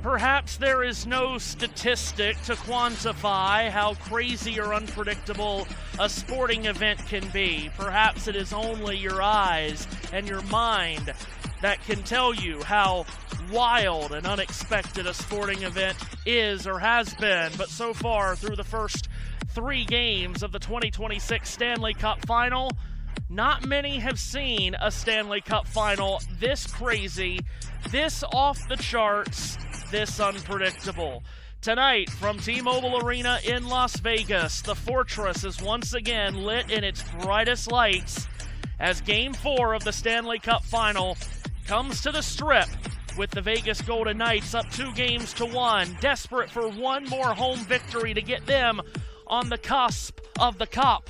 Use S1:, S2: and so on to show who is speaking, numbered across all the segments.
S1: Perhaps there is no statistic to quantify how crazy or unpredictable a sporting event can be. Perhaps it is only your eyes and your mind that can tell you how wild and unexpected a sporting event is or has been. But so far, through the first 3 games of the 2026 Stanley Cup Final, not many have seen a Stanley Cup Final this crazy, this off the charts, this unpredictable. Tonight, from T-Mobile Arena in Las Vegas, the Fortress is once again lit in its brightest lights as Game 4 of the Stanley Cup Final comes to the Strip with the Vegas Golden Knights up 2-1, desperate for one more home victory to get them on the cusp of the Cup,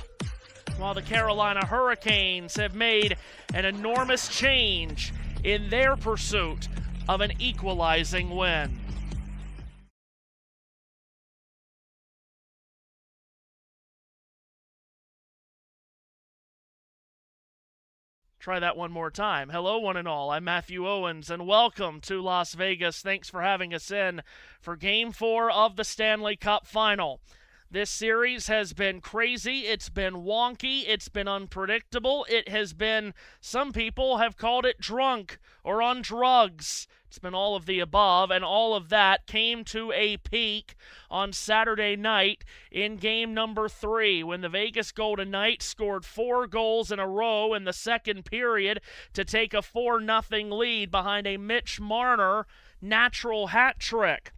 S1: while the Carolina Hurricanes have made an enormous change in their pursuit of an equalizing win. Try that one more time. Hello, one and all. I'm Matthew Owens, and welcome to Las Vegas. Thanks for having us in for Game 4 of the Stanley Cup Final. This series has been crazy, it's been wonky, it's been unpredictable, it has been, some people have called it drunk or on drugs. It's been all of the above, and all of that came to a peak on Saturday night in game number 3 when the Vegas Golden Knights scored 4 goals in a row in the second period to take a 4-0 lead behind a Mitch Marner natural hat trick.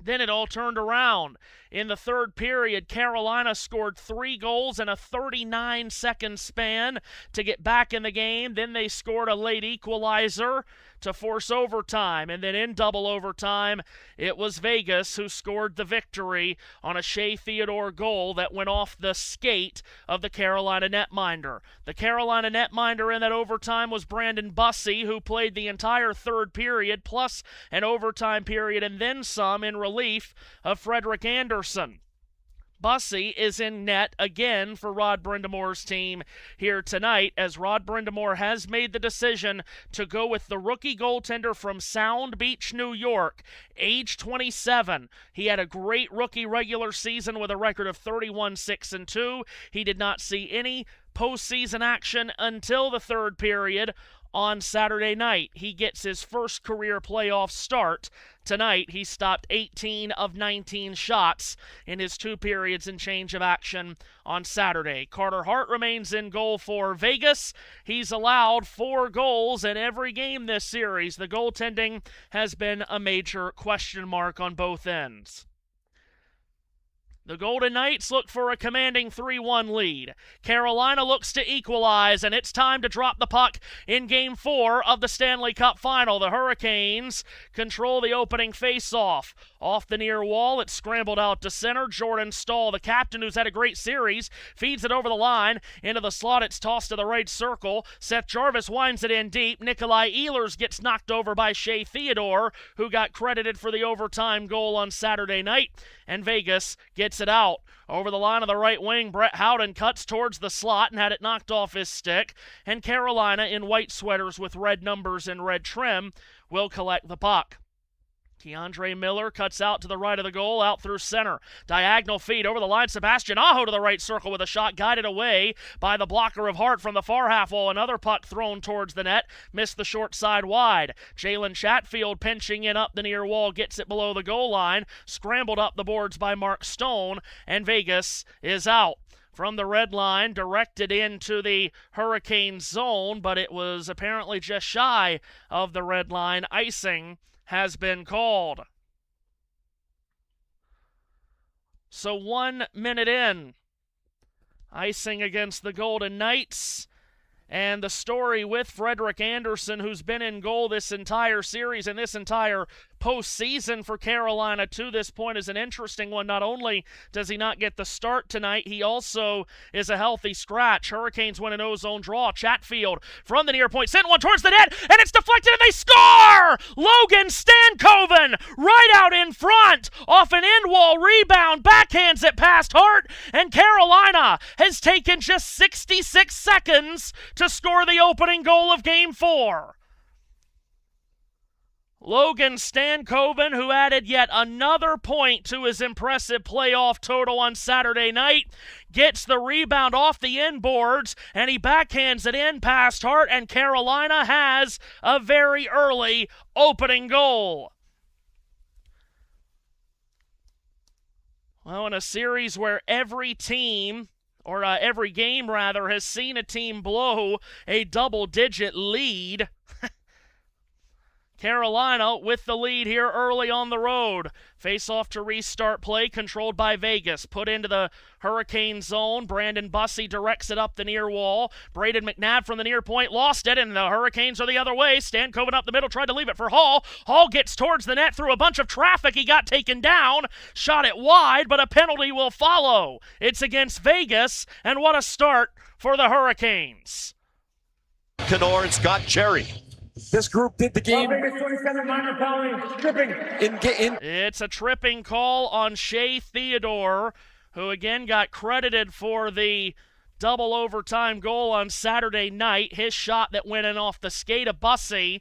S1: Then it all turned around. In the third period, Carolina scored 3 goals in a 39-second span to get back in the game. Then they scored a late equalizer to force overtime. And then in double overtime, it was Vegas who scored the victory on a Shea Theodore goal that went off the skate of the Carolina netminder. The Carolina netminder in that overtime was Brandon Bussey, who played the entire third period, plus an overtime period and then some in relief of Frederik Andersen. Bussey is in net again for Rod Brindamore's team here tonight, as Rod Brindamore has made the decision to go with the rookie goaltender from Sound Beach, New York, age 27. He had a great rookie regular season with a record of 31-6-2. He did not see any postseason action until the third period on Saturday night. He gets his first career playoff start. Tonight, he stopped 18 of 19 shots in his 2 periods and change of action on Saturday. Carter Hart remains in goal for Vegas. He's allowed 4 goals in every game this series. The goaltending has been a major question mark on both ends. The Golden Knights look for a commanding 3-1 lead. Carolina looks to equalize, and it's time to drop the puck in Game 4 of the Stanley Cup Final. The Hurricanes control the opening face-off. Off the near wall, it's scrambled out to center. Jordan Staal, the captain who's had a great series, feeds it over the line. Into the slot, it's tossed to the right circle. Seth Jarvis winds it in deep. Nikolai Ehlers gets knocked over by Shea Theodore, who got credited for the overtime goal on Saturday night. And Vegas gets it out. Over the line of the right wing, Brett Howden cuts towards the slot and had it knocked off his stick. And Carolina, in white sweaters with red numbers and red trim, will collect the puck. Keandre Miller cuts out to the right of the goal, out through center. Diagonal feed over the line. Sebastian Aho to the right circle with a shot, guided away by the blocker of Hart from the far half wall. Another puck thrown towards the net, missed the short side wide. Jalen Chatfield pinching in up the near wall, gets it below the goal line. Scrambled up the boards by Mark Stone, and Vegas is out. From the red line, directed into the Hurricane zone, but it was apparently just shy of the red line. Icing has been called. So 1 minute in, icing against the Golden Knights. And the story with Frederik Andersen, who's been in goal this entire series and this entire postseason for Carolina to this point, is an interesting one. Not only does he not get the start tonight, he also is a healthy scratch. Hurricanes win an O-zone draw. Chatfield from the near point, sent one towards the net, and it's deflected, and they score! Logan Stankoven right out in front off an end wall rebound, backhands it past Hart, and Carolina has taken just 66 seconds to score the opening goal of Game 4. Logan Stankoven, who added yet another point to his impressive playoff total on Saturday night, gets the rebound off the inboards, and he backhands it in past Hart, and Carolina has a very early opening goal. Well, in a series where every game has seen a team blow a double-digit lead, Carolina with the lead here early on the road. Face-off to restart play, controlled by Vegas. Put into the Hurricane zone. Brandon Bussey directs it up the near wall. Braden McNabb from the near point lost it, and the Hurricanes are the other way. Stankoven up the middle, tried to leave it for Hall. Hall gets towards the net through a bunch of traffic. He got taken down. Shot it wide, but a penalty will follow. It's against Vegas, and what a start for the Hurricanes.
S2: Knorr and Scott Cherry. This group did the game.
S1: It's a tripping call on Shea Theodore, who again got credited for the double overtime goal on Saturday night. His shot that went in off the skate of Bussey.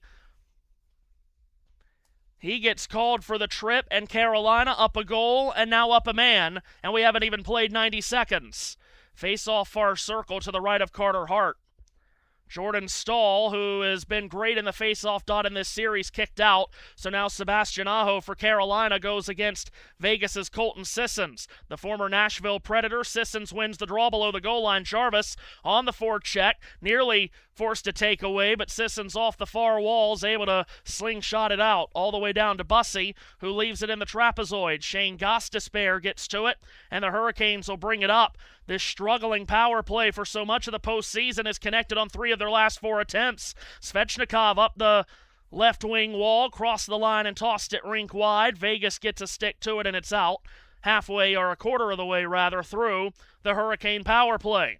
S1: He gets called for the trip, and Carolina up a goal and now up a man, and we haven't even played 90 seconds. Face-off far circle to the right of Carter Hart. Jordan Stahl, who has been great in the face-off dot in this series, kicked out. So now Sebastian Aho for Carolina goes against Vegas's Colton Sissons. The former Nashville Predator. Sissons wins the draw below the goal line. Jarvis on the forecheck, nearly forced to take away, but Sissons off the far walls, able to slingshot it out all the way down to Bussey, who leaves it in the trapezoid. Shane Gostisbehere gets to it, and the Hurricanes will bring it up. This struggling power play for so much of the postseason is connected on 3 of their last 4 attempts. Svechnikov up the left wing wall, crossed the line and tossed it rink wide. Vegas gets a stick to it, and it's out. Halfway, or a quarter of the way rather, through the Hurricane power play.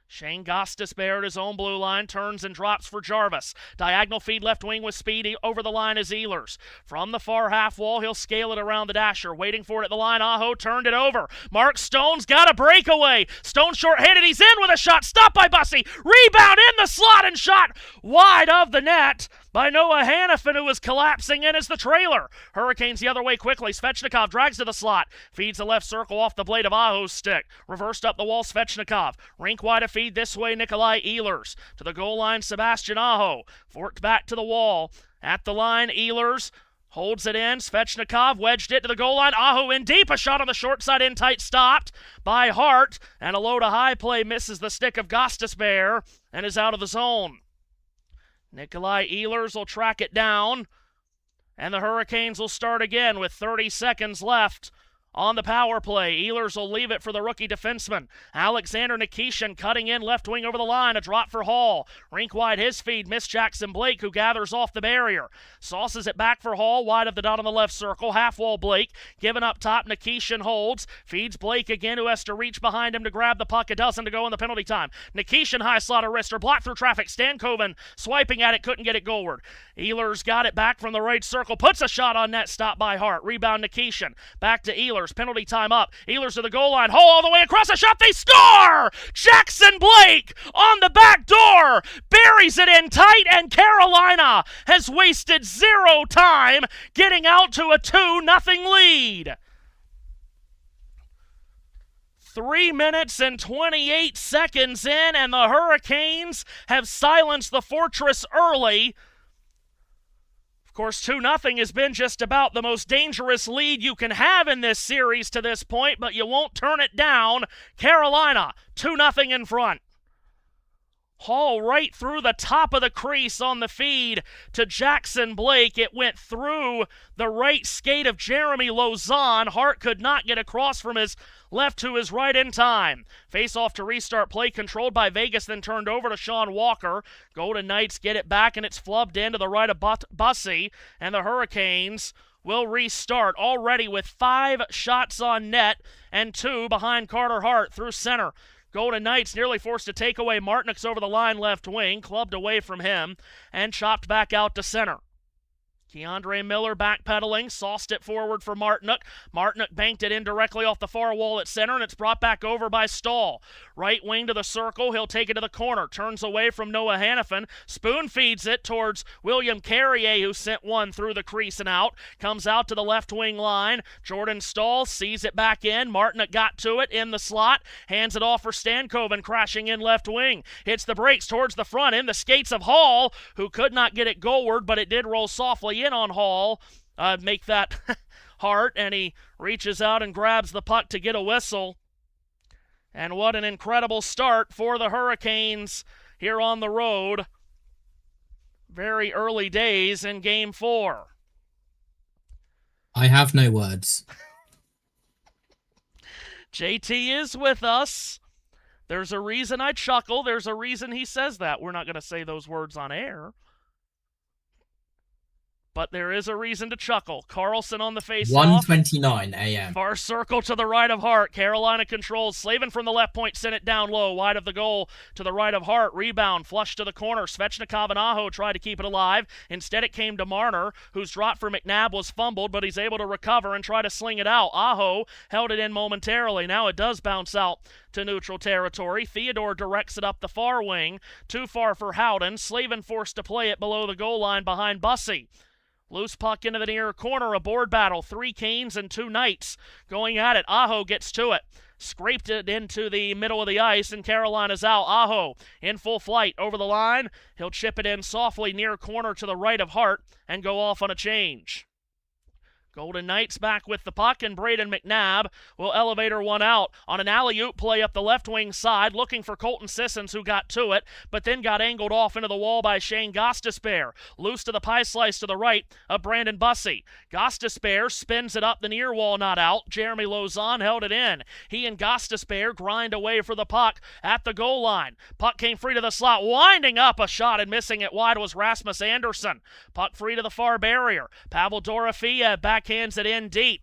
S1: Shane Gostisbehere at his own blue line, turns and drops for Jarvis. Diagonal feed left wing with speed. Over the line is Ehlers. From the far half wall, he'll scale it around the dasher. Waiting for it at the line. Aho turned it over. Mark Stone's got a breakaway. Stone short-handed. He's in with a shot. Stopped by Bussey. Rebound in the slot and shot wide of the net by Noah Hannafin, who was collapsing in as the trailer. Hurricanes the other way quickly. Svechnikov drags to the slot. Feeds the left circle off the blade of Aho's stick. Reversed up the wall, Svechnikov. Rink wide a feed this way, Nikolai Ehlers. To the goal line, Sebastian Aho. Forked back to the wall. At the line, Ehlers holds it in. Svechnikov wedged it to the goal line. Aho in deep. A shot on the short side in tight, stopped by Hart. And a low to high play misses the stick of Gostisbehere and is out of the zone. Nikolai Ehlers will track it down, and the Hurricanes will start again with 30 seconds left on the power play. Ehlers will leave it for the rookie defenseman. Alexander Nikishin cutting in left wing over the line. A drop for Hall. Rink wide his feed. Missed Jackson Blake, who gathers off the barrier. Sauces it back for Hall. Wide of the dot on the left circle. Half wall Blake. Given up top. Nikishin holds. Feeds Blake again, who has to reach behind him to grab the puck. A dozen to go in the penalty time. Nikishin high slot of wrister. Blocked through traffic. Stankoven swiping at it. Couldn't get it goalward. Ehlers got it back from the right circle. Puts a shot on net. Stopped by Hart. Rebound Nikishin. Back to Ehlers. Penalty time up. Ehlers to the goal line. Hole all the way across the shot. They score! Jackson Blake on the back door buries it in tight, and Carolina has wasted 0 time getting out to a 2-0 lead. 3 minutes and 28 seconds in, and the Hurricanes have silenced the Fortress early. Of course, 2-0 has been just about the most dangerous lead you can have in this series to this point, but you won't turn it down. Carolina, 2-0 in front. Hall right through the top of the crease on the feed to Jackson Blake. It went through the right skate of Jeremy Lauzon. Hart could not get across from his left to his right in time. Face off to restart play, controlled by Vegas, then turned over to Sean Walker. Golden Knights get it back, and it's flubbed in to the right of Bussey, and the Hurricanes will restart already with 5 shots on net and 2 behind Carter Hart through center. Golden Knights nearly forced to take away. Martinick's over the line left wing, clubbed away from him, and chopped back out to center. Keandre Miller backpedaling, sauced it forward for Martinook. Martinook banked it in directly off the far wall at center, and it's brought back over by Stahl. Right wing to the circle, he'll take it to the corner. Turns away from Noah Hannafin. Spoon feeds it towards William Carrier, who sent one through the crease and out. Comes out to the left wing line. Jordan Stahl sees it back in. Martinook got to it in the slot. Hands it off for Stankoven, crashing in left wing. Hits the brakes towards the front in the skates of Hall, who could not get it goalward, but it did roll softly in on Hall. Make that Hart, and he reaches out and grabs the puck to get a whistle. And what an incredible start for the Hurricanes here on the road. Very early days in Game 4.
S3: I have no words.
S1: JT is with us. There's a reason I chuckle. There's a reason he says that. We're not going to say those words on air. But there is a reason to chuckle. Carlson on the face-off.
S3: 1:29 a.m.
S1: Far circle to the right of Hart. Carolina controls. Slavin from the left point sent it down low, wide of the goal to the right of Hart. Rebound, flush to the corner. Svechnikov and Aho tried to keep it alive. Instead it came to Marner, whose drop for McNabb was fumbled, but he's able to recover and try to sling it out. Aho held it in momentarily. Now it does bounce out to neutral territory. Theodore directs it up the far wing. Too far for Howden. Slavin forced to play it below the goal line behind Bussey. Loose puck into the near corner, a board battle. 3 Canes and 2 Knights going at it. Aho gets to it. Scraped it into the middle of the ice, and Carolina's out. Aho in full flight over the line. He'll chip it in softly near corner to the right of Hart and go off on a change. Golden Knights back with the puck, and Braden McNabb will elevator one out on an alley-oop play up the left wing side, looking for Colton Sissons, who got to it, but then got angled off into the wall by Shane Gostisbehere. Loose to the pie slice to the right of Brandon Bussey. Gostisbehere spins it up the near wall, not out. Jeremy Lauzon held it in. He and Gostisbehere grind away for the puck at the goal line. Puck came free to the slot, winding up a shot and missing it wide was Rasmus Andersson. Puck free to the far barrier. Pavel Dorofeyev back hands it in deep.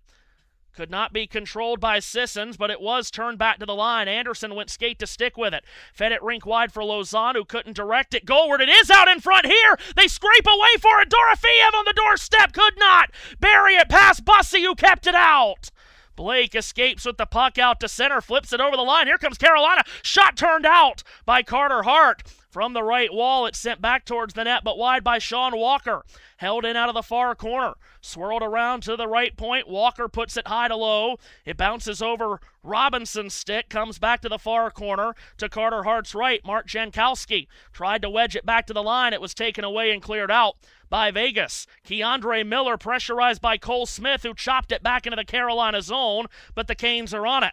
S1: Could not be controlled by Sissons, but it was turned back to the line. Anderson went skate to stick with it. Fed it rink wide for Lauzon, who couldn't direct it goalward. It is out in front here. They scrape away for it. Dorofeyev on the doorstep could not bury it past Bussey, who kept it out. Blake escapes with the puck out to center, flips it over the line. Here comes Carolina. Shot turned out by Carter Hart. From the right wall, it's sent back towards the net, but wide by Sean Walker. Held in out of the far corner. Swirled around to the right point. Walker puts it high to low. It bounces over Robinson's stick. Comes back to the far corner to Carter Hart's right. Mark Jankowski tried to wedge it back to the line. It was taken away and cleared out by Vegas. Keandre Miller pressurized by Cole Smith, who chopped it back into the Carolina zone, but the Canes are on it.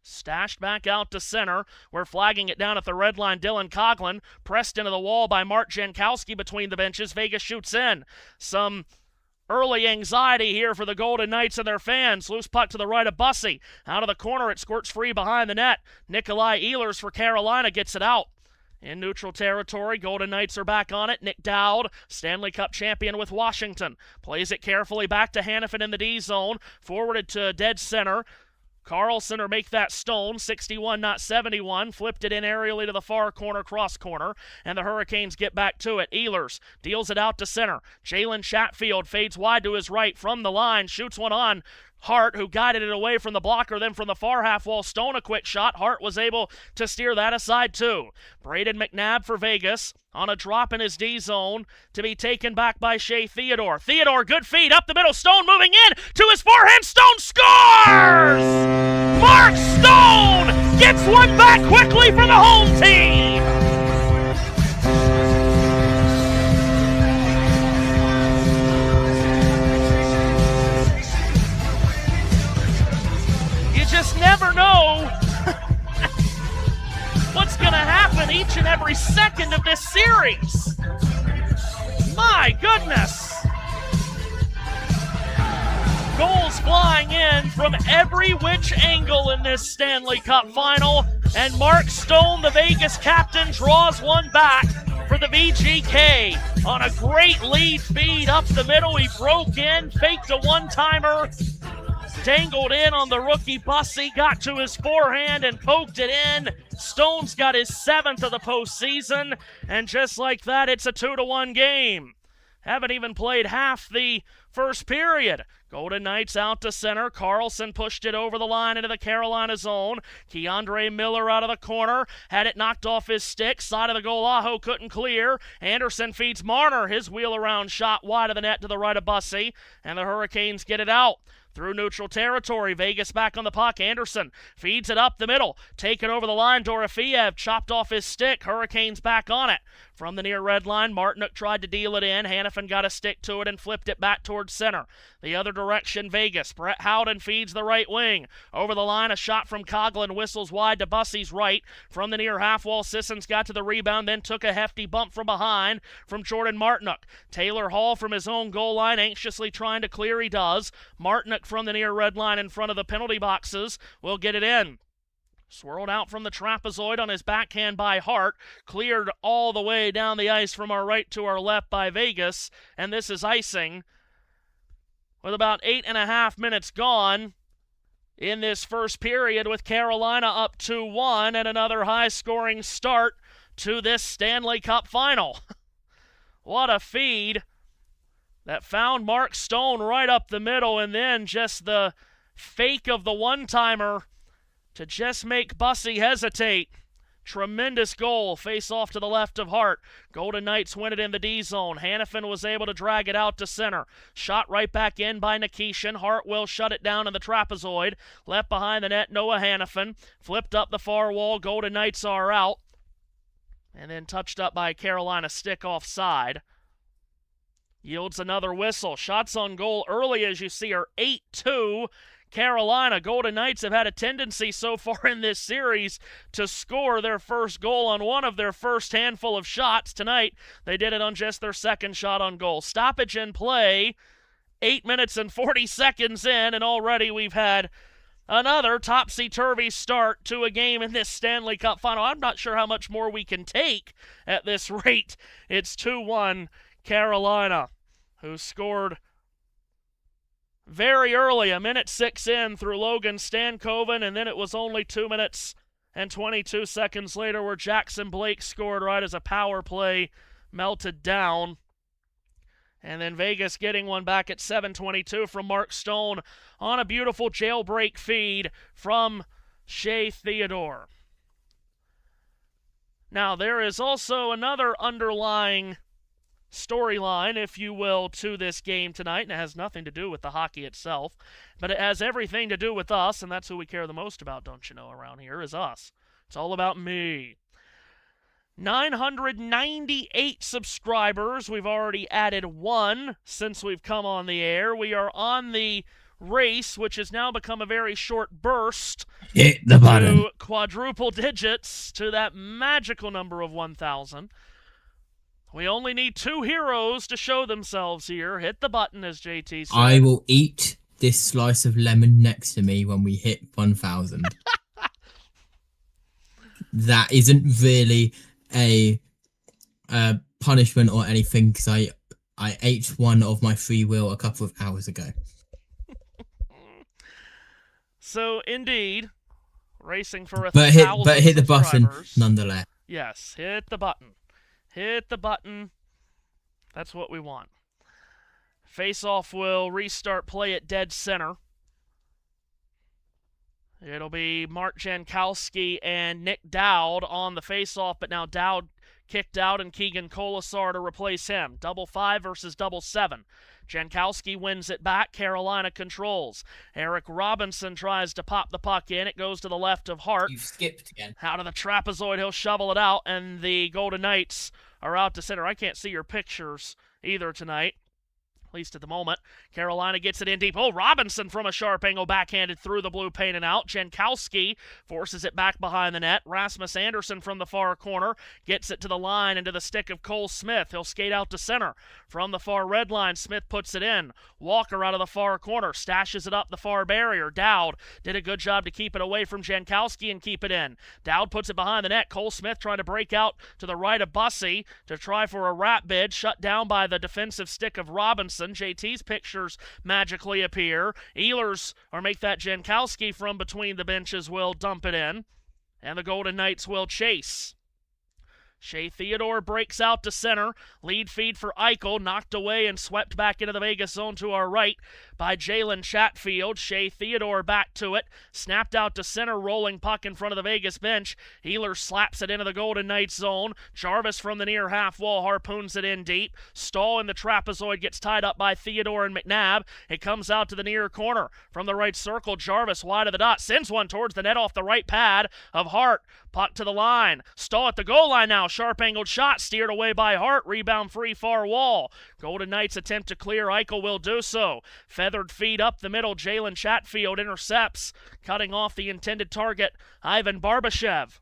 S1: Stashed back out to center. We're flagging it down at the red line. Dylan Coughlin pressed into the wall by Mark Jankowski between the benches. Vegas shoots in. Some early anxiety here for the Golden Knights and their fans. Loose puck to the right of Bussey. Out of the corner, it squirts free behind the net. Nikolai Ehlers for Carolina gets it out. In neutral territory, Golden Knights are back on it. Nick Dowd, Stanley Cup champion with Washington, plays it carefully back to Hannafin in the D zone. Forwarded to dead center. Carlson or make that stone, 61 not 71, flipped it in aerially to the far corner, cross corner, and the Hurricanes get back to it. Ehlers deals it out to center. Jalen Chatfield fades wide to his right from the line, shoots one on Hart, who guided it away from the blocker. Then from the far half wall, Stone a quick shot. Hart was able to steer that aside too. Braden McNabb for Vegas on a drop in his D zone to be taken back by Shea Theodore. Theodore, good feed up the middle. Stone moving in to his forehand. Stone scores! Mark Stone gets one back quickly for the home team. You just never know what's going to happen each and every second of this series. My goodness. Goals flying in from every which angle in this Stanley Cup Final, and Mark Stone, the Vegas captain, draws one back for the VGK on a great lead feed up the middle. He broke in, faked a one-timer, dangled in on the rookie Bussey, got to his forehand and poked it in. Stone's got his 7th of the postseason, and just like that, it's a 2-1 game. Haven't even played half the first period. Golden Knights out to center. Carlson pushed it over the line into the Carolina zone. Keandre Miller out of the corner. Had it knocked off his stick. Side of the goal, Aho couldn't clear. Anderson feeds Marner. His wheel-around shot wide of the net to the right of Bussey. And the Hurricanes get it out. Through neutral territory, Vegas back on the puck. Anderson feeds it up the middle. Taken over the line, Dorofeev chopped off his stick. Hurricanes back on it. From the near red line, Martinook tried to deal it in. Hannafin got a stick to it and flipped it back towards center. The other direction, Vegas. Brett Howden feeds the right wing. Over the line, a shot from Coughlin whistles wide to Bussey's right. From the near half wall, Sissons got to the rebound, then took a hefty bump from behind from Jordan Martinook. Taylor Hall from his own goal line, anxiously trying to clear. He does. Martinook from the near red line in front of the penalty boxes will get it in. Swirled out from the trapezoid on his backhand by Hart. Cleared all the way down the ice from our right to our left by Vegas. And this is icing. With about 8.5 minutes gone in this first period, with Carolina up 2-1 and another high-scoring start to this Stanley Cup Final. What a feed that found Mark Stone right up the middle, and then just the fake of the one-timer to just make Bussey hesitate. Tremendous goal. Face off to the left of Hart. Golden Knights win it in the D zone. Hannafin was able to drag it out to center. Shot right back in by Nikishin. Hart will shut it down in the trapezoid. Left behind the net, Noah Hannafin. Flipped up the far wall. Golden Knights are out. And then touched up by Carolina, stick offside. Yields another whistle. Shots on goal early, as you see, are 8-2. Carolina. Golden Knights have had a tendency so far in this series to score their first goal on one of their first handful of shots. Tonight, they did it on just their second shot on goal. Stoppage in play, 8 minutes and 40 seconds in, and already we've had another topsy-turvy start to a game in this Stanley Cup Final. I'm not sure how much more we can take at this rate. It's 2-1 Carolina, who scored very early, 1:06 in through Logan Stankoven, and then it was only 2 minutes and 22 seconds later where Jackson Blake scored right as a power play melted down. And then Vegas getting one back at 7:22 from Mark Stone on a beautiful jailbreak feed from Shea Theodore. Now, there is also another underlying storyline, if you will, to this game tonight, and it has nothing to do with the hockey itself, but it has everything to do with us, and that's who we care the most about, don't you know, around here, is us. It's all about me. 998 subscribers. We've already added one since we've come on the air. We are on the race, which has now become a very short burst.
S3: Hit the button.
S1: To quadruple digits, to that magical number of 1,000. We only need 2 heroes to show themselves here. Hit the button, as JT said.
S3: I will eat this slice of lemon next to me when we hit 1,000. That isn't really a punishment or anything, because I ate one of my free will a couple of hours ago.
S1: So, indeed, racing for
S3: But hit the button
S1: subscribers.
S3: nonetheless.
S1: Yes, hit the button. Hit the button. That's what we want. Face-off will restart play at dead center. It'll be Mark Jankowski and Nick Dowd on the face-off, but now Dowd kicked out and Keegan Colasar to replace him. 5-5 versus 7-7. Jankowski wins it back. Carolina controls. Eric Robinson tries to pop the puck in. It goes to the left of Hart.
S3: You've skipped again.
S1: Out of the trapezoid, he'll shovel it out, and the Golden Knights are out to center. I can't see your pictures either tonight, at least at the moment. Carolina gets it in deep. Oh, Robinson from a sharp angle backhanded through the blue paint and out. Jankowski forces it back behind the net. Rasmus Anderson from the far corner gets it to the line into the stick of Cole Smith. He'll skate out to center. From the far red line, Smith puts it in. Walker out of the far corner stashes it up the far barrier. Dowd did a good job to keep it away from Jankowski and keep it in. Dowd puts it behind the net. Cole Smith trying to break out to the right of Bussey to try for a wrap bid. Shut down by the defensive stick of Robinson. JT's pictures magically appear. Ehlers, or make that Jankowski from between the benches, will dump it in. And the Golden Knights will chase. Shea Theodore breaks out to center. Lead feed for Eichel, knocked away and swept back into the Vegas zone to our right by Jalen Chatfield. Shea Theodore back to it. Snapped out to center, rolling puck in front of the Vegas bench. Healer slaps it into the Golden Knights zone. Jarvis from the near half wall harpoons it in deep. Stahl in the trapezoid gets tied up by Theodore and McNabb. It comes out to the near corner. From the right circle, Jarvis wide of the dot. Sends one towards the net off the right pad of Hart. Puck to the line. Stahl at the goal line now. Sharp angled shot steered away by Hart. Rebound free far wall. Golden Knights attempt to clear. Eichel will do so. Feathered feed up the middle. Jalen Chatfield intercepts, cutting off the intended target, Ivan Barbashev.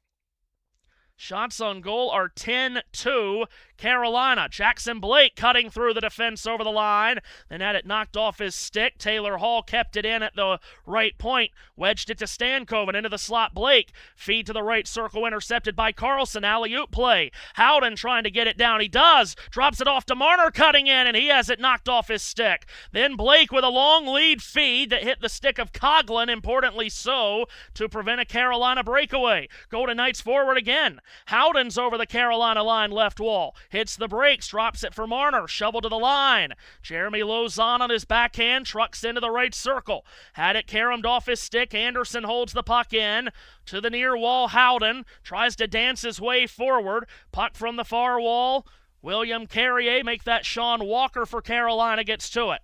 S1: Shots on goal are 10-2 Carolina. Jackson Blake cutting through the defense over the line. Then had it knocked off his stick. Taylor Hall kept it in at the right point. Wedged it to Stankoven into the slot. Blake. Feed to the right circle intercepted by Carlson. Alley-oop play. Howden trying to get it down. He does. Drops it off to Marner cutting in, and he has it knocked off his stick. Then Blake with a long lead feed that hit the stick of Coughlin, importantly so, to prevent a Carolina breakaway. Golden Knights forward again. Howden's over the Carolina line left wall. Hits the brakes, drops it for Marner. Shovel to the line. Jeremy Lauzon on his backhand, trucks into the right circle. Had it caromed off his stick. Anderson holds the puck in. To the near wall, Howden tries to dance his way forward. Puck from the far wall. William Carrier, make that Sean Walker for Carolina, gets to it.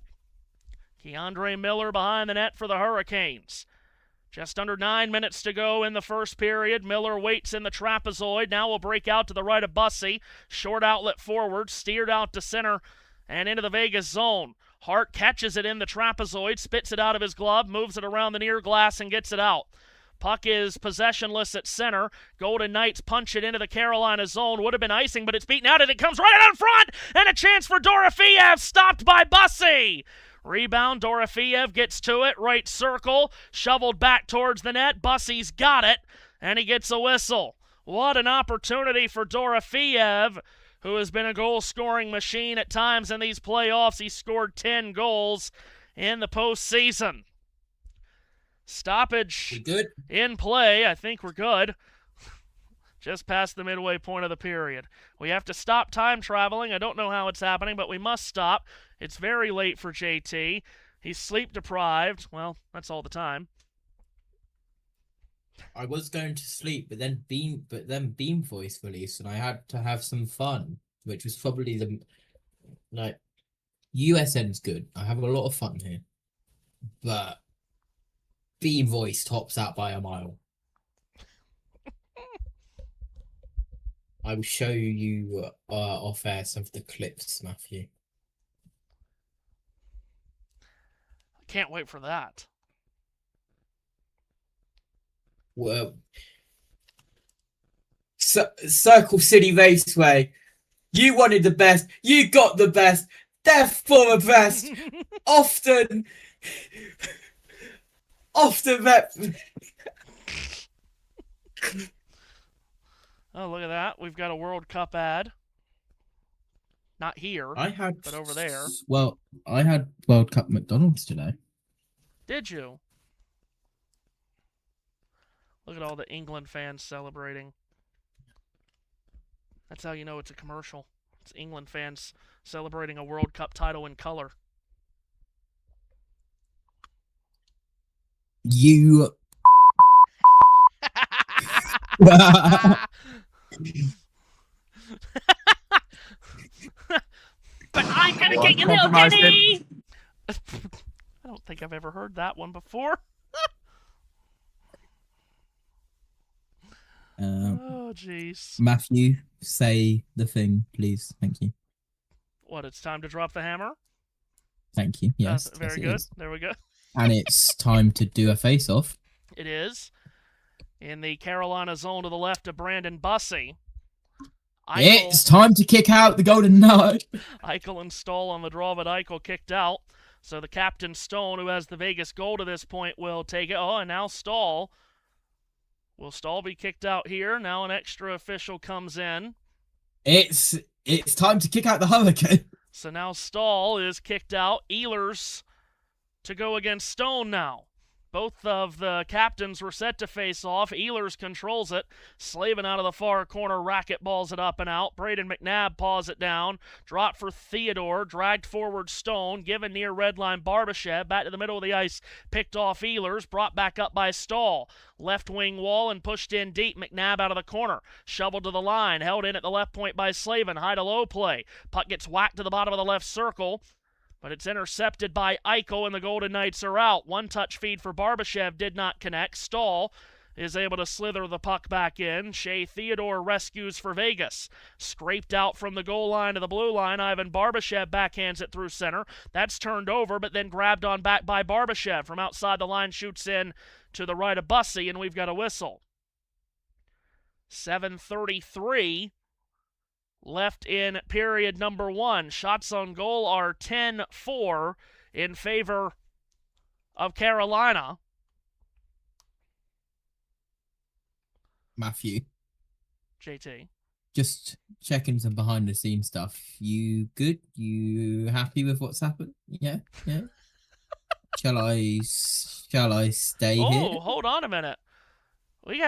S1: Keandre Miller behind the net for the Hurricanes. Just under 9 minutes to go in the first period. Miller waits in the trapezoid. Now will break out to the right of Bussey. Short outlet forward, steered out to center and into the Vegas zone. Hart catches it in the trapezoid, spits it out of his glove, moves it around the near glass and gets it out. Puck is possessionless at center. Golden Knights punch it into the Carolina zone. Would have been icing, but it's beaten out, and it comes right out in front! And a chance for Dorofeyev, stopped by Bussey! Rebound, Dorofeyev gets to it, right circle, shoveled back towards the net. Bussey's got it, and he gets a whistle. What an opportunity for Dorofeyev, who has been a goal-scoring machine at times in these playoffs. He scored 10 goals in the postseason. Stoppage
S3: good?
S1: In play. I think we're good. Just past the midway point of the period. We have to stop time traveling. I don't know how it's happening, but we must stop. It's very late for JT. He's sleep deprived. Well, that's all the time.
S3: I was going to sleep, but then Beam Voice released, and I had to have some fun, which was probably USN's good. I have a lot of fun here, but Beam Voice tops out by a mile. I will show you off air some of the clips, Matthew.
S1: Can't wait for that.
S3: Well, Circle City Raceway. You wanted the best. You got the best. Therefore, the best. often rep.
S1: Oh, look at that. We've got a World Cup ad. Not here, but over there.
S3: Well, I had World Cup McDonald's today.
S1: Did you? Look at all the England fans celebrating. That's how you know it's a commercial. It's England fans celebrating a World Cup title in color.
S3: You...
S1: But I'm gonna get you, little Kenny! I don't think I've ever heard that one before. Oh, jeez.
S3: Matthew, say the thing, please. Thank you.
S1: What, it's time to drop the hammer?
S3: Thank you. Yes.
S1: Very good. There we go.
S3: And it's time to do a face-off.
S1: It is. In the Carolina zone to the left of Brandon Bussey.
S3: It's time to kick out the Golden Knight.
S1: Eichel and Stahl on the draw, but Eichel kicked out. So the captain, Stone, who has the Vegas goal to this point, will take it. Oh, and now Stahl. Will Stahl be kicked out here? Now an extra official comes in.
S3: It's time to kick out the Hurricane.
S1: So now Stahl is kicked out. Ehlers to go against Stone now. Both of the captains were set to face off. Ehlers controls it. Slavin out of the far corner, racket balls it up and out. Braden McNabb paws it down. Drop for Theodore, dragged forward Stone, given near red line Barbashev. Back to the middle of the ice, picked off Ehlers, brought back up by Stahl. Left wing wall and pushed in deep. McNabb out of the corner. Shoveled to the line, held in at the left point by Slavin. High to low play. Puck gets whacked to the bottom of the left circle, but it's intercepted by Eichel, and the Golden Knights are out. One-touch feed for Barbashev did not connect. Stahl is able to slither the puck back in. Shea Theodore rescues for Vegas. Scraped out from the goal line to the blue line. Ivan Barbashev backhands it through center. That's turned over, but then grabbed on back by Barbashev. From outside the line, shoots in to the right of Bussey, and we've got a whistle. 7:33 left in period number 1. Shots on goal are 10-4 in favor of Carolina.
S3: Matthew.
S1: JT.
S3: Just checking some behind the scenes stuff. You good? You happy with what's happened? Yeah? Shall I stay here?
S1: Oh, hold on a minute. We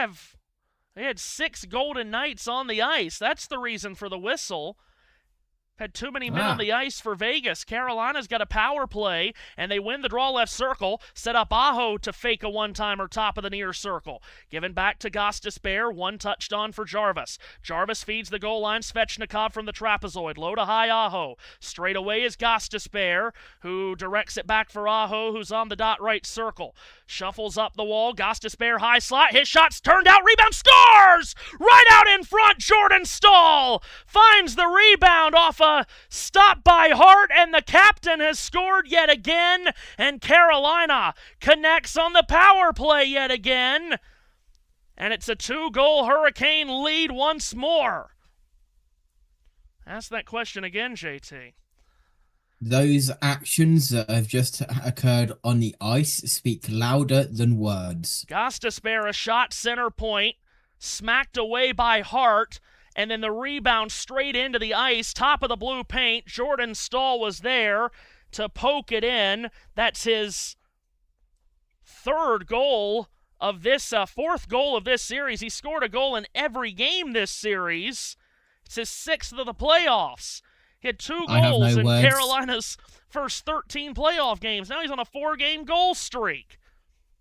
S1: had 6 Golden Knights on the ice. That's the reason for the whistle. Had too many men on the ice for Vegas. Carolina's got a power play, and they win the draw left circle. Set up Aho to fake a one-timer top of the near circle. Given back to Gostisbehere. One touched on for Jarvis. Jarvis feeds the goal line. Svechnikov from the trapezoid. Low to high Aho. Straight away is Gostisbehere, who directs it back for Aho, who's on the dot right circle. Shuffles up the wall. Gostisbehere high slot. His shot's turned out. Rebound, scores! Right out in front, Jordan Stahl finds the rebound off a stop by Hart, and the captain has scored yet again, and Carolina connects on the power play yet again, and it's a 2-goal Hurricane lead once more. Ask that question again, JT.
S3: Those actions that have just occurred on the ice speak louder than words.
S1: Gostisbehere, a shot center point, smacked away by Hart, and then the rebound straight into the ice, top of the blue paint. Jordan Stahl was there to poke it in. That's his fourth goal of this series. He scored a goal in every game this series. It's his 6th of the playoffs. He had 2 goals in Carolina's first 13 playoff games. Now he's on a 4-game goal streak.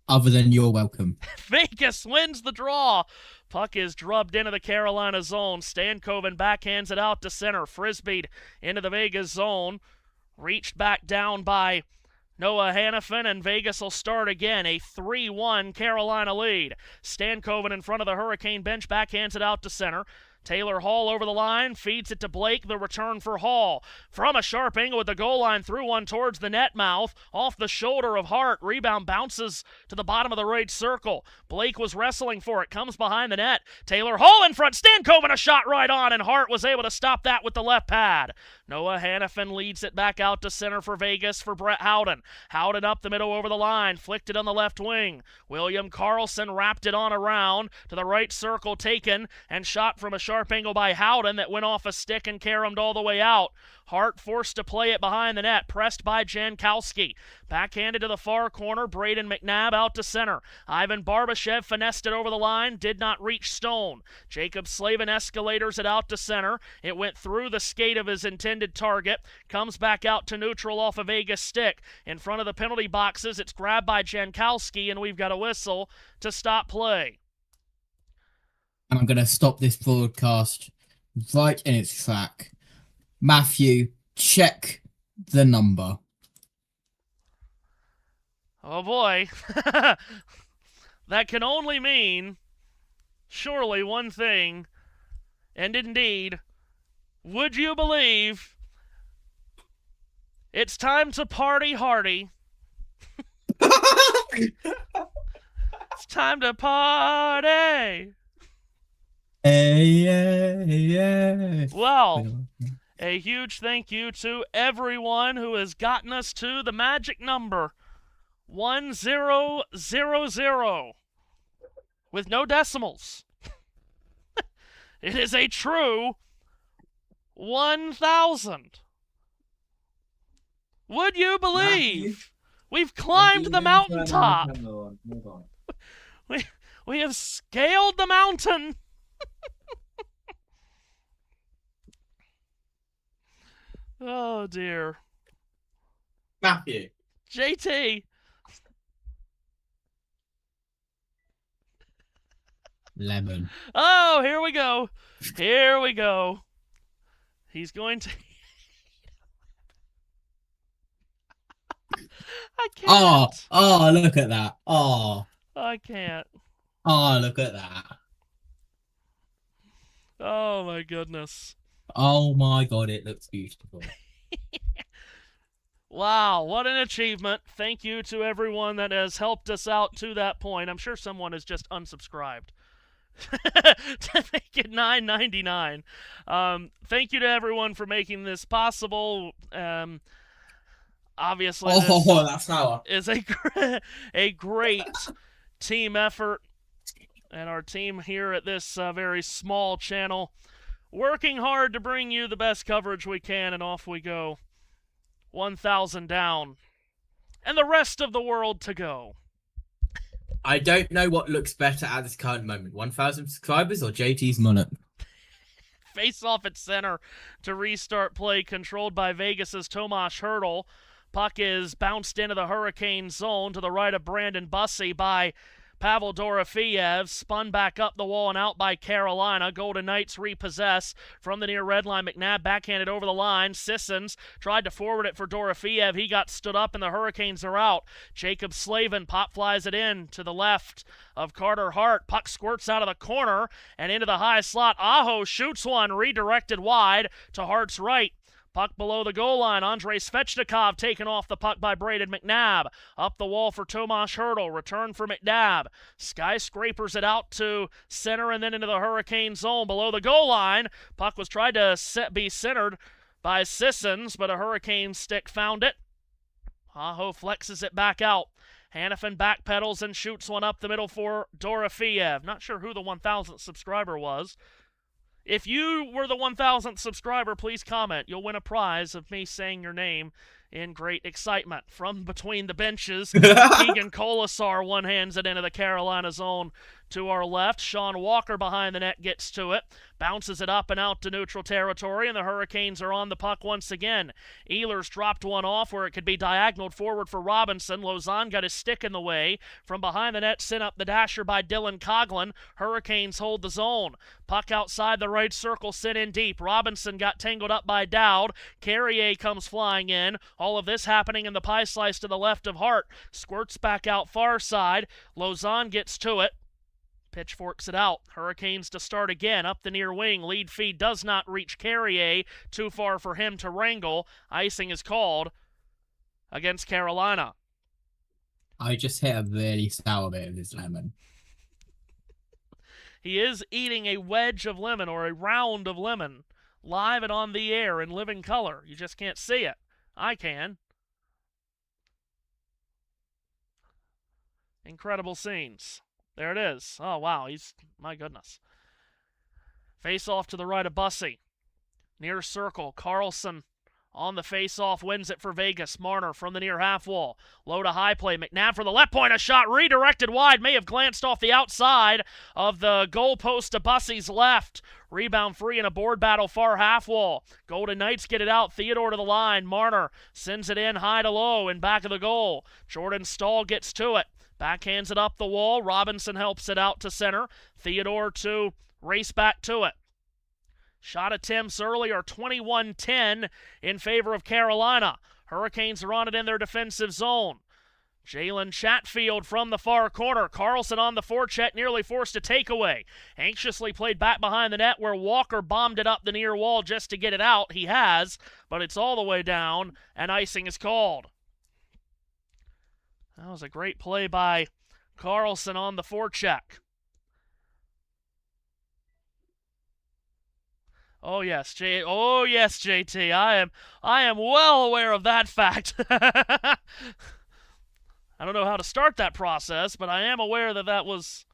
S3: Other than you're welcome.
S1: Vegas wins the draw. Puck is drubbed into the Carolina zone. Stankoven backhands it out to center. Frisbeed into the Vegas zone. Reached back down by Noah Hannafin, and Vegas will start again. A 3-1 Carolina lead. Stankoven in front of the Hurricane bench. Backhands it out to center. Taylor Hall over the line, feeds it to Blake, the return for Hall. From a sharp angle with the goal line, through one towards the net mouth, off the shoulder of Hart. Rebound bounces to the bottom of the right circle. Blake was wrestling for it, comes behind the net. Taylor Hall in front, Stankoven a shot right on, and Hart was able to stop that with the left pad. Noah Hannafin leads it back out to center for Vegas for Brett Howden. Howden up the middle over the line, flicked it on the left wing. William Karlsson wrapped it on around to the right circle, taken and shot from a sharp angle by Howden that went off a stick and caromed all the way out. Hart forced to play it behind the net, pressed by Jankowski. Backhanded to the far corner, Braden McNabb out to center. Ivan Barbashev finessed it over the line, did not reach Stone. Jacob Slavin escalators it out to center. It went through the skate of his intended target, comes back out to neutral off a Vegas stick. In front of the penalty boxes, it's grabbed by Jankowski, and we've got a whistle to stop play.
S3: And I'm going to stop this broadcast right in its track. Matthew, check the number.
S1: Oh boy. That can only mean, surely, one thing. And indeed, would you believe it's time to party hardy? It's time to party.
S3: Hey.
S1: Well, a huge thank you to everyone who has gotten us to the magic number 1000 with no decimals. It is a true 1,000. Would you believe? We've climbed the mountaintop.
S3: Move on.
S1: We have scaled the mountain. Oh, dear.
S3: Matthew.
S1: JT.
S3: Lemon.
S1: Oh, here we go. Here we go. He's going to... I can't.
S3: Oh, look at that. Oh,
S1: I can't.
S3: look at that.
S1: Oh, my goodness.
S3: Oh my God, it looks beautiful.
S1: Wow, what an achievement. Thank you to everyone that has helped us out to that point. I'm sure someone has just unsubscribed to make it $9.99. Thank you to everyone for making this possible. Obviously,
S3: That's sour.
S1: is a great team effort, and our team here at this very small channel working hard to bring you the best coverage we can, and off we go. 1,000 down, and the rest of the world to go.
S3: I don't know what looks better at this current moment, 1,000 subscribers or JT's mullet.
S1: Face off at center to restart play, controlled by Vegas's Tomas Hertl. Puck is bounced into the Hurricane zone to the right of Brandon Bussey by Pavel Dorofeyev, spun back up the wall and out by Carolina. Golden Knights repossess from the near red line. McNabb backhanded over the line. Sissons tried to forward it for Dorofeyev. He got stood up and the Hurricanes are out. Jacob Slavin pop flies it in to the left of Carter Hart. Puck squirts out of the corner and into the high slot. Aho shoots one, redirected wide to Hart's right. Puck below the goal line. Andrei Svechnikov taken off the puck by Braden McNabb. Up the wall for Tomas Hertl. Return for McNabb. Skyscrapers it out to center and then into the Hurricane zone below the goal line. Puck was tried to be centered by Sissons, but a Hurricane stick found it. Aho flexes it back out. Hannafin backpedals and shoots one up the middle for Dorofeyev. Not sure who the 1,000th subscriber was. If you were the 1,000th subscriber, please comment. You'll win a prize of me saying your name in great excitement. From between the benches, Keegan Colasar one-hands it into the Carolina zone to our left. Sean Walker behind the net gets to it, bounces it up and out to neutral territory, and the Hurricanes are on the puck once again. Ehlers dropped one off where it could be diagonaled forward for Robinson. Lausanne got his stick in the way. From behind the net, sent up the dasher by Dylan Coughlin. Hurricanes hold the zone. Puck outside the right circle, sent in deep. Robinson got tangled up by Dowd. Carrier comes flying in. All of this happening in the pie slice to the left of Hart. Squirts back out far side. Lausanne gets to it. Pitchforks it out. Hurricanes to start again. Up the near wing. Lead feed does not reach Carrier. Too far for him to wrangle. Icing is called against Carolina.
S3: I just hit a really sour bit of this lemon.
S1: He is eating a wedge of lemon or a round of lemon live and on the air in living color. You just can't see it. I can. Incredible scenes. There it is. Oh, wow. My goodness. Face off to the right of Bussey. Near circle. Carlson on the face-off wins it for Vegas. Marner from the near half wall. Low to high play. McNabb for the left point. A shot redirected wide. May have glanced off the outside of the goal post to Bussey's left. Rebound free in a board battle far half wall. Golden Knights get it out. Theodore to the line. Marner sends it in high to low in back of the goal. Jordan Stahl gets to it. Backhands it up the wall. Robinson helps it out to center. Theodore to race back to it. Shot attempts earlier, 21-10 in favor of Carolina. Hurricanes are on it in their defensive zone. Jalen Chatfield from the far corner. Carlson on the forecheck, nearly forced a takeaway. Anxiously played back behind the net where Walker bombed it up the near wall just to get it out. He has, but it's all the way down, and icing is called. That was a great play by Carlson on the forecheck. Oh yes, JT. I am well aware of that fact. I don't know how to start that process, but I am aware that was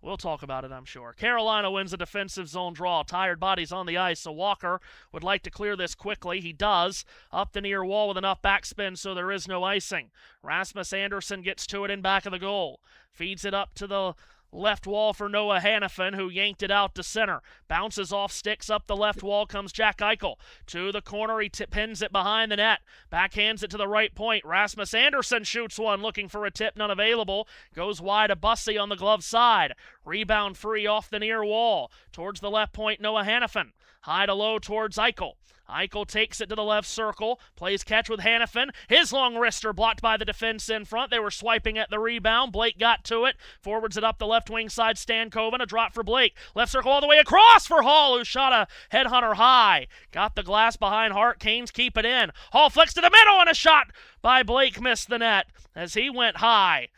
S1: We'll talk about it, I'm sure. Carolina wins a defensive zone draw. Tired bodies on the ice, so Walker would like to clear this quickly. He does. Up the near wall with enough backspin so there is no icing. Rasmus Andersson gets to it in back of the goal. Feeds it up to the left wall for Noah Hannafin, who yanked it out to center. Bounces off sticks up the left wall, comes Jack Eichel. To the corner, he pins it behind the net. Backhands it to the right point. Rasmus Andersson shoots one, looking for a tip, none available. Goes wide to Bussey on the glove side. Rebound free off the near wall. Towards the left point, Noah Hannafin. High to low towards Eichel. Eichel takes it to the left circle, plays catch with Hannafin. His long wrister blocked by the defense in front. They were swiping at the rebound. Blake got to it, forwards it up the left wing side. Stankoven, a drop for Blake. Left circle all the way across for Hall, who shot a headhunter high. Got the glass behind Hart. Canes keep it in. Hall flicks to the middle, and a shot by Blake missed the net as he went high.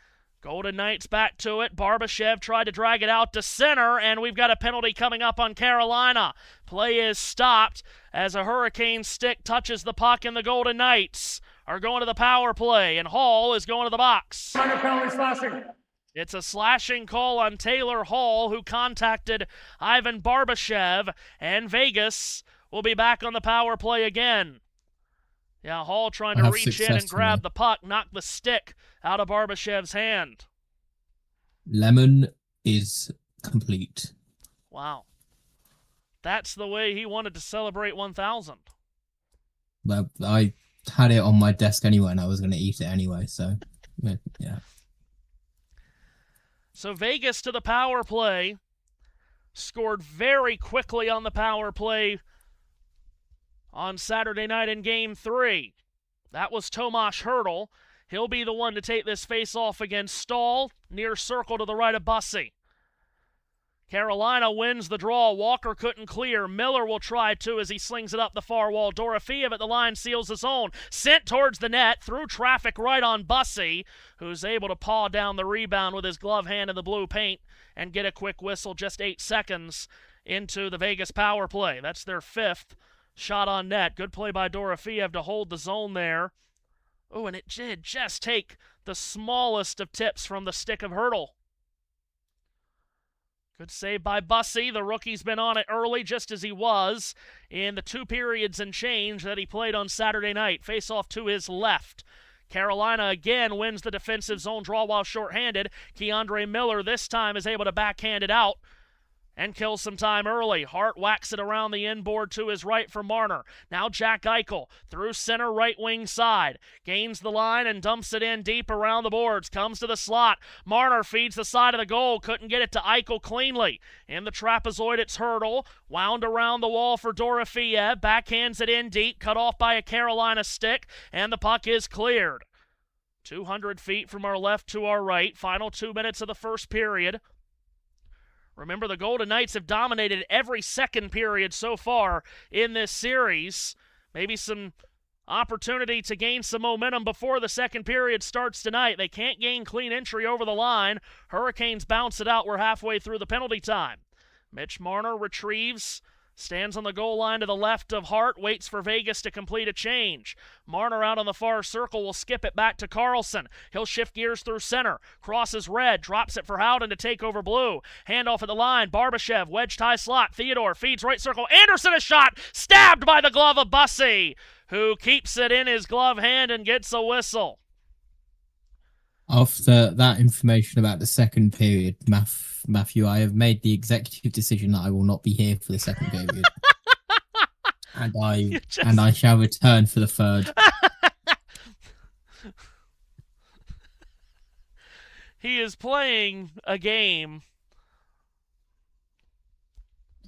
S1: Golden Knights back to it. Barbashev tried to drag it out to center, and we've got a penalty coming up on Carolina. Play is stopped as a Hurricane stick touches the puck, and the Golden Knights are going to the power play, and Hall is going to the box.
S4: Minor penalty slashing.
S1: It's a slashing call on Taylor Hall, who contacted Ivan Barbashev, and Vegas will be back on the power play again. Yeah, Hall trying to reach in and grab the puck, knock the stick out of Barbashev's hand.
S3: Lemon is complete.
S1: Wow. That's the way he wanted to celebrate 1,000.
S3: Well, I had it on my desk anyway, and I was going to eat it anyway, so, yeah.
S1: So Vegas to the power play. Scored very quickly on the power play on Saturday night in Game 3. That was Tomas Hertl. He'll be the one to take this face-off against Stahl, near circle to the right of Bussey. Carolina wins the draw. Walker couldn't clear. Miller will try to as he slings it up the far wall. Dorofeev at the line seals his own. Sent towards the net, through traffic right on Bussey, who's able to paw down the rebound with his glove hand in the blue paint and get a quick whistle just 8 seconds into the Vegas power play. That's their 5th shot on net. Good play by Dorofeev to hold the zone there. Oh, and it did just take the smallest of tips from the stick of Hertl. Good save by Bussey. The rookie's been on it early, just as he was in the 2 periods and change that he played on Saturday night. Face off to his left. Carolina again wins the defensive zone draw while shorthanded. Keandre Miller this time is able to backhand it out and kills some time early. Hart whacks it around the inboard to his right for Marner. Now Jack Eichel through center right wing side. Gains the line and dumps it in deep around the boards. Comes to the slot. Marner feeds the side of the goal. Couldn't get it to Eichel cleanly. In the trapezoid, it's Hertl. Wound around the wall for Dorofeev. Backhands it in deep. Cut off by a Carolina stick. And the puck is cleared. 200 feet from our left to our right. Final 2 minutes of the first period. Remember, the Golden Knights have dominated every second period so far in this series. Maybe some opportunity to gain some momentum before the second period starts tonight. They can't gain clean entry over the line. Hurricanes bounce it out. We're halfway through the penalty time. Mitch Marner retrieves, stands on the goal line to the left of Hart, waits for Vegas to complete a change. Marner out on the far circle will skip it back to Carlson. He'll shift gears through center, crosses red, drops it for Howden to take over blue. Handoff at the line, Barbashev, wedged high slot. Theodore feeds right circle. Anderson a shot, stabbed by the glove of Bussey, who keeps it in his glove hand and gets a whistle.
S3: After that information about the second period, Matthew, I have made the executive decision that I will not be here for the second period. and I shall return for the third.
S1: He is playing a game,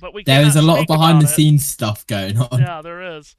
S1: but
S3: there is a lot of behind the scenes stuff going on.
S1: Yeah, there is.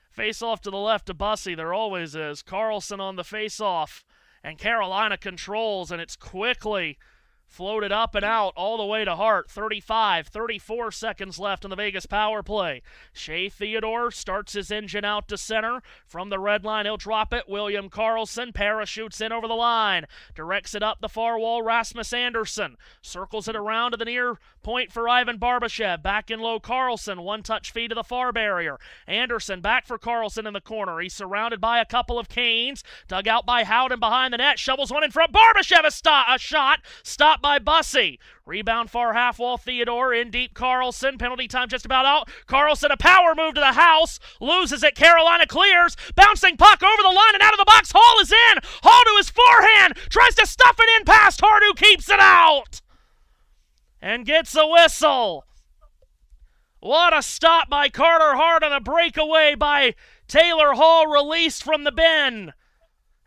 S1: Face off to the left of Bussey, there always is. Carlson on the face off. And Carolina controls, and it's quickly floated up and out all the way to Hart. 34 seconds left in the Vegas power play. Shea Theodore starts his engine out to center. From the red line, he'll drop it. William Karlsson parachutes in over the line. Directs it up the far wall. Rasmus Andersson circles it around to the near point for Ivan Barbashev. Back in low, Karlsson. One-touch feed to the far barrier. Andersson back for Karlsson in the corner. He's surrounded by a couple of Canes. Dug out by Howden behind the net. Shovels one in front. Barbashev a shot. Stopped stop by Bussey. Rebound far half wall, Theodore in deep, Carlson. Penalty time just about out. Carlson, a power move to the house. Loses it, Carolina clears. Bouncing puck over the line and out of the box. Hall is in. Hall to his forehand. Tries to stuff it in past Hart, who keeps it out. And gets a whistle. What a stop by Carter Hart on a breakaway by Taylor Hall, released from the bin.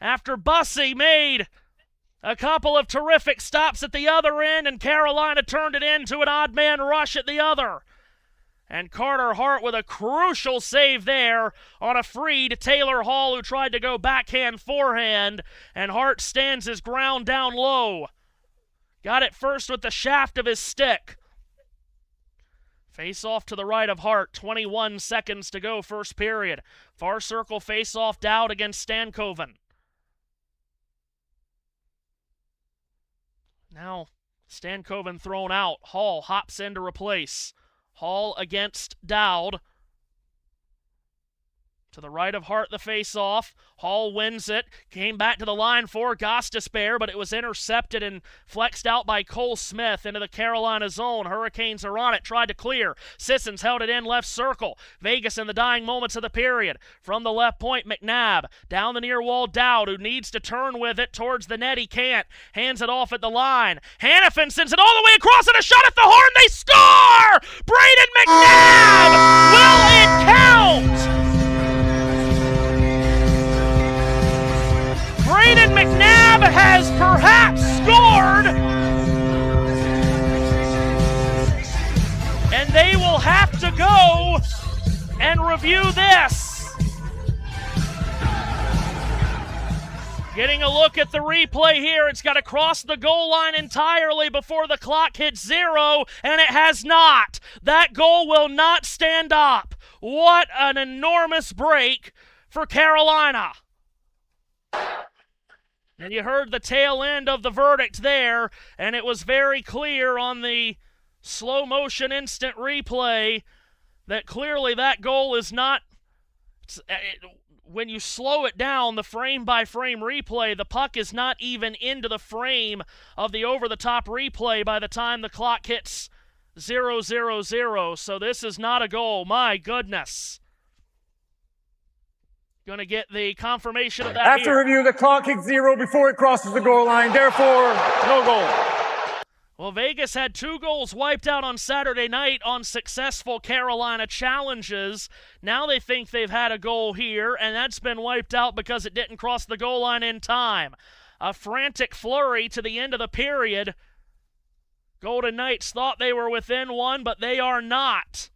S1: After Bussey made a couple of terrific stops at the other end, and Carolina turned it into an odd man rush at the other. And Carter Hart with a crucial save there on a free to Taylor Hall, who tried to go backhand forehand, and Hart stands his ground down low. Got it first with the shaft of his stick. Face off to the right of Hart, 21 seconds to go, first period. Far circle face off, Dowd against Stankoven. Now, Stankoven thrown out. Hall hops in to replace. Hall against Dowd. To the right of Hart, the face-off. Hall wins it. Came back to the line for Gostisbehere, but it was intercepted and flexed out by Cole Smith into the Carolina zone. Hurricanes are on it. Tried to clear. Sissons held it in left circle. Vegas in the dying moments of the period. From the left point, McNabb. Down the near wall, Dowd, who needs to turn with it towards the net. He can't. Hands it off at the line. Hannafin sends it all the way across, and a shot at the horn. They score! Braden McNabb! Will it count? Braden McNabb has perhaps scored, and they will have to go and review this. Getting a look at the replay here. It's got to cross the goal line entirely before the clock hits 0, and it has not. That goal will not stand up. What an enormous break for Carolina. And you heard the tail end of the verdict there, and it was very clear on the slow motion instant replay that clearly that goal is not, when you slow it down, the frame by frame replay, the puck is not even into the frame of the over the top replay by the time the clock hits 0-0-0. So this is not a goal. My goodness. Going to get the confirmation of that.
S4: After review, the clock hits 0 before it crosses the goal line. Therefore, no goal.
S1: Well, Vegas had 2 goals wiped out on Saturday night on successful Carolina challenges. Now they think they've had a goal here, and that's been wiped out because it didn't cross the goal line in time. A frantic flurry to the end of the period. Golden Knights thought they were within 1, but they are not.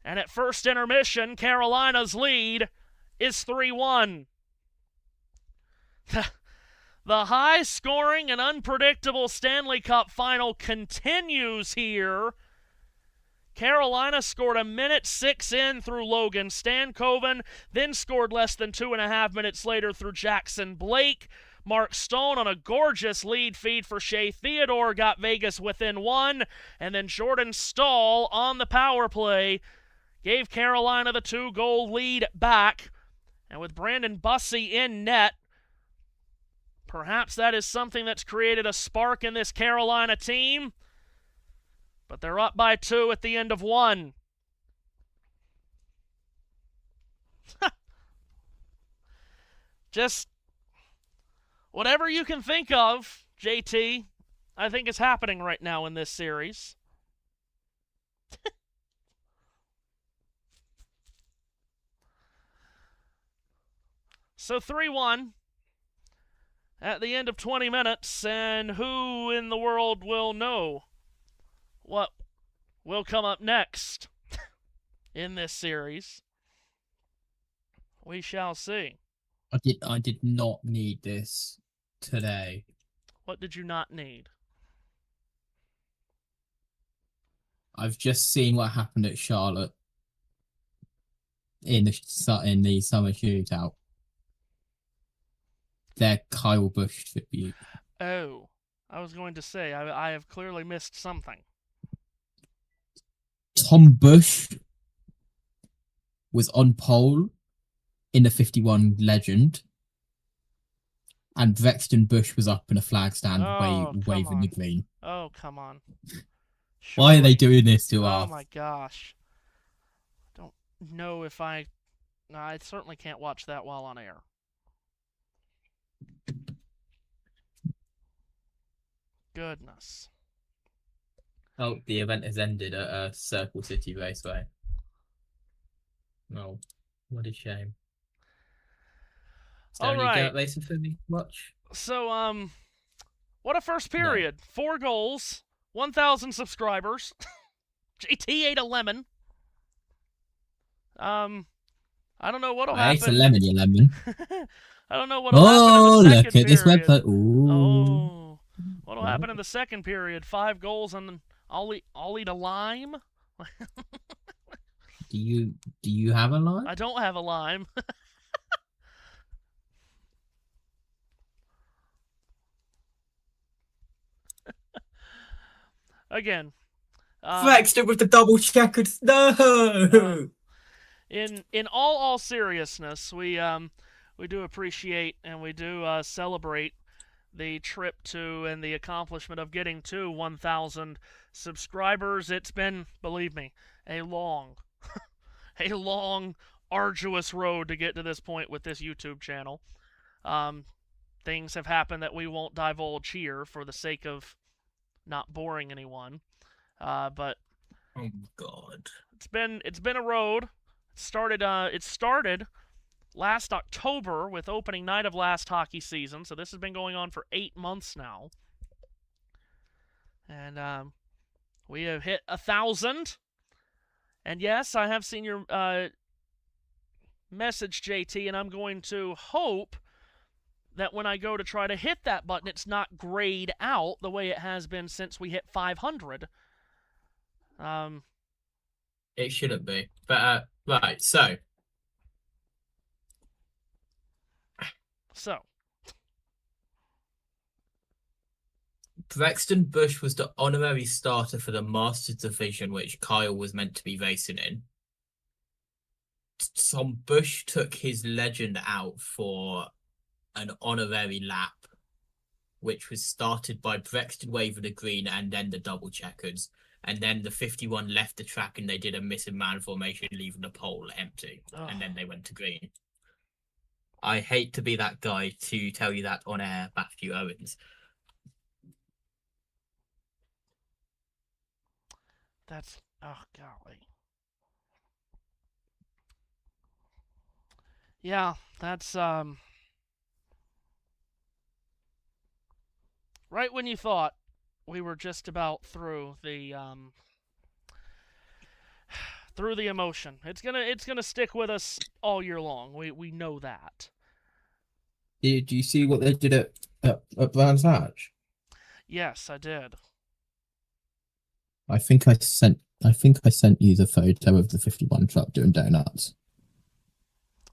S1: And at first intermission, Carolina's lead is 3-1. The high-scoring and unpredictable Stanley Cup Final continues here. Carolina scored 1:06 in through Logan Stankoven, then scored less than 2.5 minutes later through Jackson Blake. Mark Stone on a gorgeous lead feed for Shea Theodore got Vegas within 1, and then Jordan Stahl on the power play gave Carolina the 2-goal lead back. And with Brandon Bussey in net, perhaps that is something that's created a spark in this Carolina team. But they're up by 2 at the end of 1. Just whatever you can think of, JT, I think is happening right now in this series. So 3-1 at the end of 20 minutes, and who in the world will know what will come up next in this series? We shall see.
S3: I did not need this today.
S1: What did you not need?
S3: I've just seen what happened at Charlotte in the summer shootout. Their Kyle Busch tribute.
S1: Oh, I was going to say, I have clearly missed something.
S3: Tom Busch was on pole in the 51 legend. and Brexton Bush was up in a flag stand
S1: Oh, come
S3: waving the
S1: on.
S3: green.
S1: Oh, come on.
S3: Why are they
S1: Surely.
S3: doing this to
S1: Oh
S3: us?
S1: my gosh. Don't know if I... No, I certainly can't watch that while on air. Goodness.
S3: Oh, the event has ended at Circle City Raceway. Oh, what a shame. Is there any dirt racing for me to watch?
S1: So, what a first period. No. 4 goals, 1,000 subscribers. JT ate a lemon. I don't know what'll happen.
S3: It's a lemon, you lemon.
S1: I don't know what'll happen in the second period.
S3: Look at this website. Ooh.
S1: Oh, what'll happen in the second period? 5 goals and I'll eat a lime.
S3: Do you have a lime?
S1: I don't have a lime. Again.
S3: Flexed it with the double checkered. No.
S1: In all seriousness, we do appreciate and we do celebrate the trip to and the accomplishment of getting to 1,000 subscribers. It's been, believe me, a long, arduous road to get to this point with this YouTube channel. Things have happened that we won't divulge here for the sake of not boring anyone. But
S3: oh my God,
S1: it's been a road. It started last October with opening night of last hockey season, so this has been going on for 8 months now. And we have hit 1,000. And yes, I have seen your message, JT, and I'm going to hope that when I go to try to hit that button, it's not grayed out the way it has been since we hit 500.
S3: It shouldn't be. But, right, so. Brexton Bush was the honorary starter for the Masters division, which Kyle was meant to be racing in. Some Bush took his legend out for an honorary lap, which was started by Brexton waving the green and then the double checkers. And then the 51 left the track and they did a missing man formation, leaving the pole empty. Oh. And then they went to green. I hate to be that guy to tell you that on air, Matthew Owens.
S1: That's, oh, golly. Yeah, that's, right when you thought we were just about through the emotion. It's gonna stick with us all year long. We know that.
S3: Did you see what they did at Brands Hatch?
S1: Yes, I did.
S3: I think I sent you the photo of the 51 truck doing donuts.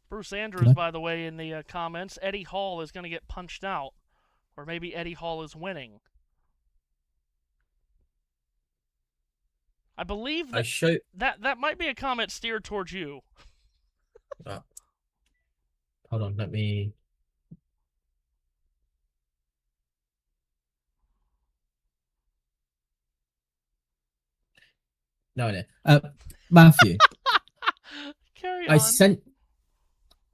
S1: Bruce Andrews, by the way, in the comments, Eddie Hall is going to get punched out, or maybe Eddie Hall is winning. I believe that that might be a comment steered towards you.
S3: Hold on, let me. No, Matthew.
S1: Carry on.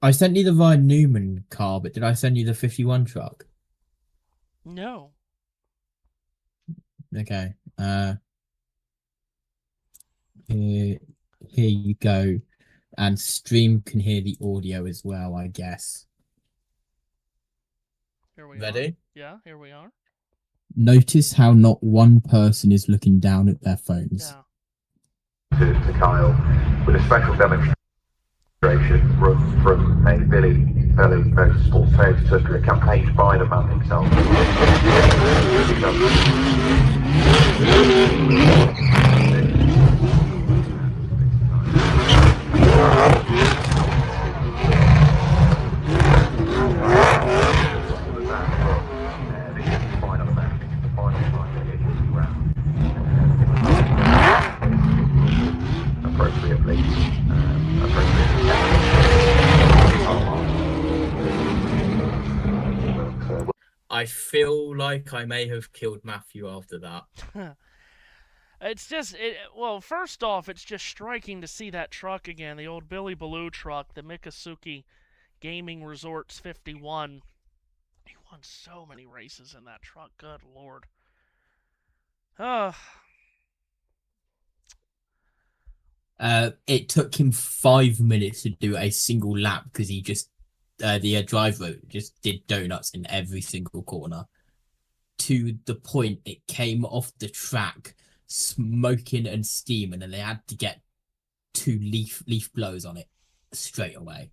S3: I sent you the Ryan Newman car, but did I send you the 51 truck?
S1: No.
S3: Okay. Here you go. And stream can hear the audio as well, I guess.
S1: Here we
S3: Ready?
S1: Are. Yeah, here we are.
S3: Notice how not one person is looking down at their phones.
S1: Yeah.
S5: To Kyle with a special demonstration from a very sports photographer campaigned by the man himself.
S3: feel like I may have killed Matthew after that.
S1: It's just, well, first off, it's just striking to see that truck again, the old Billy Baloo truck, the Mikasuki Gaming Resorts 51. He won so many races in that truck, good lord.
S6: It took him 5 minutes to do a single lap because he just, the driver just did donuts in every single corner. To the point it came off the track smoking and steaming, and they had to get 2 leaf blows on it straight away.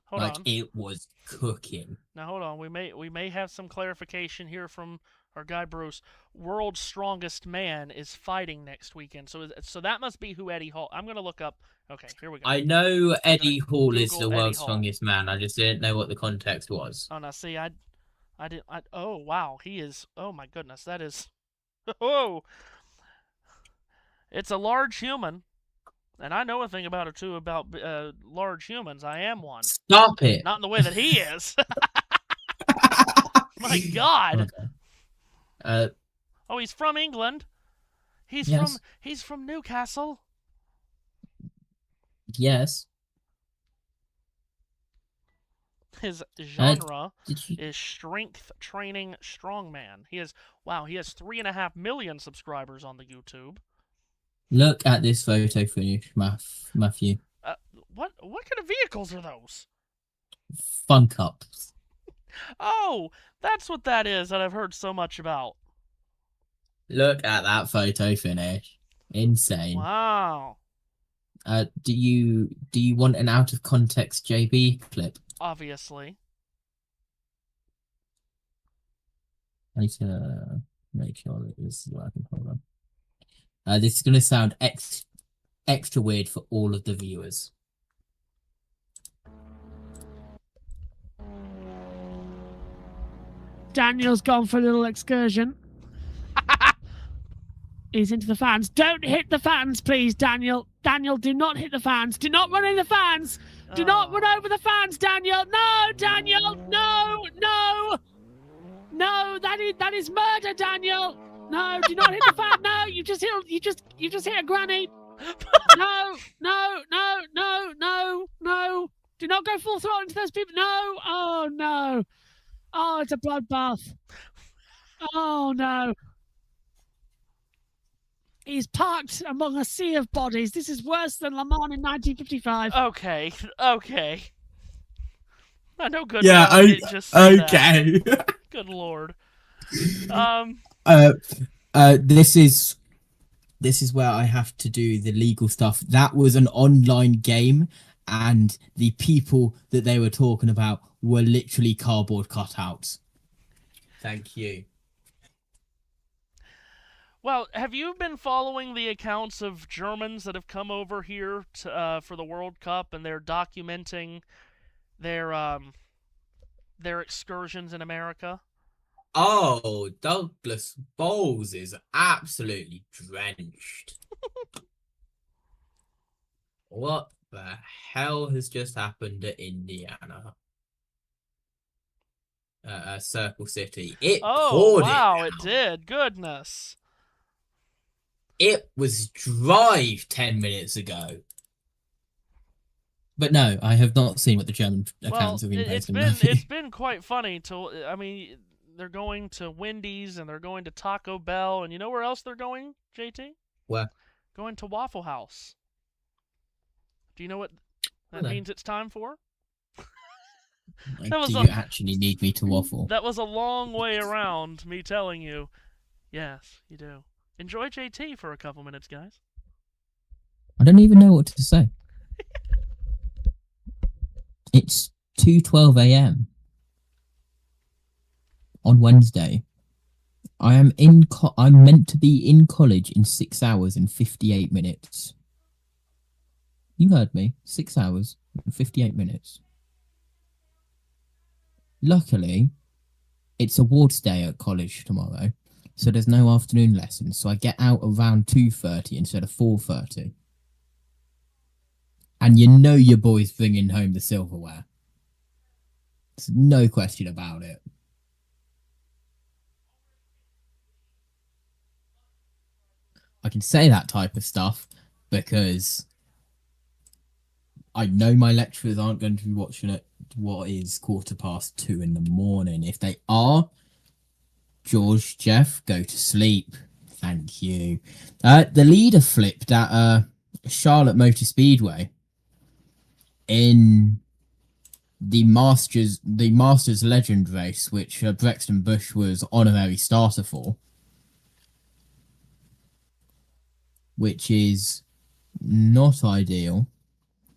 S1: Hold on.
S6: It was cooking.
S1: Now hold on. We may have some clarification here from our guy Bruce. World's Strongest Man is fighting next weekend, so that must be who Eddie Hall. I'm gonna look up. Okay, here we go.
S6: I know Eddie Hall is
S1: Google
S6: the
S1: Eddie
S6: world's
S1: Hall.
S6: strongest man. I just didn't know what the context was.
S1: Oh, now see, I didn't. Oh wow, he is. Oh my goodness, that is. Oh, it's a large human. And I know a thing about it too, about large humans. I am one.
S6: Stop it!
S1: Not in the way that he is. My God. Oh, he's from England. He's from Newcastle.
S6: Yes.
S1: His genre is strength training strongman. He has 3.5 million subscribers on the YouTube.
S6: Look at this photo finish, Matthew.
S1: What kind of vehicles are those?
S6: Fun Cups.
S1: Oh, that's what that is that I've heard so much about.
S6: Look at that photo finish. Insane.
S1: Wow.
S6: Do you want an out of context JB clip?
S1: Obviously.
S6: I need to make sure that this is working. Hold on. This is going to sound extra weird for all of the viewers.
S7: Daniel's gone for a little excursion. He's into the fans. Don't hit the fans, please, Daniel. Daniel, do not hit the fans. Do not run in the fans. Do not run over the fans, Daniel. No, Daniel. No, no. No, that is murder, Daniel. No, do not hit the fan. No, you just hit a granny. No, no, no, no, no, no. Do not go full throttle into those people. No. Oh no. Oh, it's a bloodbath. Oh no. He's parked among a sea of bodies. This is worse than Le Mans in 1955.
S1: Okay. I know good.
S6: Yeah,
S1: okay. Good lord.
S6: This is where I have to do the legal stuff. That was an online game, and the people that they were talking about were literally cardboard cutouts.
S3: Thank you.
S1: Well, have you been following the accounts of Germans that have come over here for the World Cup, and they're documenting their excursions in America?
S3: Oh, Douglas Bowles is absolutely drenched. What the hell has just happened to Indiana? Circle City. It poured
S1: wow,
S3: it
S1: did. Goodness.
S6: It was dry 10 minutes ago. But no, I have not seen what the German accounts have been posting.
S1: It's been quite funny. They're going to Wendy's and they're going to Taco Bell, and you know where else they're going, JT?
S6: Where?
S1: Going to Waffle House. Do you know what that means it's time for?
S6: Do you actually need me to waffle?
S1: That was a long way around me telling you. Yes, you do. Enjoy JT for a couple minutes, guys.
S6: I don't even know what to say. It's 2:12 a.m. on Wednesday. I'm meant to be in college in 6 hours and 58 minutes. You heard me. 6 hours and 58 minutes. Luckily, it's awards day at college tomorrow, so there's no afternoon lessons, so I get out around 2:30 instead of 4:30. And you know your boy's bringing home the silverware. There's no question about it. I can say that type of stuff because I know my lecturers aren't going to be watching it what is 2:15 in the morning. If they are, George, Jeff, go to sleep. Thank you. The leader flipped at Charlotte Motor Speedway in the Masters Legend race, which Brexton Bush was honorary starter for, which is not ideal.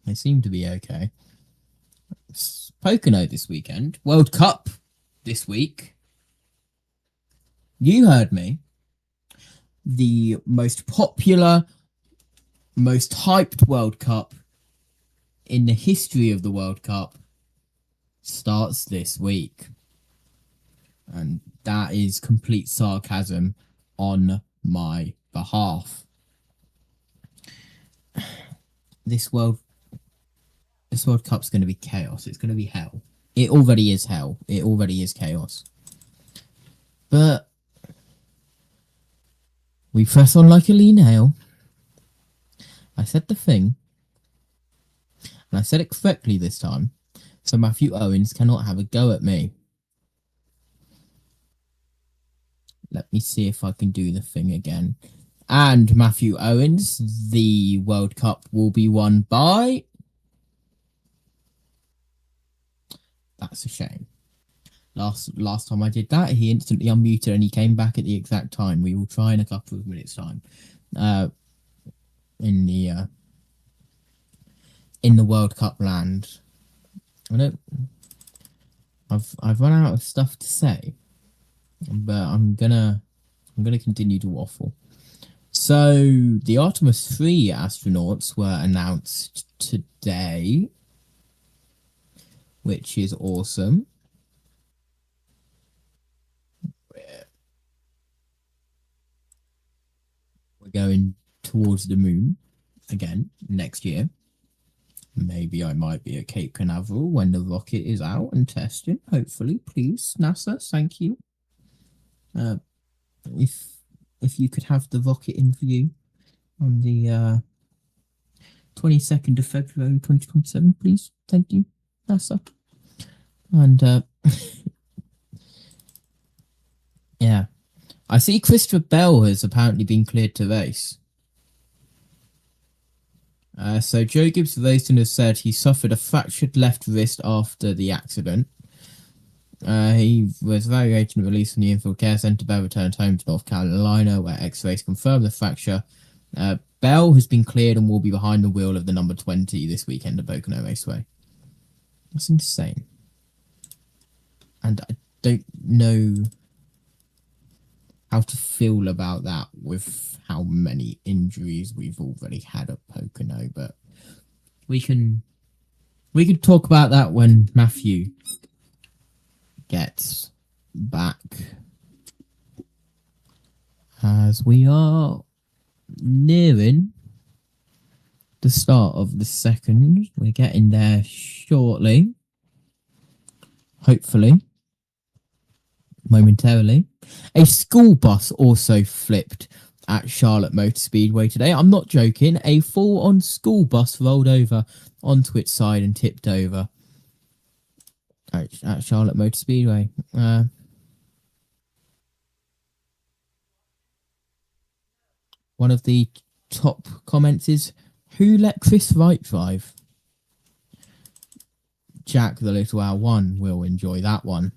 S6: They seem to be okay. Pocono this weekend. World Cup this week. You heard me. The most popular, most hyped World Cup in the history of the World Cup starts this week. And that is complete sarcasm on my behalf. This World Cup's going to be chaos. It's going to be hell. It already is hell. It already is chaos. But we press on like a lean nail. I said the thing. And I said it correctly this time. So Matthew Owens cannot have a go at me. Let me see if I can do the thing again. And Matthew Owens, the World Cup will be won by... That's a shame. Last time I did that, he instantly unmuted and he came back at the exact time. We will try in a couple of minutes' time. In the World Cup land. I've run out of stuff to say, but I'm gonna continue to waffle. So the Artemis 3 astronauts were announced today, which is awesome. We're going towards the moon again next year. Maybe I might be at Cape Canaveral when the rocket is out and testing. Hopefully, please, NASA, thank you. If you could have the rocket in view on the 22nd of February 2027, please. Thank you, NASA. And yeah, I see Christopher Bell has apparently been cleared to race. So Joe Gibbs Racing has said he suffered a fractured left wrist after the accident. He was evaluated and released from the Infield Care Centre, but returned home to North Carolina, where X-rays confirmed the fracture. Bell has been cleared and will be behind the wheel of the number 20 this weekend at Pocono Raceway. That's insane. And I don't know how to feel about that with how many injuries we've already had at Pocono, but we can talk about that when Matthew gets back, as we are nearing the start of the second. We're getting there shortly, hopefully, momentarily. A school bus also flipped at Charlotte Motor Speedway today. I'm not joking. A full-on school bus rolled over onto its side and tipped over at Charlotte Motor Speedway. One of the top comments is, who let Chris Wright drive? Jack the Little L1 will enjoy that one.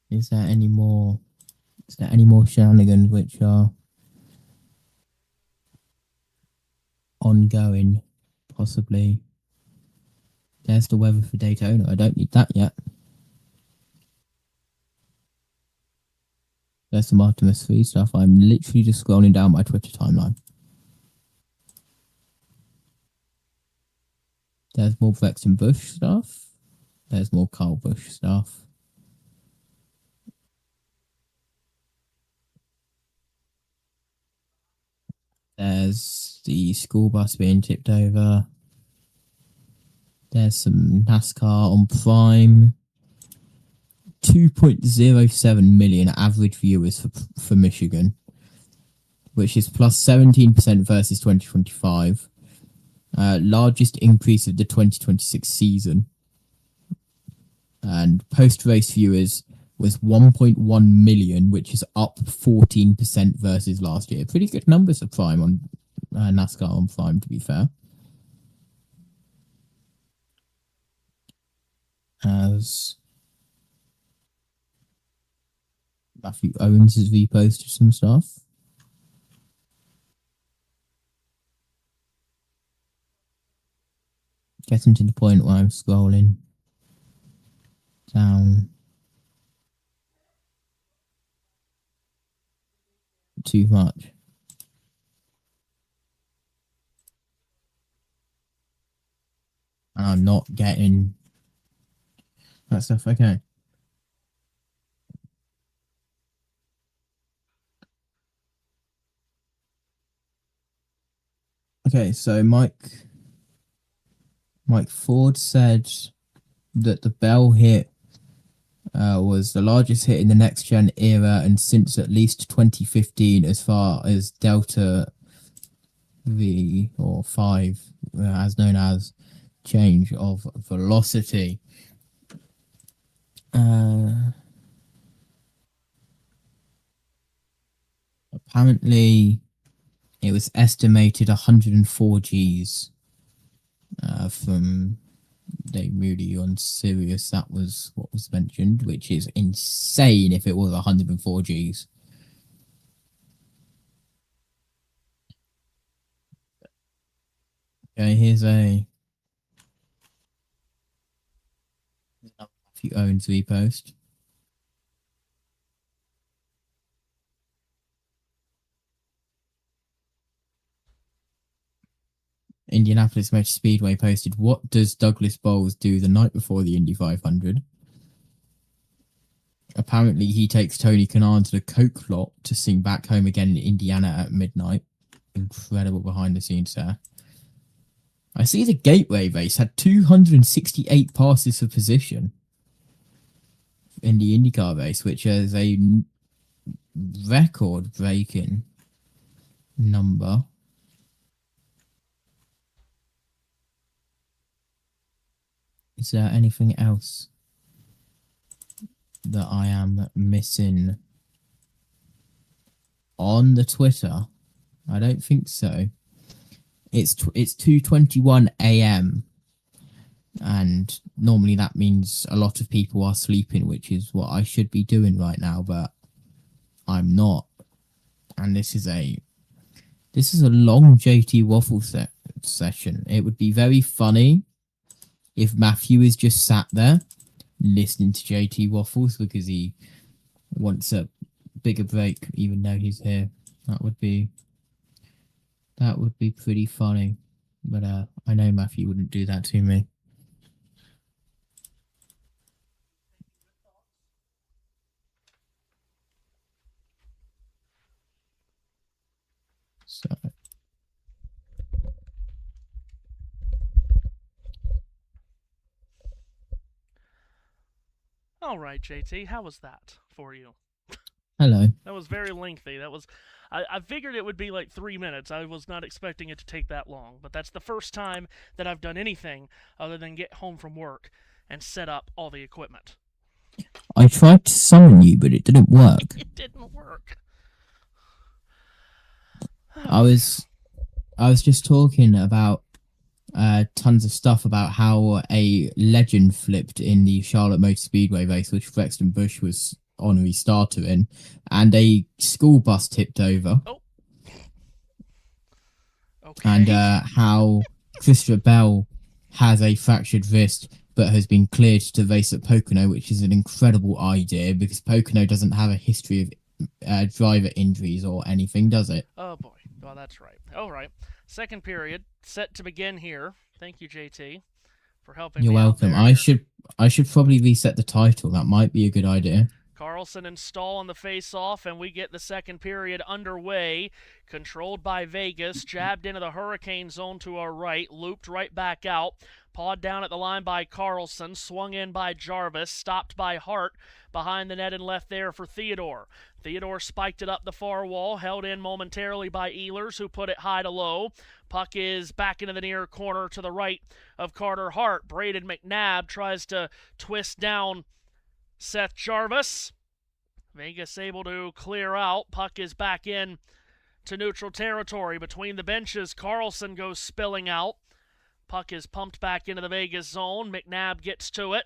S6: Is there any more shenanigans which are ongoing? Possibly. There's the weather for Daytona. I don't need that yet. There's some Artemis 3 stuff. I'm literally just scrolling down my Twitter timeline. There's more Brexton Bush stuff. There's more Carl Bush stuff. There's the school bus being tipped over. There's some NASCAR on Prime. 2.07 million average viewers for Michigan, which is plus 17% versus 2025. Largest increase of the 2026 season. And post-race viewers was 1.1 million, which is up 14% versus last year. Pretty good numbers of Prime on NASCAR on Prime, to be fair. As Matthew Owens has reposted some stuff. Getting to the point where I'm scrolling down too much. And I'm not getting that stuff. Okay. Okay, so Mike Ford said that the Bell hit was the largest hit in the next gen era, and since at least 2015, as far as Delta V or 5, as known as change of velocity. Apparently, it was estimated 104 Gs from Dave Moody on Sirius. That was what was mentioned, which is insane if it was 104 Gs. Okay, here's a Matthew Owens repost. Indianapolis Motor Speedway posted, what does Douglas Bowles do the night before the Indy 500? Apparently, he takes Tony Kanaan to the Coke lot to sing Back Home Again in Indiana at midnight. Incredible behind the scenes there. I see the Gateway race had 268 passes for position in the IndyCar race, which is a record-breaking number. Is there anything else that I am missing on the Twitter? I don't think so. It's 2:21 a.m. and normally that means a lot of people are sleeping, which is what I should be doing right now, but I'm not. And this is a long JT Waffle session. It would be very funny if Matthew is just sat there listening to JT Waffles because he wants a bigger break, even though he's here. That would be pretty funny. But I know Matthew wouldn't do that to me. So
S1: All right, JT, how was that for you?
S6: hello.
S1: That was very lengthy. I figured it would be like 3 minutes. I was not expecting it to take that long, but that's the first time that I've done anything other than get home from work and set up all the equipment.
S6: I tried to summon you, but it didn't work.
S1: It didn't work.
S6: I was just talking about tons of stuff about how a legend flipped in the Charlotte Motor Speedway race, which Brexton Bush was honorary starter in, and a school bus tipped over.
S1: Oh. Okay.
S6: And how Christopher Bell has a fractured wrist but has been cleared to race at Pocono, which is an incredible idea because Pocono doesn't have a history of driver injuries or anything, does it?
S1: Oh boy. Well, that's right. All right. Second period set to begin here. Thank you, JT, for helping
S6: You're
S1: me out
S6: welcome.
S1: there.
S6: I should probably reset the title. That might be a good idea.
S1: Carlson and Stahl on the face-off, and we get the second period underway. Controlled by Vegas, jabbed into the hurricane zone to our right, looped right back out. Pawed down at the line by Carlson, swung in by Jarvis, stopped by Hart, behind the net and left there for Theodore. Theodore spiked it up the far wall, held in momentarily by Ehlers, who put it high to low. Puck is back into the near corner to the right of Carter Hart. Braden McNabb tries to twist down Seth Jarvis. Vegas able to clear out. Puck is back in to neutral territory. Between the benches, Carlson goes spilling out. Puck is pumped back into the Vegas zone. McNabb gets to it.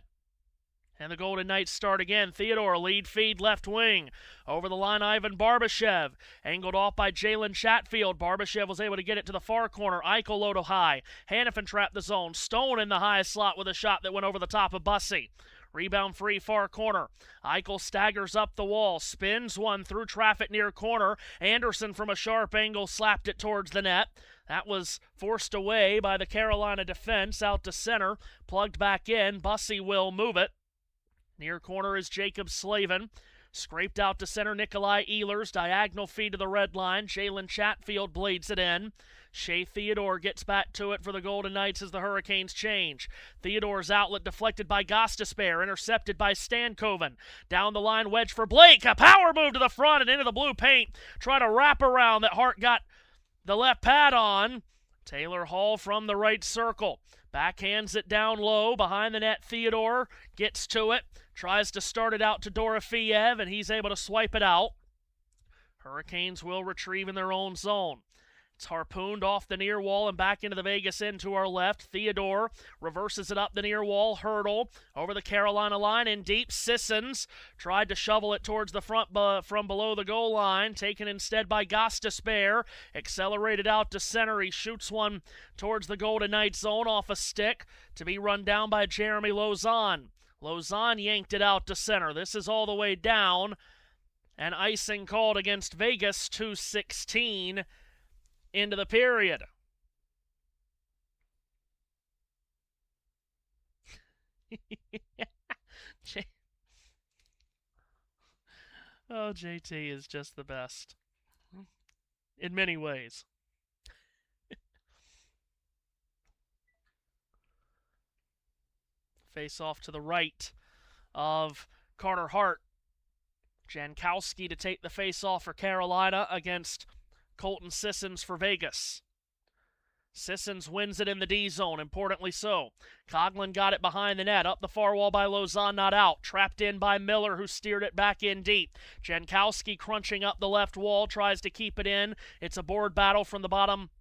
S1: And the Golden Knights start again. Theodore lead feed left wing. Over the line, Ivan Barbashev. Angled off by Jalen Chatfield. Barbashev was able to get it to the far corner. Eichel low to high. Hannafin trapped the zone. Stone in the highest slot with a shot that went over the top of Bussey. Rebound free far corner. Eichel staggers up the wall. Spins one through traffic near corner. Anderson from a sharp angle slapped it towards the net. That was forced away by the Carolina defense out to center. Plugged back in. Bussey will move it. Near corner is Jacob Slavin. Scraped out to center, Nikolai Ehlers. Diagonal feed to the red line. Jalen Chatfield bleeds it in. Shea Theodore gets back to it for the Golden Knights as the Hurricanes change. Theodore's outlet deflected by Gostisbehere, intercepted by Stankoven. Down the line, wedge for Blake. A power move to the front and into the blue paint. Try to wrap around that Hart got the left pad on. Taylor Hall from the right circle. Backhands it down low. Behind the net, Theodore gets to it. Tries to start it out to Dorofeev, and he's able to swipe it out. Hurricanes will retrieve in their own zone. It's harpooned off the near wall and back into the Vegas end to our left. Theodore reverses it up the near wall. Hurdle over the Carolina line in deep. Sissons tried to shovel it towards the front from below the goal line. Taken instead by Gostisbehere. Accelerated out to center. He shoots one towards the Golden Knights zone off a stick to be run down by Jeremy Lauzon. Lauzon yanked it out to center. This is all the way down. And icing called against Vegas, 2:16 into the period. Oh, JT is just the best. In many ways. Face off to the right of Carter Hart. Jankowski to take the face off for Carolina against Colton Sissons for Vegas. Sissons wins it in the D zone, importantly so. Coughlin got it behind the net, up the far wall by Lauzon, not out. Trapped in by Miller, who steered it back in deep. Jankowski crunching up the left wall, tries to keep it in. It's a board battle from the bottom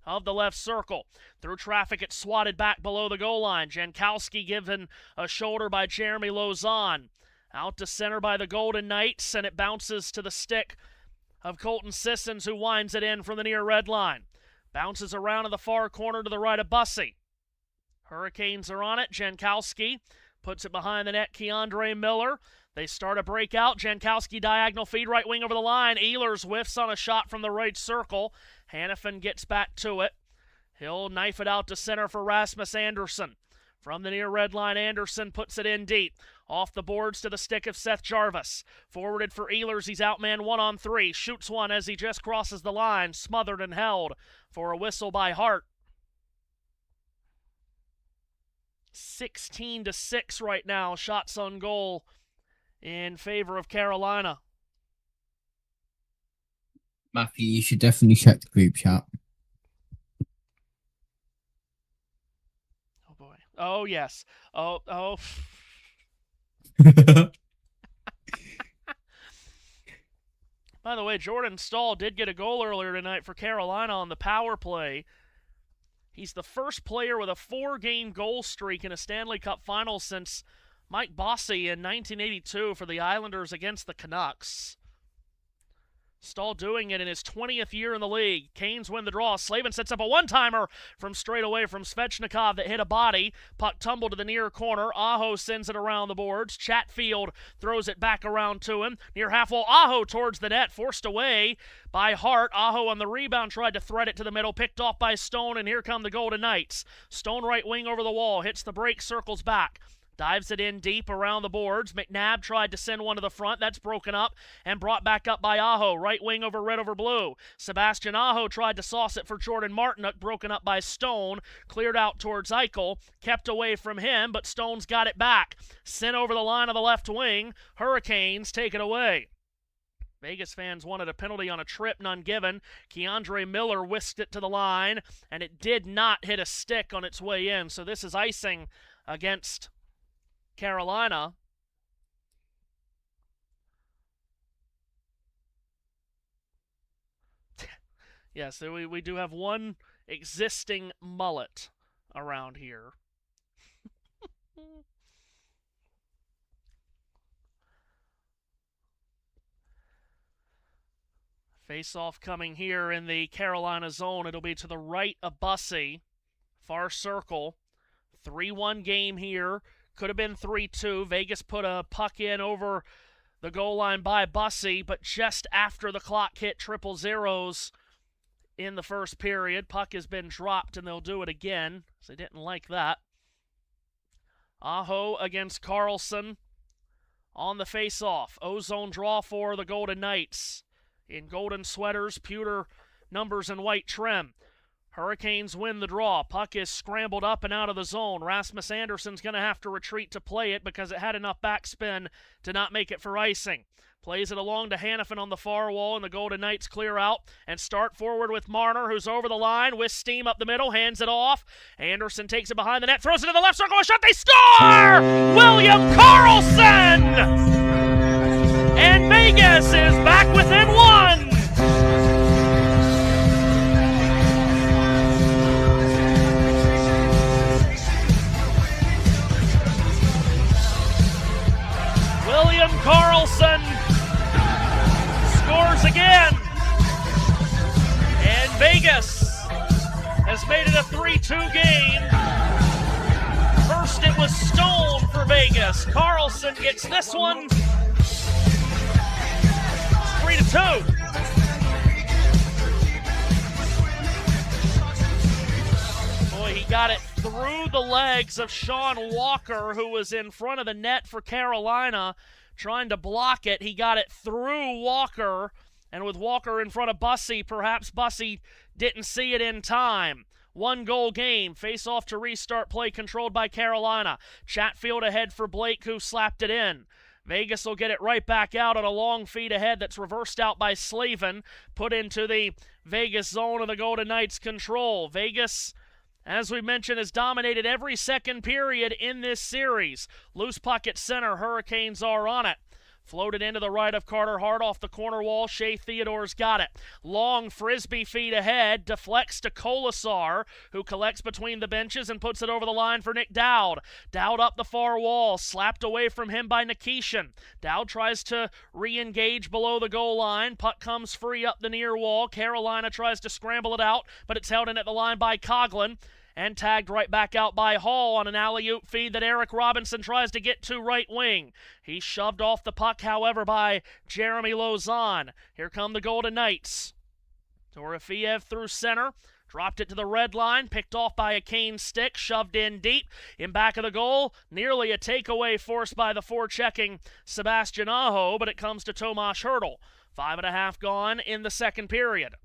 S1: of the left circle. Through traffic, it's swatted back below the goal line. Jankowski given a shoulder by Jeremy Lauzon. Out to center by the Golden Knights, and it bounces to the stick of Colton Sissons, who winds it in from the near red line. Bounces around in the far corner to the right of Bussey. Hurricanes are on it. Jankowski puts it behind the net. Keandre Miller. They start a breakout. Jankowski diagonal feed right wing over the line. Ehlers whiffs on a shot from the right circle. Hannafin gets back to it. He'll knife it out to center for Rasmus Anderson. From the near red line, Anderson puts it in deep. Off the boards to the stick of Seth Jarvis. Forwarded for Ehlers. He's outmanned 1-on-3. Shoots one as he just crosses the line. Smothered and held for a whistle by Hart. 16-6 right now. Shots on goal in favor of Carolina.
S6: Matthew, you should definitely check the group chat.
S1: Oh, boy. Oh, yes. Oh. By the way, Jordan Stahl did get a goal earlier tonight for Carolina on the power play. He's the first player with a 4-game goal streak in a Stanley Cup Final since Mike Bossy in 1982 for the Islanders against the Canucks. Stahl doing it in his 20th year in the league. Canes win the draw. Slavin sets up a one-timer from straight away from Svechnikov that hit a body. Puck tumbled to the near corner. Aho sends it around the boards. Chatfield throws it back around to him. Near half wall, Aho towards the net. Forced away by Hart. Aho on the rebound tried to thread it to the middle. Picked off by Stone, and here come the Golden Knights. Stone right wing over the wall. Hits the break, circles back. Dives it in deep around the boards. McNabb tried to send one to the front. That's broken up and brought back up by Aho. Right wing over red over blue. Sebastian Aho tried to sauce it for Jordan Martinuk. Broken up by Stone. Cleared out towards Eichel. Kept away from him, but Stone's got it back. Sent over the line of the left wing. Hurricanes take it away. Vegas fans wanted a penalty on a trip, none given. Keandre Miller whisked it to the line, and it did not hit a stick on its way in. So this is icing against Carolina. Yes, we do have one existing mullet around here. Face-off coming here in the Carolina zone. It'll be to the right of Bussey. Far circle. 3-1 game here. Could have been 3-2. Vegas put a puck in over the goal line by Bussey, but just after the clock hit triple zeros in the first period, puck has been dropped, and they'll do it again, so they didn't like that. Aho against Carlson on the face-off. O-zone draw for the Golden Knights. In golden sweaters, pewter numbers, and white trim. Hurricanes win the draw. Puck is scrambled up and out of the zone. Rasmus Andersson's going to have to retreat to play it because it had enough backspin to not make it for icing. Plays it along to Hannafin on the far wall, and the Golden Knights clear out and start forward with Marner, who's over the line with steam up the middle, hands it off. Andersson takes it behind the net, throws it in the left circle, a shot, they score! William Karlsson! And Vegas is back within one! William Karlsson scores again. And Vegas has made it a 3-2 game. First it was Stone for Vegas. Karlsson gets this one. 3-2. Boy, he got it through the legs of Sean Walker, who was in front of the net for Carolina, trying to block it. He got it through Walker, and with Walker in front of Bussey, perhaps Bussey didn't see it in time. 1-goal game. Face-off to restart play controlled by Carolina. Chatfield ahead for Blake, who slapped it in. Vegas will get it right back out on a long feed ahead that's reversed out by Slavin, put into the Vegas zone of the Golden Knights' control. Vegas, as we mentioned, has dominated every second period in this series. Loose puck at center, Hurricanes are on it. Floated into the right of Carter Hart off the corner wall. Shea Theodore's got it. Long frisbee feed ahead. Deflects to Kolasar, who collects between the benches and puts it over the line for Nick Dowd. Dowd up the far wall. Slapped away from him by Nikishin. Dowd tries to re-engage below the goal line. Puck comes free up the near wall. Carolina tries to scramble it out, but it's held in at the line by Coughlin. And tagged right back out by Hall on an alley-oop feed that Eric Robinson tries to get to right wing. He's shoved off the puck, however, by Jeremy Lauzon. Here come the Golden Knights. Dorofeev through center. Dropped it to the red line, picked off by a cane stick, shoved in deep. In back of the goal, nearly a takeaway forced by the forechecking Sebastian Aho, but it comes to Tomas Hertl. 5.5 gone in the second period.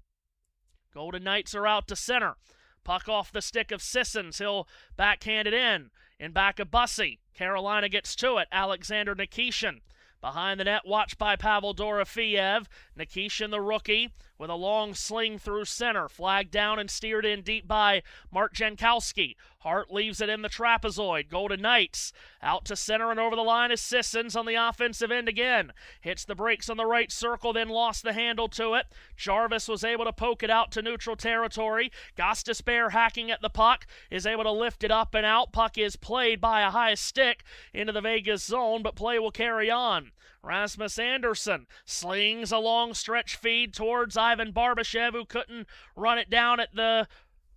S1: Golden Knights are out to center. Puck off the stick of Sissons. He'll backhand it in. In back of Bussey. Carolina gets to it. Alexander Nikishin. Behind the net, watched by Pavel Dorofeev. Nikishin, the rookie, with a long sling through center. Flagged down and steered in deep by Mark Jankowski. Hart leaves it in the trapezoid. Golden Knights out to center and over the line is Sissons on the offensive end again. Hits the brakes on the right circle, then lost the handle to it. Jarvis was able to poke it out to neutral territory. Gostisbehere hacking at the puck is able to lift it up and out. Puck is played by a high stick into the Vegas zone, but play will carry on. Rasmus Andersson slings a long stretch feed towards Ivan Barbashev, who couldn't run it down at the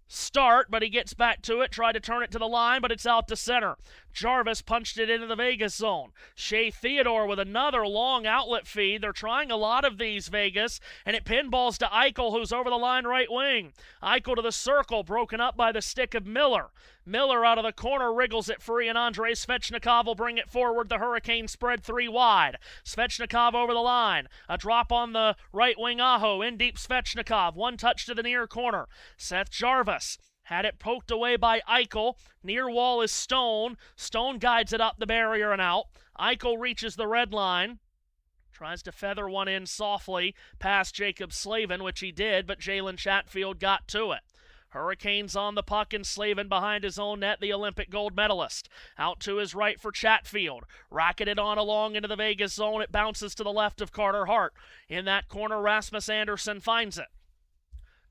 S1: start, but he gets back to it, tried to turn it to the line, but it's out to center. Jarvis punched it into the Vegas zone. Shea Theodore with another long outlet feed. They're trying a lot of these, Vegas, and it pinballs to Eichel, who's over the line right wing. Eichel to the circle, broken up by the stick of Miller. Miller out of the corner wriggles it free, and Andrei Svechnikov will bring it forward. The Hurricanes spread 3 wide. Svechnikov over the line. A drop on the right wing, Aho. In deep Svechnikov. One touch to the near corner. Seth Jarvis had it poked away by Eichel. Near wall is Stone. Stone guides it up the barrier and out. Eichel reaches the red line. Tries to feather one in softly past Jacob Slavin, which he did, but Jalen Chatfield got to it. Hurricanes on the puck, and Slavin behind his own net, the Olympic gold medalist. Out to his right for Chatfield. Racketed on along into the Vegas zone. It bounces to the left of Carter Hart. In that corner, Rasmus Anderson finds it.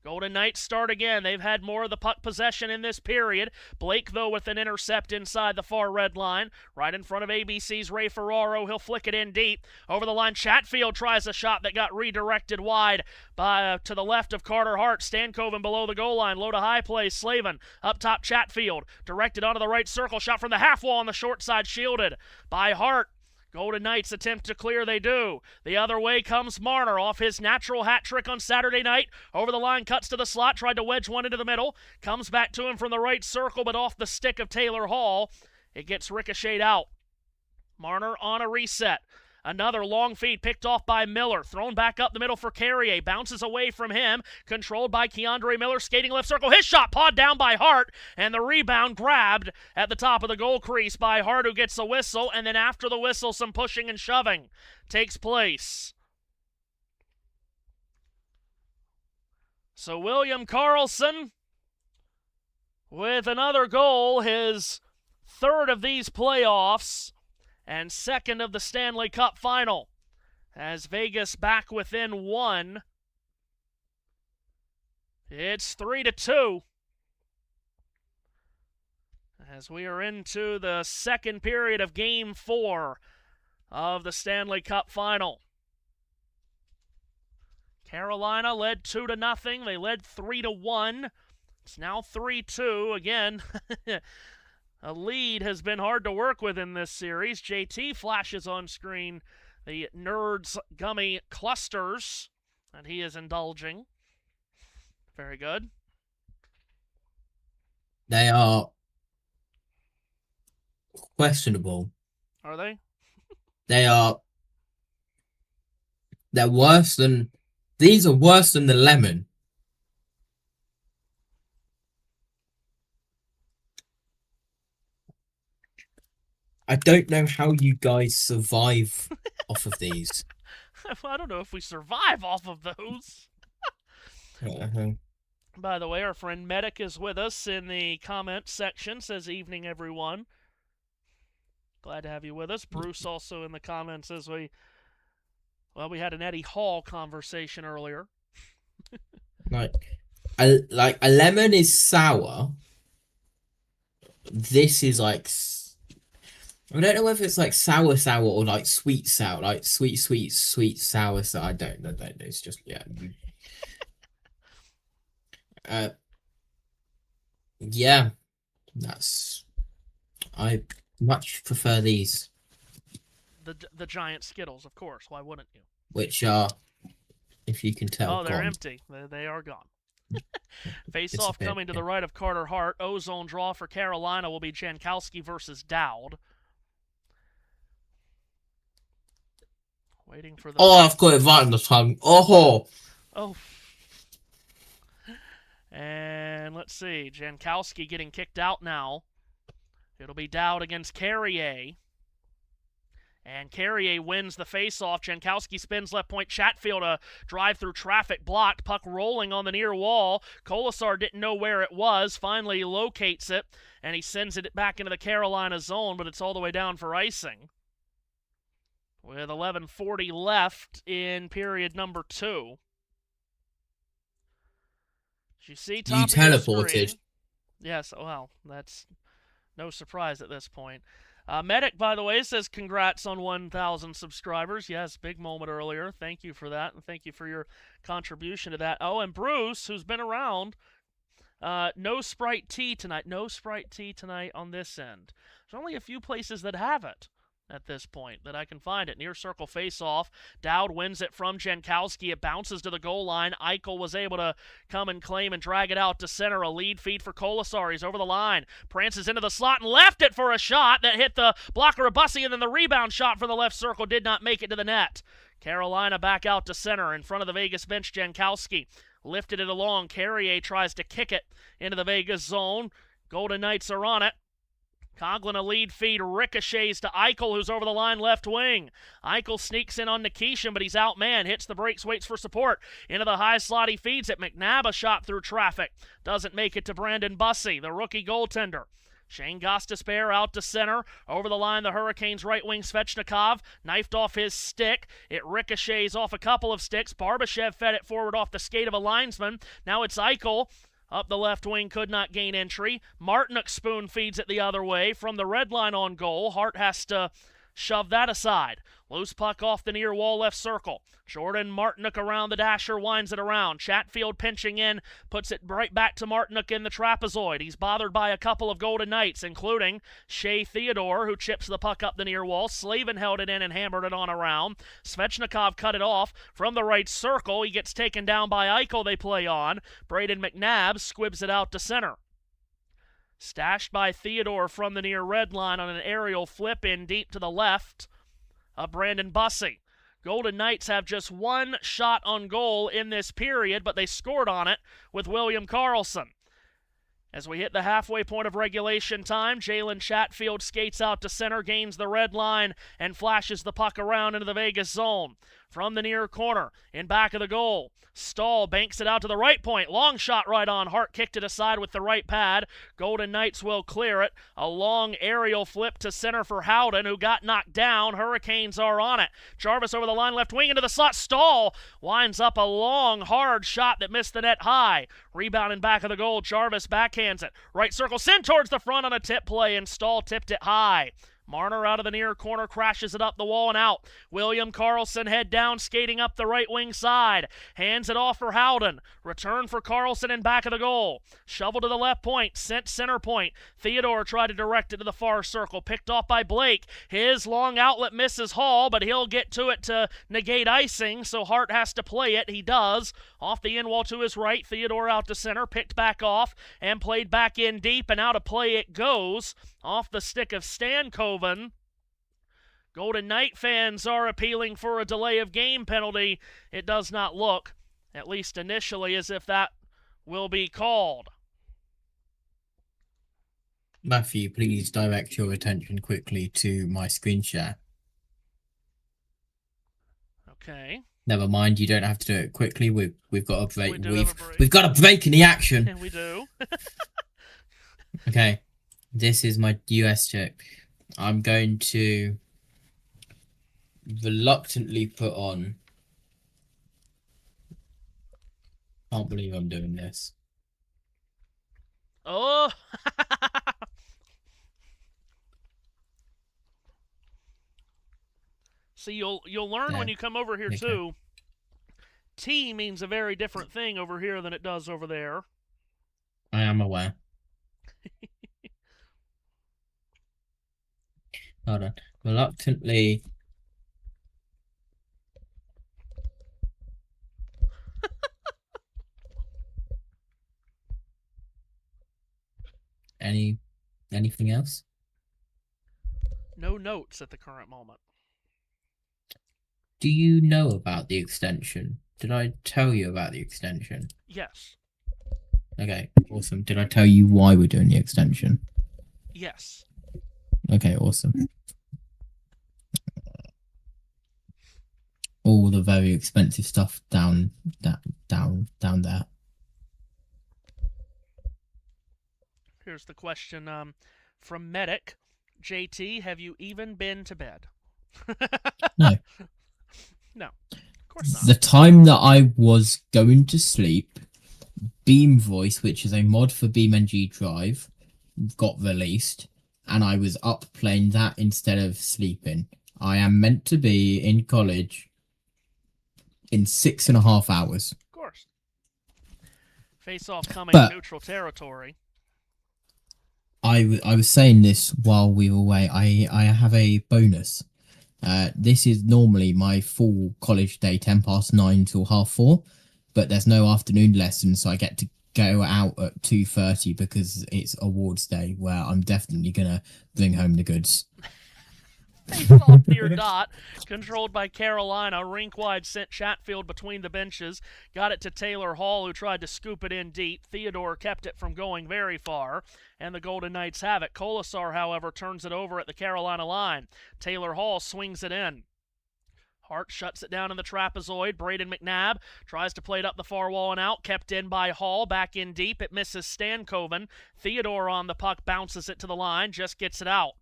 S1: Golden Knights start again. They've had more of the puck possession in this period. Blake, though, with an intercept inside the far red line. Right in front of ABC's Ray Ferraro. He'll flick it in deep. Over the line, Chatfield tries a shot that got redirected wide to the left of Carter Hart. Stankoven below the goal line. Low to high play. Slavin up top, Chatfield. Directed onto the right circle. Shot from the half wall on the short side. Shielded by Hart. Golden Knights attempt to clear, they do. The other way comes Marner off his natural hat trick on Saturday night. Over the line, cuts to the slot, tried to wedge one into the middle. Comes back to him from the right circle, but off the stick of Taylor Hall. It gets ricocheted out. Marner on a reset. Another long feed picked off by Miller. Thrown back up the middle for Carrier. Bounces away from him. Controlled by Keandre Miller. Skating left circle. His shot pawed down by Hart. And the rebound grabbed at the top of the goal crease by Hart, who gets a whistle. And then after the whistle, some pushing and shoving takes place. So William Karlsson with another goal. His third of these playoffs. And second of the Stanley Cup Final, as Vegas back within 1. It's 3-2 as we are into the second period of Game 4 of the Stanley Cup Final. Carolina led 2-0. They led 3-1. It's now 3-2 again. A lead has been hard to work with in this series. JT flashes on screen the Nerds Gummy Clusters that he is indulging. Very good.
S6: They are questionable.
S1: Are they?
S6: They're worse than... These are worse than the lemon. I don't know how you guys survive off of these.
S1: I don't know if we survive off of those. By the way, our friend Medic is with us in the comment section. Says, evening, everyone. Glad to have you with us. Bruce also in the comments as we had an Eddie Hall conversation earlier.
S6: Like a lemon is sour. This is like... I don't know whether it's like sour or like sweet sour, like sweet sour. So I don't know. It's just yeah. I much prefer these.
S1: The giant Skittles, of course. Why wouldn't you?
S6: Which are, if you can tell,
S1: oh, they're
S6: gone.
S1: empty. They are gone. Face-off coming to the right of Carter Hart. O-zone draw for Carolina will be Jankowski versus Dowd. Waiting for the...
S6: Oh, I've got it right on the tongue. Oh.
S1: And let's see. Jankowski getting kicked out now. It'll be Dowd against Carrier. And Carrier wins the face-off. Jankowski spins left point. Chatfield a drive through traffic blocked. Puck rolling on the near wall. Kolasar didn't know where it was. Finally locates it. And he sends it back into the Carolina zone, but it's all the way down for icing. With 11:40 left in period number 2. As you see, top
S6: you
S1: of your
S6: teleported.
S1: Screen, yes, well, that's no surprise at this point. Medic, by the way, says congrats on 1,000 subscribers. Yes, big moment earlier. Thank you for that, and thank you for your contribution to that. Oh, and Bruce, who's been around, No Sprite tea tonight. No Sprite tea tonight on this end. There's only a few places that have it at this point that I can find it. Near circle face-off. Dowd wins it from Jankowski. It bounces to the goal line. Eichel was able to come and claim and drag it out to center. A lead feed for Colasar. He's over the line. Prances into the slot and left it for a shot that hit the blocker of Bussey, and then the rebound shot for the left circle did not make it to the net. Carolina back out to center in front of the Vegas bench. Jankowski lifted it along. Carrier tries to kick it into the Vegas zone. Golden Knights are on it. Coughlin a lead feed, ricochets to Eichel, who's over the line left wing. Eichel sneaks in on Nikishin, but he's outmanned. Hits the brakes, waits for support. Into the high slot, he feeds it. McNabb a shot through traffic. Doesn't make it to Brandon Bussey, the rookie goaltender. Shane Gostisbehere out to center. Over the line, the Hurricanes' right wing Svechnikov knifed off his stick. It ricochets off a couple of sticks. Barbashev fed it forward off the skate of a linesman. Now it's Eichel. Up the left wing, could not gain entry. Martinook spoon feeds it the other way. From the red line on goal, Hart has to shove that aside. Loose puck off the near wall left circle. Jordan Martinook around the dasher, winds it around. Chatfield pinching in, puts it right back to Martinook in the trapezoid. He's bothered by a couple of Golden Knights, including Shea Theodore, who chips the puck up the near wall. Slavin held it in and hammered it on around. Svechnikov cut it off from the right circle. He gets taken down by Eichel. They play on. Braden McNabb squibs it out to center. Stashed by Theodore from the near red line on an aerial flip in deep to the left of Brandon Bussey. Golden Knights have just one shot on goal in this period, but they scored on it with William Karlsson. As we hit the halfway point of regulation time, Jalen Chatfield skates out to center, gains the red line, and flashes the puck around into the Vegas zone. From the near corner, in back of the goal, Stahl banks it out to the right point. Long shot right on. Hart kicked it aside with the right pad. Golden Knights will clear it. A long aerial flip to center for Howden, who got knocked down. Hurricanes are on it. Jarvis over the line, left wing into the slot. Stahl winds up a long, hard shot that missed the net high. Rebound in back of the goal. Jarvis backhands it. Right circle, sent towards the front on a tip play, and Stahl tipped it high. Marner out of the near corner, crashes it up the wall and out. William Karlsson head down, skating up the right wing side. Hands it off for Howden. Return for Karlsson in back of the goal. Shovel to the left point, sent center point. Theodore tried to direct it to the far circle. Picked off by Blake. His long outlet misses Hall, but he'll get to it to negate icing, so Hart has to play it. He does. Off the end wall to his right. Theodore out to center, picked back off, and played back in deep, and out of play it goes. Off the stick of Stankoven. Golden Knight fans are appealing for a delay of game penalty. It does not look, at least initially, as if that will be called.
S6: Matthew, please direct your attention quickly to my screen share.
S1: Okay.
S6: Never mind, you don't have to do it quickly. We've got a break.
S1: We do have a break.
S6: We've got a break in the action.
S1: And we do.
S6: Okay. This is my US check. I'm going to reluctantly put on. Can't believe I'm doing this.
S1: Oh! See, you'll learn when you come over here, too. T means a very different thing over here than it does over there.
S6: I am aware. Hold on. Reluctantly. Anything else?
S1: No notes at the current moment.
S6: Do you know about the extension? Did I tell you about the extension?
S1: Yes.
S6: Okay, awesome. Did I tell you why we're doing the extension?
S1: Yes.
S6: Okay, awesome. All the very expensive stuff down there.
S1: Here's the question from Medic. JT, have you even been to bed?
S6: No.
S1: No, of course not.
S6: The time that I was going to sleep, Beam Voice, which is a mod for BeamNG Drive, got released, and I was up playing that instead of sleeping. I am meant to be in college in 6.5 hours.
S1: Of course. Face-off coming
S6: But-
S1: neutral territory.
S6: I was saying this while we were away. I have a bonus. This is normally my full college day, 9:10 till 4:30, but there's no afternoon lesson, so I get to go out at 2:30 because it's awards day, where I'm definitely gonna bring home the goods.
S1: Face-off near dot, controlled by Carolina. Rink-wide sent Chatfield between the benches. Got it to Taylor Hall, who tried to scoop it in deep. Theodore kept it from going very far, and the Golden Knights have it. Colasar, however, turns it over at the Carolina line. Taylor Hall swings it in. Hart shuts it down in the trapezoid. Braden McNabb tries to play it up the far wall and out. Kept in by Hall. Back in deep. It misses Stankoven. Theodore on the puck bounces it to the line. Just gets it out.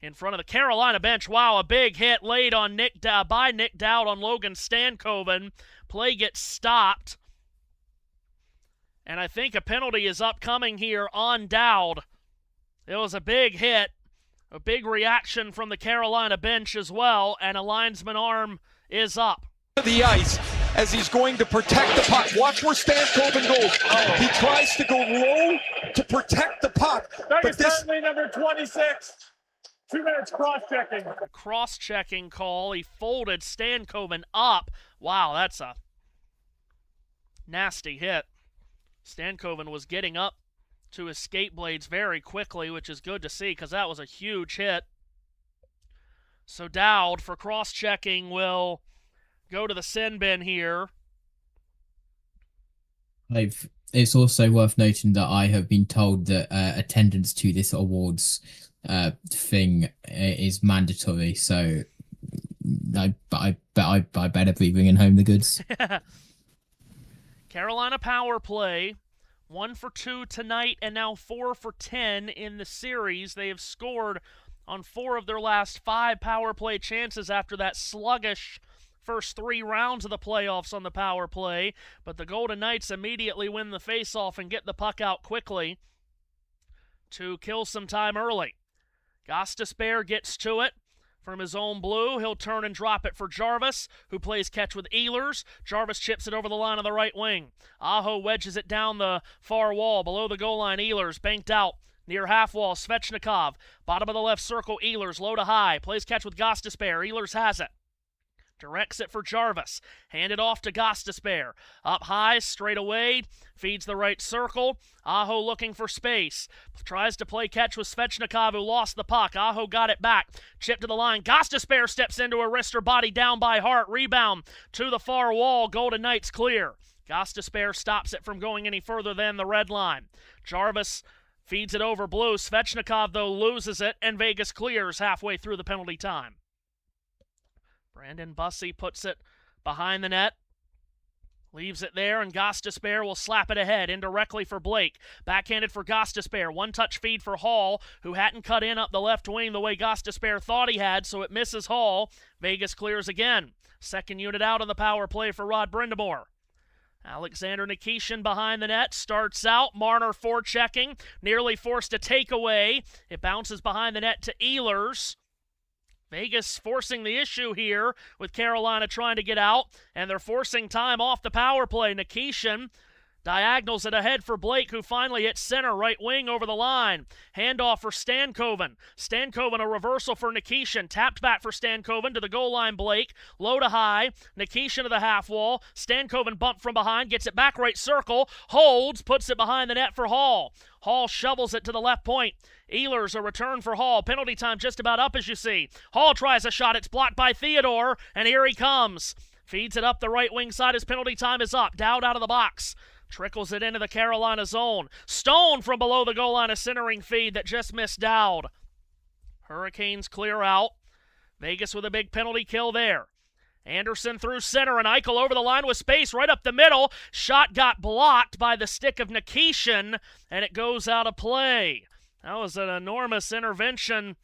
S1: In front of the Carolina bench. Wow, a big hit laid on by Nick Dowd on Logan Stankoven. Play gets stopped. And I think a penalty is upcoming here on Dowd. It was a big hit. A big reaction from the Carolina bench as well. And a linesman arm is up.
S2: The ice as he's going to protect the puck. Watch where Stankoven goes. He tries to go low to protect the puck. But this
S4: Stanley, number 26. 2 minutes cross-checking.
S1: Cross-checking call. He folded Stankoven up. Wow, that's a nasty hit. Stankoven was getting up to his skate blades very quickly, which is good to see because that was a huge hit. So Dowd, for cross-checking, will go to the sin bin here.
S6: It's also worth noting that I have been told that attendance to this awards thing is mandatory, so I better be bringing home the goods.
S1: Carolina power play, 1 for 2 tonight and now 4 for 10 in the series. They have scored on 4 of their last 5 power play chances after that sluggish first 3 rounds of the playoffs on the power play, but the Golden Knights immediately win the faceoff and get the puck out quickly to kill some time early. Gostisbehere gets to it from his own blue. He'll turn and drop it for Jarvis, who plays catch with Ehlers. Jarvis chips it over the line of the right wing. Aho wedges it down the far wall below the goal line. Ehlers banked out near half wall. Svechnikov, bottom of the left circle. Ehlers low to high. Plays catch with Gostisbehere. Ehlers has it. Directs it for Jarvis. Hand it off to Gostisbehere. Up high, straight away. Feeds the right circle. Aho looking for space. Tries to play catch with Svechnikov, who lost the puck. Aho got it back. Chip to the line. Gostisbehere steps into a wrister, body down by Hart. Rebound to the far wall. Golden Knights clear. Gostisbehere stops it from going any further than the red line. Jarvis feeds it over blue. Svechnikov, though, loses it, and Vegas clears halfway through the penalty time. Brandon Bussey puts it behind the net. Leaves it there, and Gostisbehere will slap it ahead indirectly for Blake. Backhanded for Gostisbehere. One-touch feed for Hall, who hadn't cut in up the left wing the way Gostisbehere thought he had, so it misses Hall. Vegas clears again. Second unit out on the power play for Rod Brindamore. Alexander Nikishin behind the net, starts out. Marner forechecking, nearly forced a takeaway. It bounces behind the net to Ehlers. Vegas forcing the issue here with Carolina trying to get out, and they're forcing time off the power play. Nikishin diagonals it ahead for Blake, who finally hits center, right wing over the line. Handoff for Stankoven. Stankoven, a reversal for Nikishin. Tapped back for Stankoven to the goal line, Blake. Low to high. Nikishin to the half wall. Stankoven bumped from behind, gets it back right circle. Holds, puts it behind the net for Hall. Hall shovels it to the left point. Ehlers, a return for Hall. Penalty time just about up, as you see. Hall tries a shot. It's blocked by Theodore, and here he comes. Feeds it up the right wing side as penalty time is up. Dowd out of the box. Trickles it into the Carolina zone. Stone from below the goal line, a centering feed that just missed Dowd. Hurricanes clear out. Vegas with a big penalty kill there. Anderson through center, and Eichel over the line with space right up the middle. Shot got blocked by the stick of Nikishin, and it goes out of play. That was an enormous intervention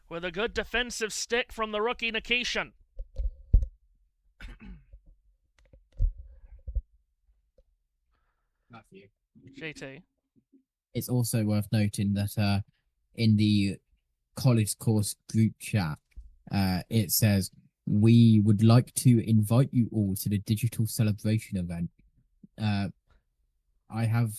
S1: with a good defensive stick from the rookie Nikishin.
S6: Matthew.
S1: JT.
S6: It's also worth noting that in the college course group chat, it says, "We would like to invite you all to the digital celebration event." I have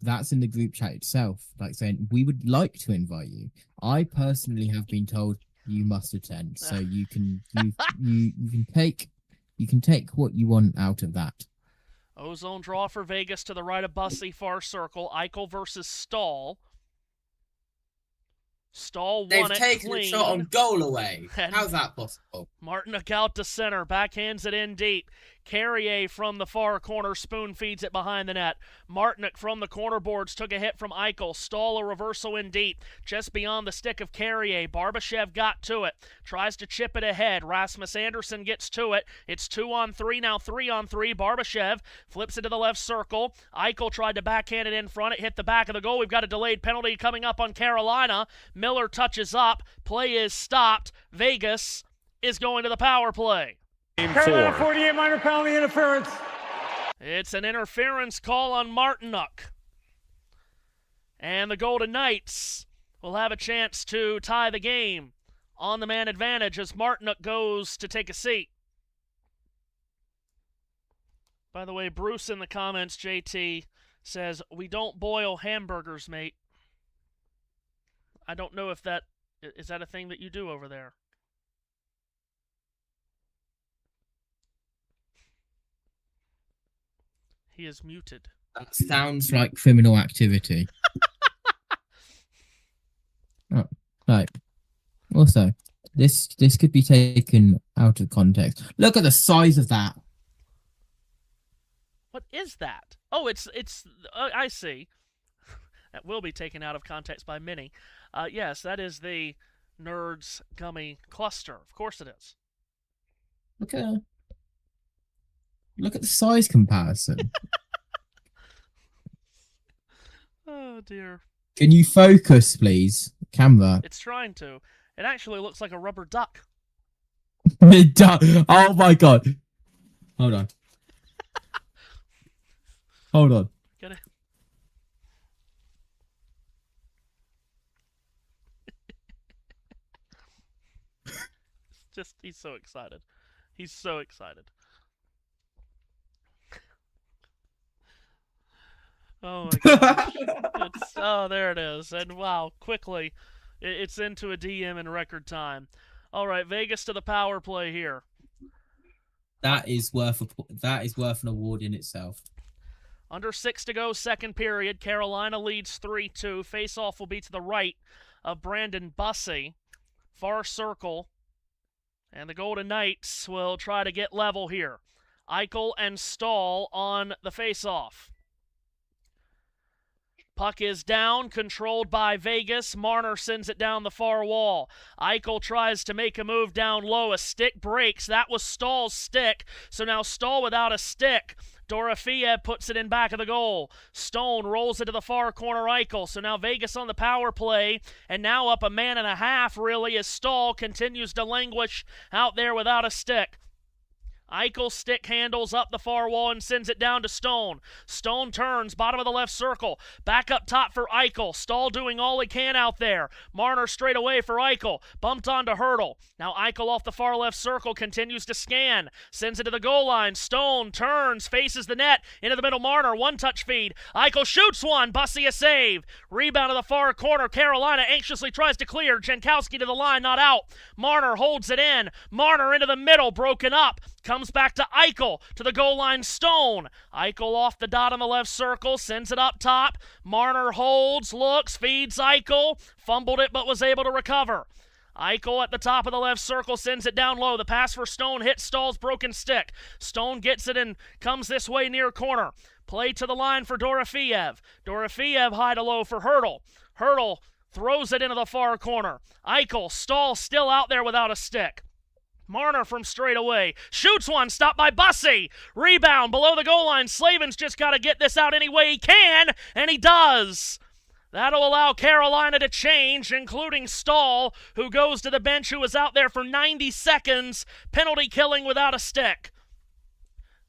S6: that's in the group chat itself, like saying we would like to invite you. I personally have been told you must attend, so you can take what you want out of that.
S1: Ozone draw for Vegas to the right of Bussey, far circle. Eichel versus Stahl. Stahl
S6: They've
S1: won it
S6: taken
S1: clean.
S6: a shot on goal away.
S1: And
S6: How's that possible?
S1: Martinook out to center, backhands it in deep. Carrier from the far corner, spoon feeds it behind the net. Martinook from the corner boards took a hit from Eichel. Stahl a reversal in deep, just beyond the stick of Carrier. Barbashev got to it, tries to chip it ahead. Rasmus Anderson gets to it. It's 2-on-3, now 3-on-3. Barbashev flips it to the left circle. Eichel tried to backhand it in front. It hit the back of the goal. We've got a delayed penalty coming up on Carolina. Miller touches up. Play is stopped. Vegas is going to the power play.
S4: Carolina 48 minor penalty interference.
S1: It's an interference call on Martinook. And the Golden Knights will have a chance to tie the game on the man advantage as Martinook goes to take a seat. By the way, Bruce in the comments, JT, says, "We don't boil hamburgers, mate." I don't know if is that a thing that you do over there? He is muted.
S6: That sounds like criminal activity. Oh, right. Also, this could be taken out of context. Look at the size of that.
S1: What is that? Oh, it's. I see. That will be taken out of context by many. Yes, that is the Nerds Gummy Cluster. Of course it is.
S6: Look at the size comparison.
S1: Oh, dear.
S6: Can you focus, please? Camera.
S1: It's trying to. It actually looks like a rubber duck.
S6: Oh my god. Hold on. Hold on.
S1: Get it? He's so excited. He's so excited. Oh my gosh. Oh, there it is. And wow, quickly, it's into a DM in record time. All right, Vegas to the power play here.
S6: That is worth an award in itself.
S1: Under 6 to go, second period. Carolina leads 3-2. Face-off will be to the right of Brandon Bussey. Far circle. And the Golden Knights will try to get level here. Eichel and Stahl on the face-off. Puck is down, controlled by Vegas. Marner sends it down the far wall. Eichel tries to make a move down low. A stick breaks. That was Stahl's stick. So now Stahl without a stick. Dorofeyev puts it in back of the goal. Stone rolls it to the far corner, Eichel. So now Vegas on the power play, and now up a man and a half, really, as Stahl continues to languish out there without a stick. Eichel stick handles up the far wall and sends it down to Stone. Stone turns, bottom of the left circle. Back up top for Eichel. Stahl doing all he can out there. Marner straight away for Eichel. Bumped onto Hurdle. Now Eichel off the far left circle continues to scan. Sends it to the goal line. Stone turns, faces the net. Into the middle, Marner. One-touch feed. Eichel shoots one. Bussey a save. Rebound to the far corner. Carolina anxiously tries to clear. Jankowski to the line, not out. Marner holds it in. Marner into the middle, broken up. Comes back to Eichel, to the goal line, Stone. Eichel off the dot on the left circle, sends it up top. Marner holds, looks, feeds Eichel. Fumbled it, but was able to recover. Eichel at the top of the left circle, sends it down low. The pass for Stone hits Stahl's broken stick. Stone gets it and comes this way near corner. Play to the line for Dorofeyev. Dorofeyev high to low for Hurdle. Hurdle throws it into the far corner. Eichel, Stahl still out there without a stick. Marner from straight away. Shoots one, stopped by Bussey. Rebound below the goal line. Slavin's just got to get this out any way he can, and he does. That'll allow Carolina to change, including Stahl, who goes to the bench, who was out there for 90 seconds, penalty killing without a stick.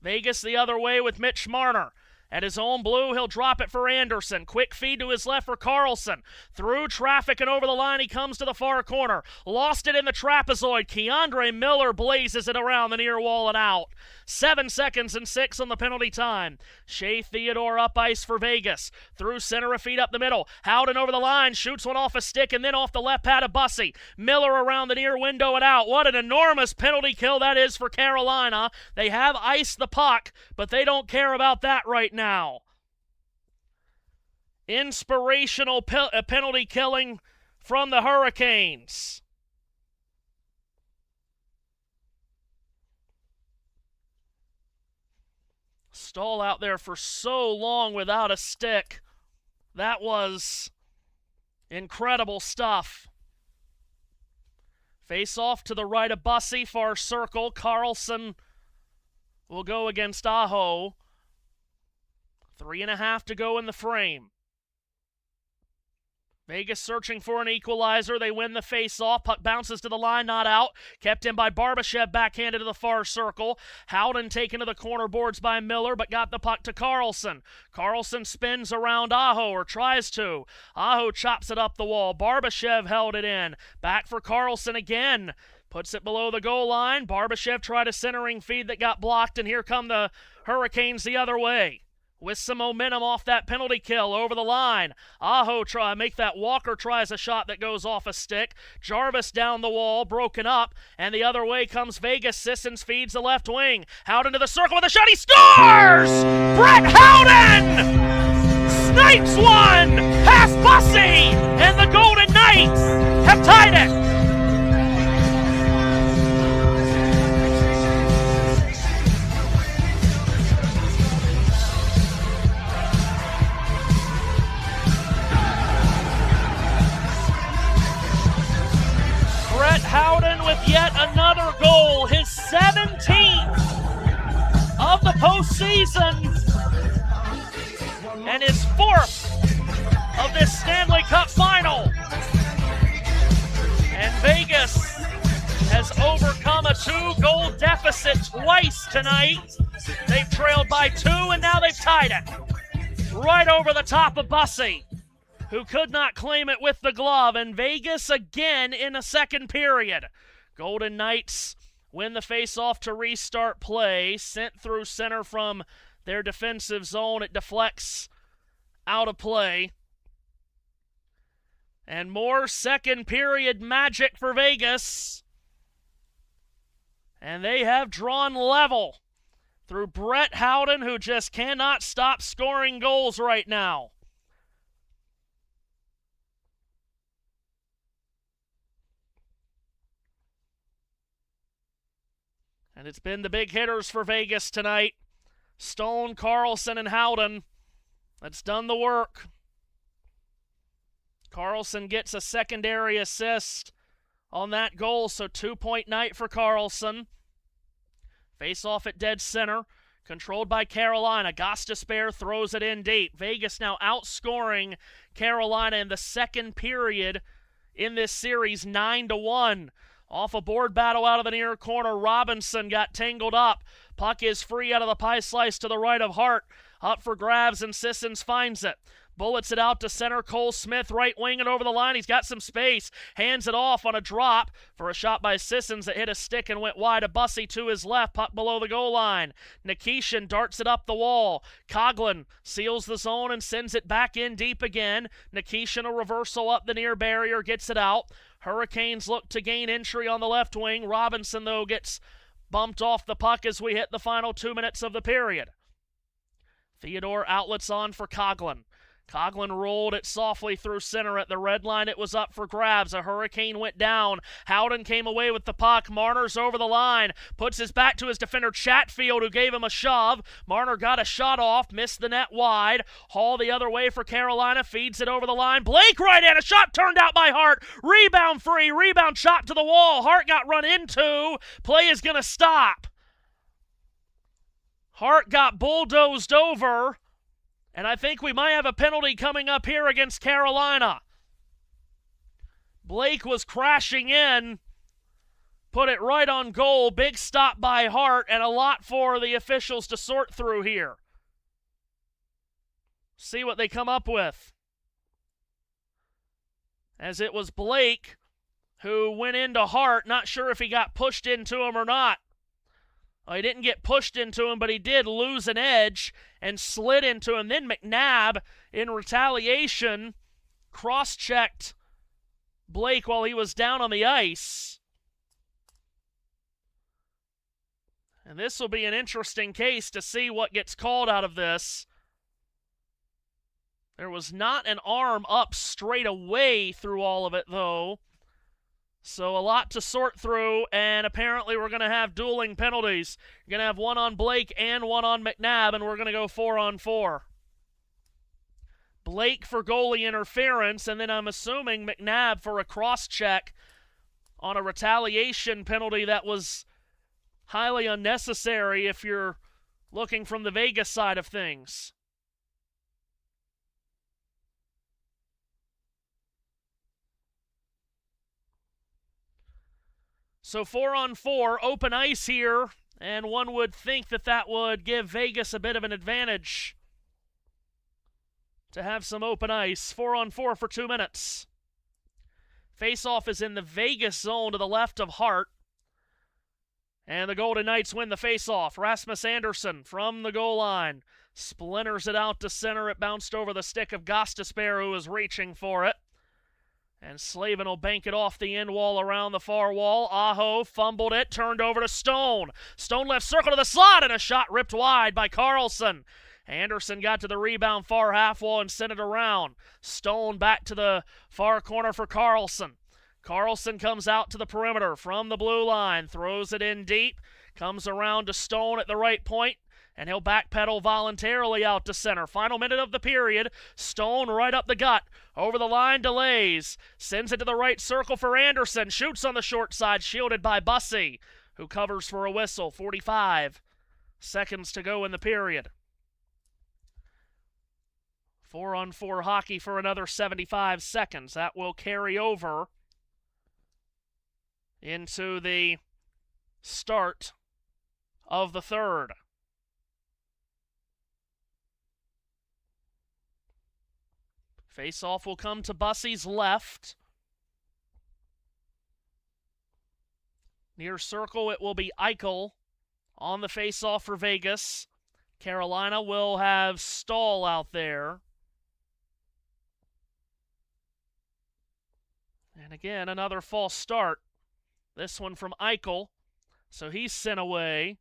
S1: Vegas the other way with Mitch Marner. At his own blue, he'll drop it for Anderson. Quick feed to his left for Carlson. Through traffic and over the line, he comes to the far corner. Lost it in the trapezoid. Keandre Miller blazes it around the near wall and out. 7 seconds and 6 on the penalty time. Shea Theodore up ice for Vegas. Through center, a feed up the middle. Howden over the line, shoots one off a stick and then off the left pad of Bussey. Miller around the near window and out. What an enormous penalty kill that is for Carolina. They have iced the puck, but they don't care about that right now. Inspirational penalty killing from the Hurricanes. Stahl out there for so long without a stick. That was incredible stuff. Face off to the right of Bussey, far circle. Carlson will go against Aho. 3.5 to go in the frame. Vegas searching for an equalizer. They win the face-off. Puck bounces to the line, not out. Kept in by Barbashev, backhanded to the far circle. Howden taken to the corner boards by Miller, but got the puck to Carlson. Carlson spins around Aho, or tries to. Aho chops it up the wall. Barbashev held it in. Back for Carlson again. Puts it below the goal line. Barbashev tried a centering feed that got blocked, and here come the Hurricanes the other way. With some momentum off that penalty kill over the line. Aho make that Walker tries a shot that goes off a stick. Jarvis down the wall, broken up, and the other way comes Vegas. Sissons feeds the left wing. Howden to the circle with a shot. He scores! Brett Howden snipes one past Bussey, and the Golden Knights have tied it. Brett Howden with yet another goal, his 17th of the postseason, and his 4th of this Stanley Cup Final. And Vegas has overcome a 2-goal deficit twice tonight. They've trailed by 2, and now they've tied it. Right over the top of Bussey, who could not claim it with the glove, and Vegas again in a second period. Golden Knights win the face-off to restart play. Sent through center from their defensive zone. It deflects out of play. And more second period magic for Vegas. And they have drawn level through Brett Howden, who just cannot stop scoring goals right now. And it's been the big hitters for Vegas tonight. Stone, Carlson, and Howden. That's done the work. Carlson gets a secondary assist on that goal, so 2-point night for Carlson. Face off at dead center. Controlled by Carolina. Gostisbehere throws it in deep. Vegas now outscoring Carolina in the second period in this series 9-1. Off a board battle out of the near corner. Robinson got tangled up. Puck is free out of the pie slice to the right of Hart. Up for grabs, and Sissons finds it. Bullets it out to center. Cole Smith right wing and over the line. He's got some space. Hands it off on a drop for a shot by Sissons that hit a stick and went wide of Bussey to his left. Puck below the goal line. Nikishin darts it up the wall. Coughlin seals the zone and sends it back in deep again. Nikishin a reversal up the near barrier. Gets it out. Hurricanes look to gain entry on the left wing. Robinson, though, gets bumped off the puck as we hit the final 2 minutes of the period. Theodore outlets on for Coughlin. Coughlin rolled it softly through center at the red line. It was up for grabs. A Hurricane went down. Howden came away with the puck. Marner's over the line. Puts his back to his defender Chatfield, who gave him a shove. Marner got a shot off. Missed the net wide. Hall the other way for Carolina. Feeds it over the line. Blake right in. A shot turned out by Hart. Rebound free. Rebound shot to the wall. Hart got run into. Play is going to stop. Hart got bulldozed over. And I think we might have a penalty coming up here against Carolina. Blake was crashing in, put it right on goal. Big stop by Hart, and a lot for the officials to sort through here. See what they come up with. As it was Blake who went into Hart. Not sure if he got pushed into him or not. Well, he didn't get pushed into him, but he did lose an edge and slid into him. Then McNabb, in retaliation, cross-checked Blake while he was down on the ice. And this will be an interesting case to see what gets called out of this. There was not an arm up straight away through all of it, though. So a lot to sort through, and apparently we're going to have dueling penalties. You're going to have one on Blake and one on McNabb, and we're going to go 4-on-4. Blake for goalie interference, and then I'm assuming McNabb for a cross-check on a retaliation penalty that was highly unnecessary if you're looking from the Vegas side of things. So 4-on-4, open ice here, and one would think that that would give Vegas a bit of an advantage to have some open ice. 4-on-4 for 2 minutes. Faceoff is in the Vegas zone to the left of Hart. And the Golden Knights win the faceoff. Rasmus Andersson from the goal line splinters it out to center. It bounced over the stick of Gostisbehere, who was reaching for it. And Slavin will bank it off the end wall around the far wall. Aho fumbled it, turned over to Stone. Stone left circle to the slot, and a shot ripped wide by Carlson. Anderson got to the rebound far half wall and sent it around. Stone back to the far corner for Carlson. Carlson comes out to the perimeter from the blue line, throws it in deep, comes around to Stone at the right point, and he'll backpedal voluntarily out to center. Final minute of the period. Stone right up the gut. Over the line, delays. Sends it to the right circle for Anderson. Shoots on the short side, shielded by Bussey, who covers for a whistle. 45 seconds to go in the period. 4-on-4 hockey for another 75 seconds. That will carry over into the start of the third. Face-off will come to Bussey's left. Near circle, it will be Eichel on the face-off for Vegas. Carolina will have Stahl out there. And again, another false start. This one from Eichel. So he's sent away.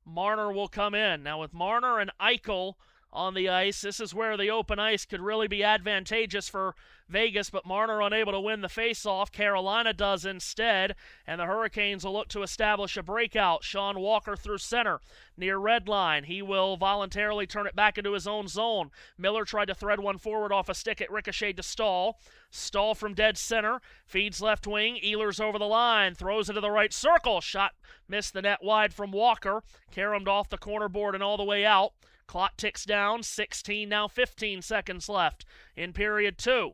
S1: Marner will come in. Now with Marner and Eichel on the ice, this is where the open ice could really be advantageous for Vegas, but Marner unable to win the faceoff. Carolina does instead, and the Hurricanes will look to establish a breakout. Sean Walker through center, near red line. He will voluntarily turn it back into his own zone. Miller tried to thread one forward off a stick. It ricocheted to Stahl. Stahl from dead center, feeds left wing. Ehlers over the line, throws it to the right circle. Shot missed the net wide from Walker. Caromed off the corner board and all the way out. Clock ticks down, 16, now 15 seconds left in period 2.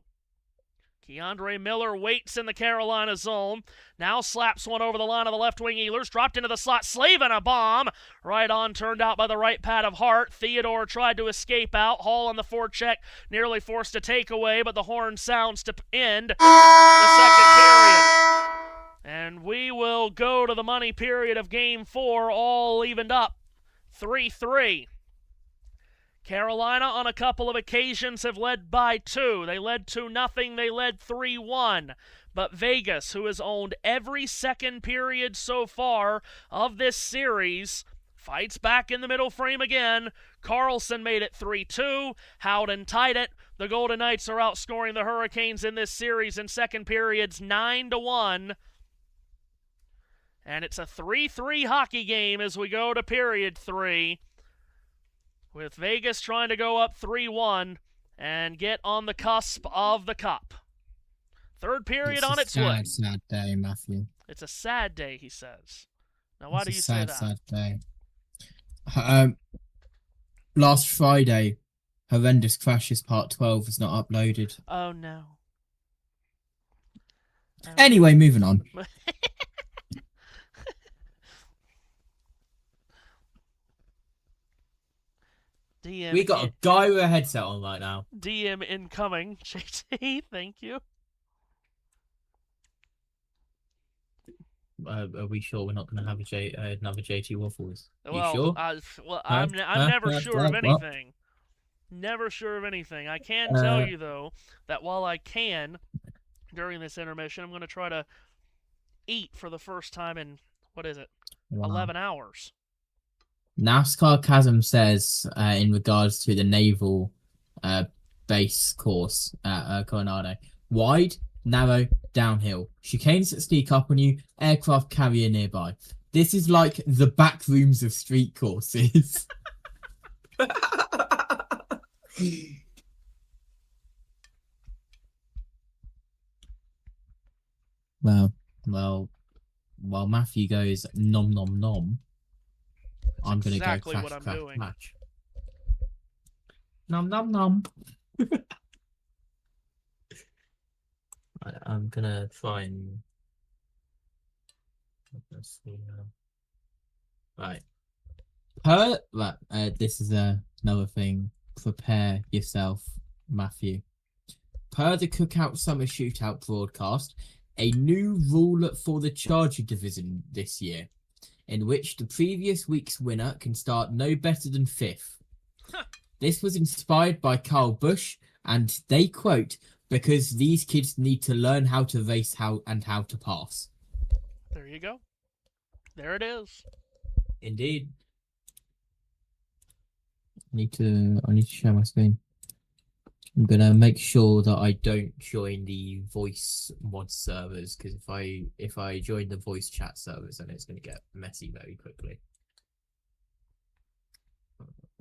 S1: Keandre Miller waits in the Carolina zone. Now slaps one over the line of the left wing. Ehlers dropped into the slot. Slavin a bomb. Right on, turned out by the right pad of Hart. Theodore tried to escape out. Hall on the forecheck, nearly forced a takeaway, but the horn sounds to end the second period. And we will go to the money period of Game 4, all evened up 3-3. Carolina on a couple of occasions have led by 2. They led 2-0. They led 3-1. But Vegas, who has owned every second period so far of this series, fights back in the middle frame again. Carlson made it 3-2. Howden tied it. The Golden Knights are outscoring the Hurricanes in this series in second periods 9-1. And it's a 3-3 hockey game as we go to period 3. With Vegas trying to go up 3-1 and get on the cusp of the cup. Third period on its way.
S6: It's a sad day, Matthew.
S1: It's a sad day, he says. Now, why do you
S6: say that?
S1: sad
S6: day. Last Friday, Horrendous Crashes Part 12 was not uploaded.
S1: Oh, no.
S6: Anyway, moving on.
S1: DM.
S6: We got a guy with a headset on right now.
S1: DM incoming. JT, thank you.
S6: Are we sure we're not going to have another JT Waffles? You
S1: Well,
S6: sure?
S1: I'm never sure of anything. Never sure of anything. I can tell you though that while I can, during this intermission, I'm going to try to eat for the first time in 11 hours.
S6: NASCAR Chasm says in regards to the naval base course at Coronado, wide, narrow, downhill, chicanes that sneak up on you, aircraft carrier nearby. This is like the back rooms of street courses. Well, while Matthew goes nom nom nom, I'm going to go crash crash match. Nom nom nom. I'm going to try and... Let's see now. Right. This is another thing. Prepare yourself, Matthew. Per the Cookout Summer Shootout broadcast, a new rule for the Charger division this year, in which the previous week's winner can start no better than 5th. This was inspired by Carl Busch, and they quote, "Because these kids need to learn how to race and how to pass."
S1: There you go. There it is.
S6: Indeed. I need to share my screen. I'm gonna make sure that I don't join the voice mod servers, because if I join the voice chat servers, then it's gonna get messy very quickly.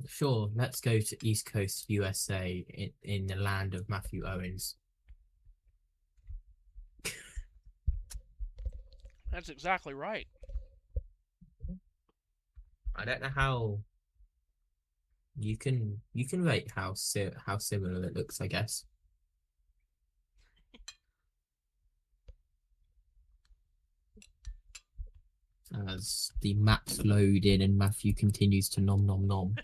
S6: Sure, let's go to East Coast USA in the land of Matthew Owens.
S1: That's exactly right.
S6: I don't know how you can rate how similar it looks, I guess. As the maps load in and Matthew continues to nom nom nom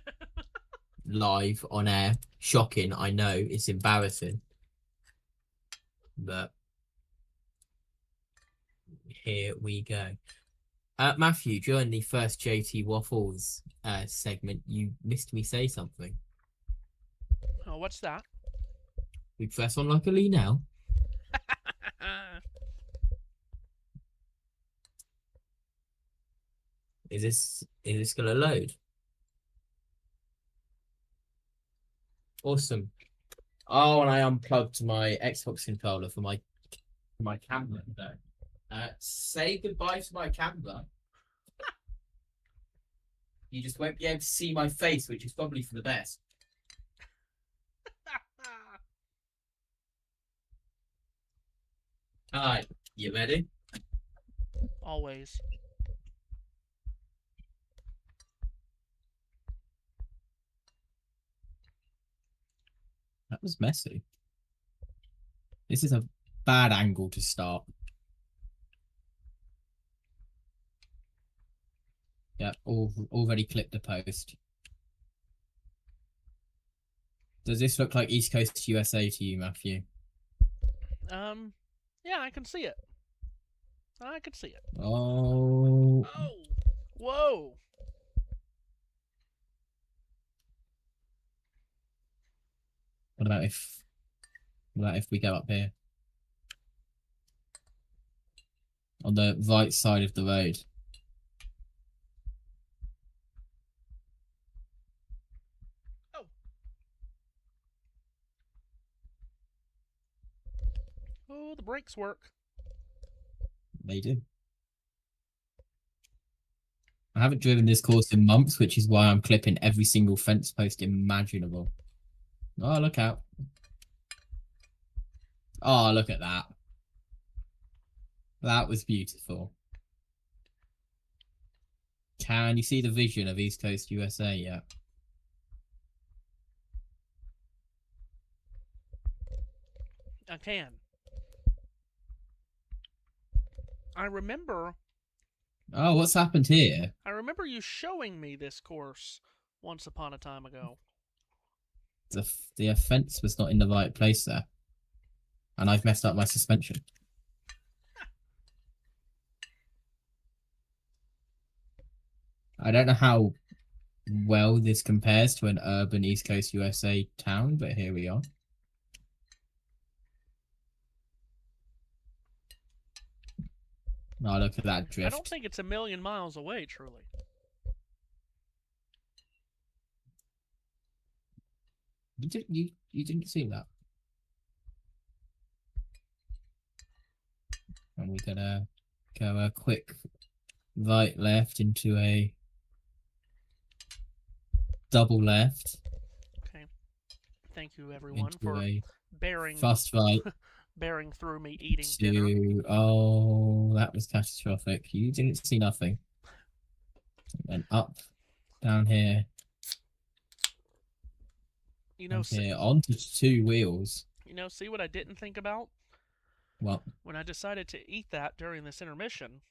S6: live on air. Shocking, I know, it's embarrassing. But here we go. Matthew, during the first JT Waffles segment, you missed me say something.
S1: Oh, what's that?
S6: We press on luckily now. Is this gonna load? Awesome. Oh, and I unplugged my Xbox controller for my camera today. Say goodbye to my camera. You just won't be able to see my face, which is probably for the best. Alright, you ready?
S1: Always.
S6: That was messy. This is a bad angle to start. Yeah, already clipped the post. Does this look like East Coast USA to you, Matthew?
S1: Yeah, I can see it. I can see it.
S6: Oh.
S1: Oh. Whoa.
S6: What about if we go up here? On the right side of the road.
S1: Oh, the brakes work.
S6: They do. I haven't driven this course in months, which is why I'm clipping every single fence post imaginable. Oh, look out. Oh, look at that. That was beautiful. Can you see the vision of East Coast USA yet?
S1: I can. I remember.
S6: Oh, what's happened here?
S1: I remember you showing me this course once upon a time ago.
S6: The offense was not in the right place there, and I've messed up my suspension. I don't know how well this compares to an urban East Coast USA town, but here we are. Oh, look at that drift.
S1: I don't think it's a million miles away, truly.
S6: You didn't see that. And we're gonna go a quick right left into a double left.
S1: Okay. Thank you, everyone,
S6: Into
S1: for
S6: a
S1: bearing
S6: fast right
S1: bearing through me eating dinner.
S6: to oh, that was catastrophic. You didn't see nothing. And up, down here,
S1: You know,
S6: here onto two wheels.
S1: see what I didn't think about?
S6: What?
S1: When I decided to eat that during this intermission,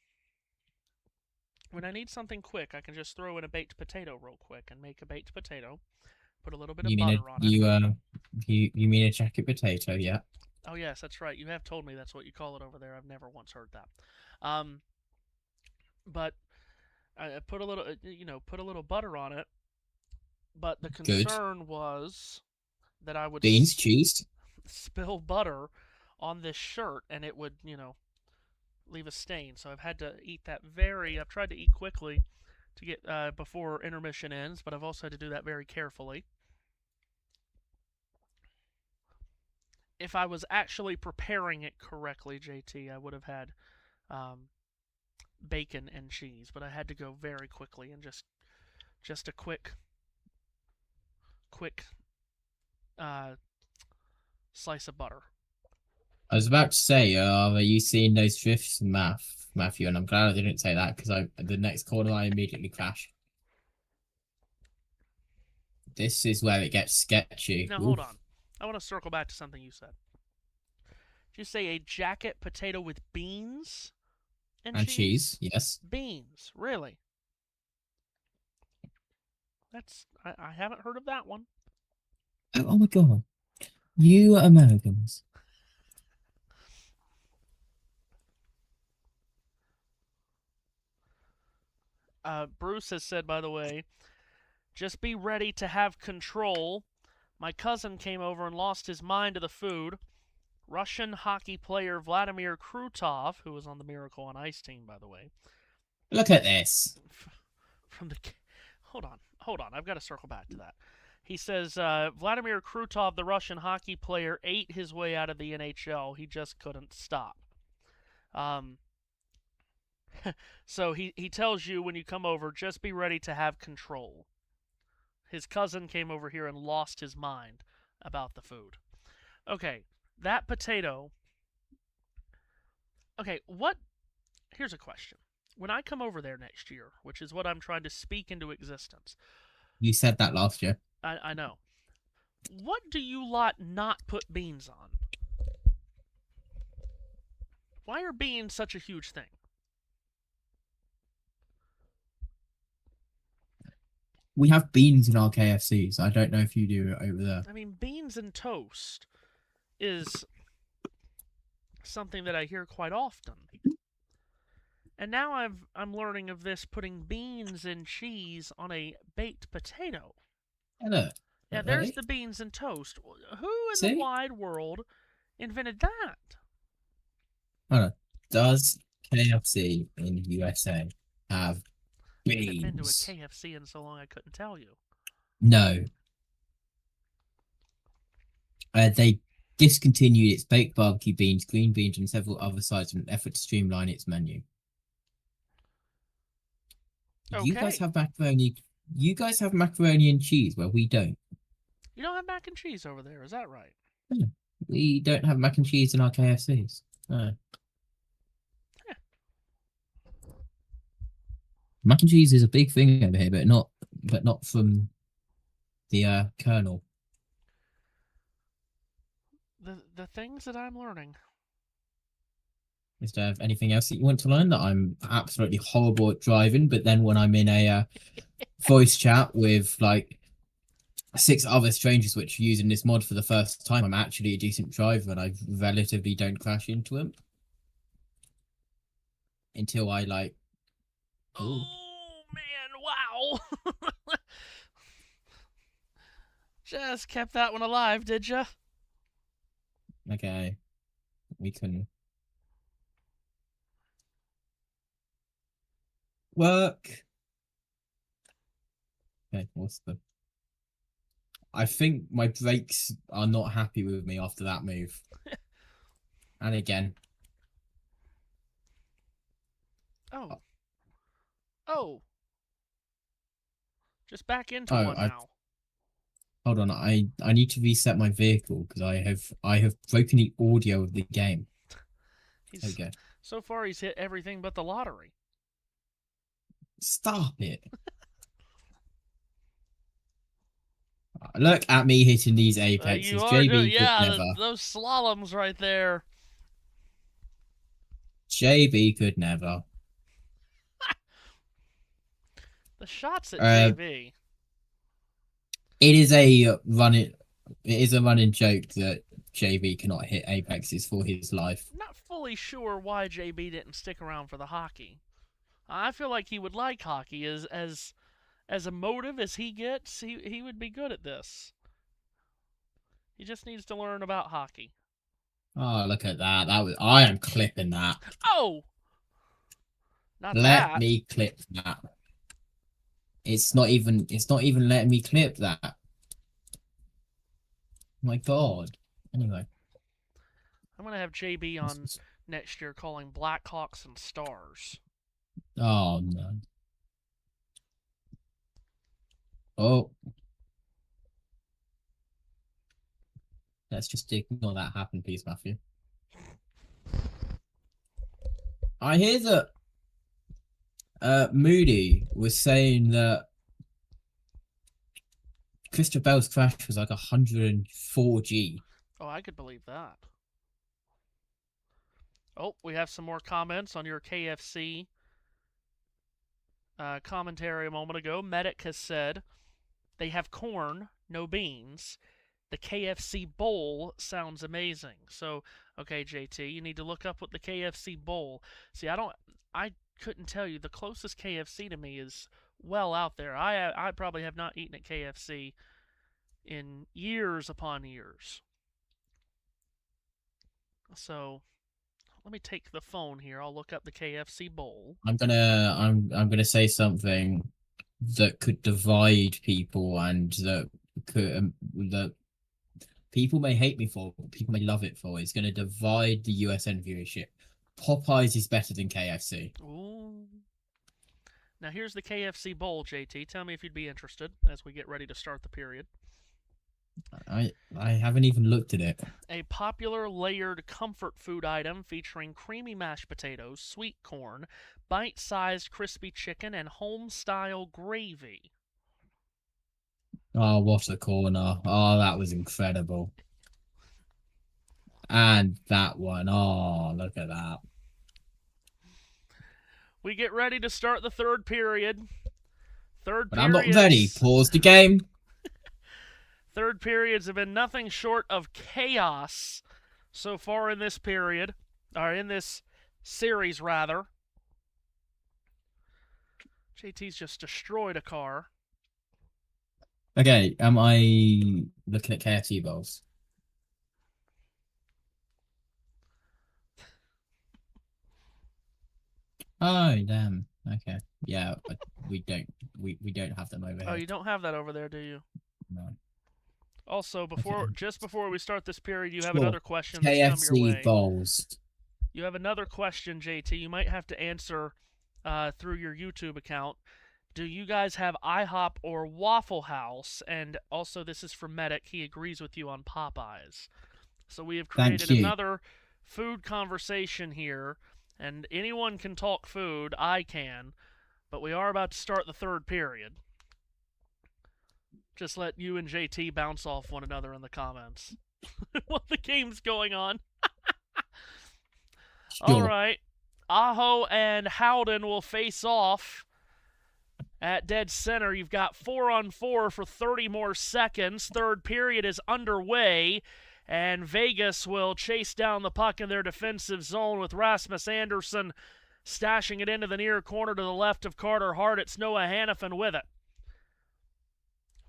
S1: when I need something quick, I can just throw in a baked potato real quick and make a baked potato. Put a little bit of butter on it.
S6: You mean a jacket potato? Yeah.
S1: Oh yes, that's right. You have told me that's what you call it over there. I've never once heard that. But I put a little, put a little butter on it. But the concern was that I would
S6: beans, cheese,
S1: spill butter on this shirt, and it would, leave a stain. So I've had to eat that I've tried to eat quickly to get before intermission ends, but I've also had to do that very carefully. If I was actually preparing it correctly, JT, I would have had bacon and cheese, but I had to go very quickly and just a quick slice of butter.
S6: I was about to say, are you seeing those drifts, Matthew? And I'm glad I didn't say that because the next corner I immediately crashed. This is where it gets sketchy.
S1: Now hold on, I want to circle back to something you said. Did you say a jacket potato with beans and cheese?
S6: Yes.
S1: Beans, really? I haven't heard of that one.
S6: Oh my god, you Americans.
S1: Bruce has said, by the way, just be ready to have control. My cousin came over and lost his mind to the food. Russian hockey player Vladimir Krutov, who was on the Miracle on Ice team, by the way.
S6: Look at this.
S1: Hold on. I've got to circle back to that. He says, Vladimir Krutov, the Russian hockey player, ate his way out of the NHL. He just couldn't stop. So he tells you when you come over, just be ready to have control. His cousin came over here and lost his mind about the food. Okay, that potato. Okay, here's a question. When I come over there next year, which is what I'm trying to speak into existence.
S6: You said that last year.
S1: I know. What do you lot not put beans on? Why are beans such a huge thing?
S6: We have beans in our KFCs. I don't know if you do it over there.
S1: I mean, beans and toast is something that I hear quite often. And now I'm learning of this, putting beans and cheese on a baked potato.
S6: Hello.
S1: Yeah, there's the beans and toast. Who in the wide world invented that?
S6: Hold on. Does KFC in the USA have beans?
S1: I've been to a KFC in so long I couldn't tell you.
S6: No. They discontinued its baked barbecue beans, green beans, and several other sides in an effort to streamline its menu.
S1: Okay.
S6: You guys have macaroni. You guys have macaroni and cheese where we don't.
S1: You don't have mac and cheese over there, is that right?
S6: No, we don't have mac and cheese in our KFCs. No.
S1: Yeah.
S6: Mac and cheese is a big thing over here, but not from the Colonel.
S1: The things that I'm learning.
S6: Is there anything else that you want to learn? That I'm absolutely horrible at driving, but then when I'm in a voice chat with like 6 other strangers which are using this mod for the first time. I'm actually a decent driver and I relatively don't crash into them. Until I like... Ooh.
S1: Oh, man, wow. Just kept that one alive, did ya?
S6: Okay. We can... Work. Okay, what's the... I think my brakes are not happy with me after that move. And again.
S1: Oh. Oh. Just back into
S6: Oh,
S1: one now.
S6: Hold on, I need to reset my vehicle because I have broken the audio of the game. There we go.
S1: So far, he's hit everything but the lottery.
S6: Stop it. Look at me hitting these apexes. JB could never.
S1: Those slaloms right there.
S6: JB could never.
S1: The shots at JB.
S6: It is a running joke that JB cannot hit apexes for his life.
S1: Not fully sure why JB didn't stick around for the hockey. I feel like he would like hockey as emotive as he gets. He would be good at this. He just needs to learn about hockey.
S6: Oh, look at that! I am clipping that.
S1: Oh,
S6: Let me clip that. It's not even letting me clip that. My God. Anyway.
S1: I'm gonna have JB on next year calling Blackhawks and Stars.
S6: Oh no. Oh. Let's just ignore that happen, please, Matthew. I hear that Moody was saying that Christopher Bell's crash was like 104G.
S1: Oh, I could believe that. Oh, we have some more comments on your KFC commentary a moment ago. Medic has said they have corn, no beans. The KFC bowl sounds amazing. So, okay, JT, you need to look up what the KFC bowl. See, I couldn't tell you. The closest KFC to me is well out there. I probably have not eaten at KFC in years upon years. So, let me take the phone here. I'll look up the KFC bowl.
S6: I'm gonna say something that could divide people and that people may hate me for, but people may love it for. It's gonna divide the USN viewership. Popeyes is better than KFC.
S1: Ooh. Now here's the KFC bowl, JT. Tell me if you'd be interested as we get ready to start the period.
S6: I haven't even looked at it.
S1: A popular layered comfort food item featuring creamy mashed potatoes, sweet corn, bite-sized crispy chicken, and home-style gravy.
S6: Oh, what a corner. Oh, that was incredible. And that one. Oh, look at that.
S1: We get ready to start the third period.
S6: But I'm not ready. Pause the game.
S1: Third periods have been nothing short of chaos so far in this period, or in this series, rather. JT's just destroyed a car.
S6: Okay, am I looking at KFC bowls? Oh, damn. Okay. Yeah, but we don't have them over here.
S1: Oh, you don't have that over there, do you?
S6: No.
S1: Also, just before we start this period, you have
S6: Sure.
S1: another question that's come your way.
S6: KFC bowls.
S1: You have another question, JT. You might have to answer through your YouTube account. Do you guys have IHOP or Waffle House? And also, this is from Medic. He agrees with you on Popeyes. So we have created another food conversation here. And anyone can talk food. I can. But we are about to start the third period. Just let you and JT bounce off one another in the comments while the game's going on.
S6: Sure.
S1: All right. Aho and Howden will face off At dead center, you've got 4-on-4 for 30 more seconds. Third period is underway, and Vegas will chase down the puck in their defensive zone with Rasmus Anderson stashing it into the near corner to the left of Carter Hart. It's Noah Hannafin with it.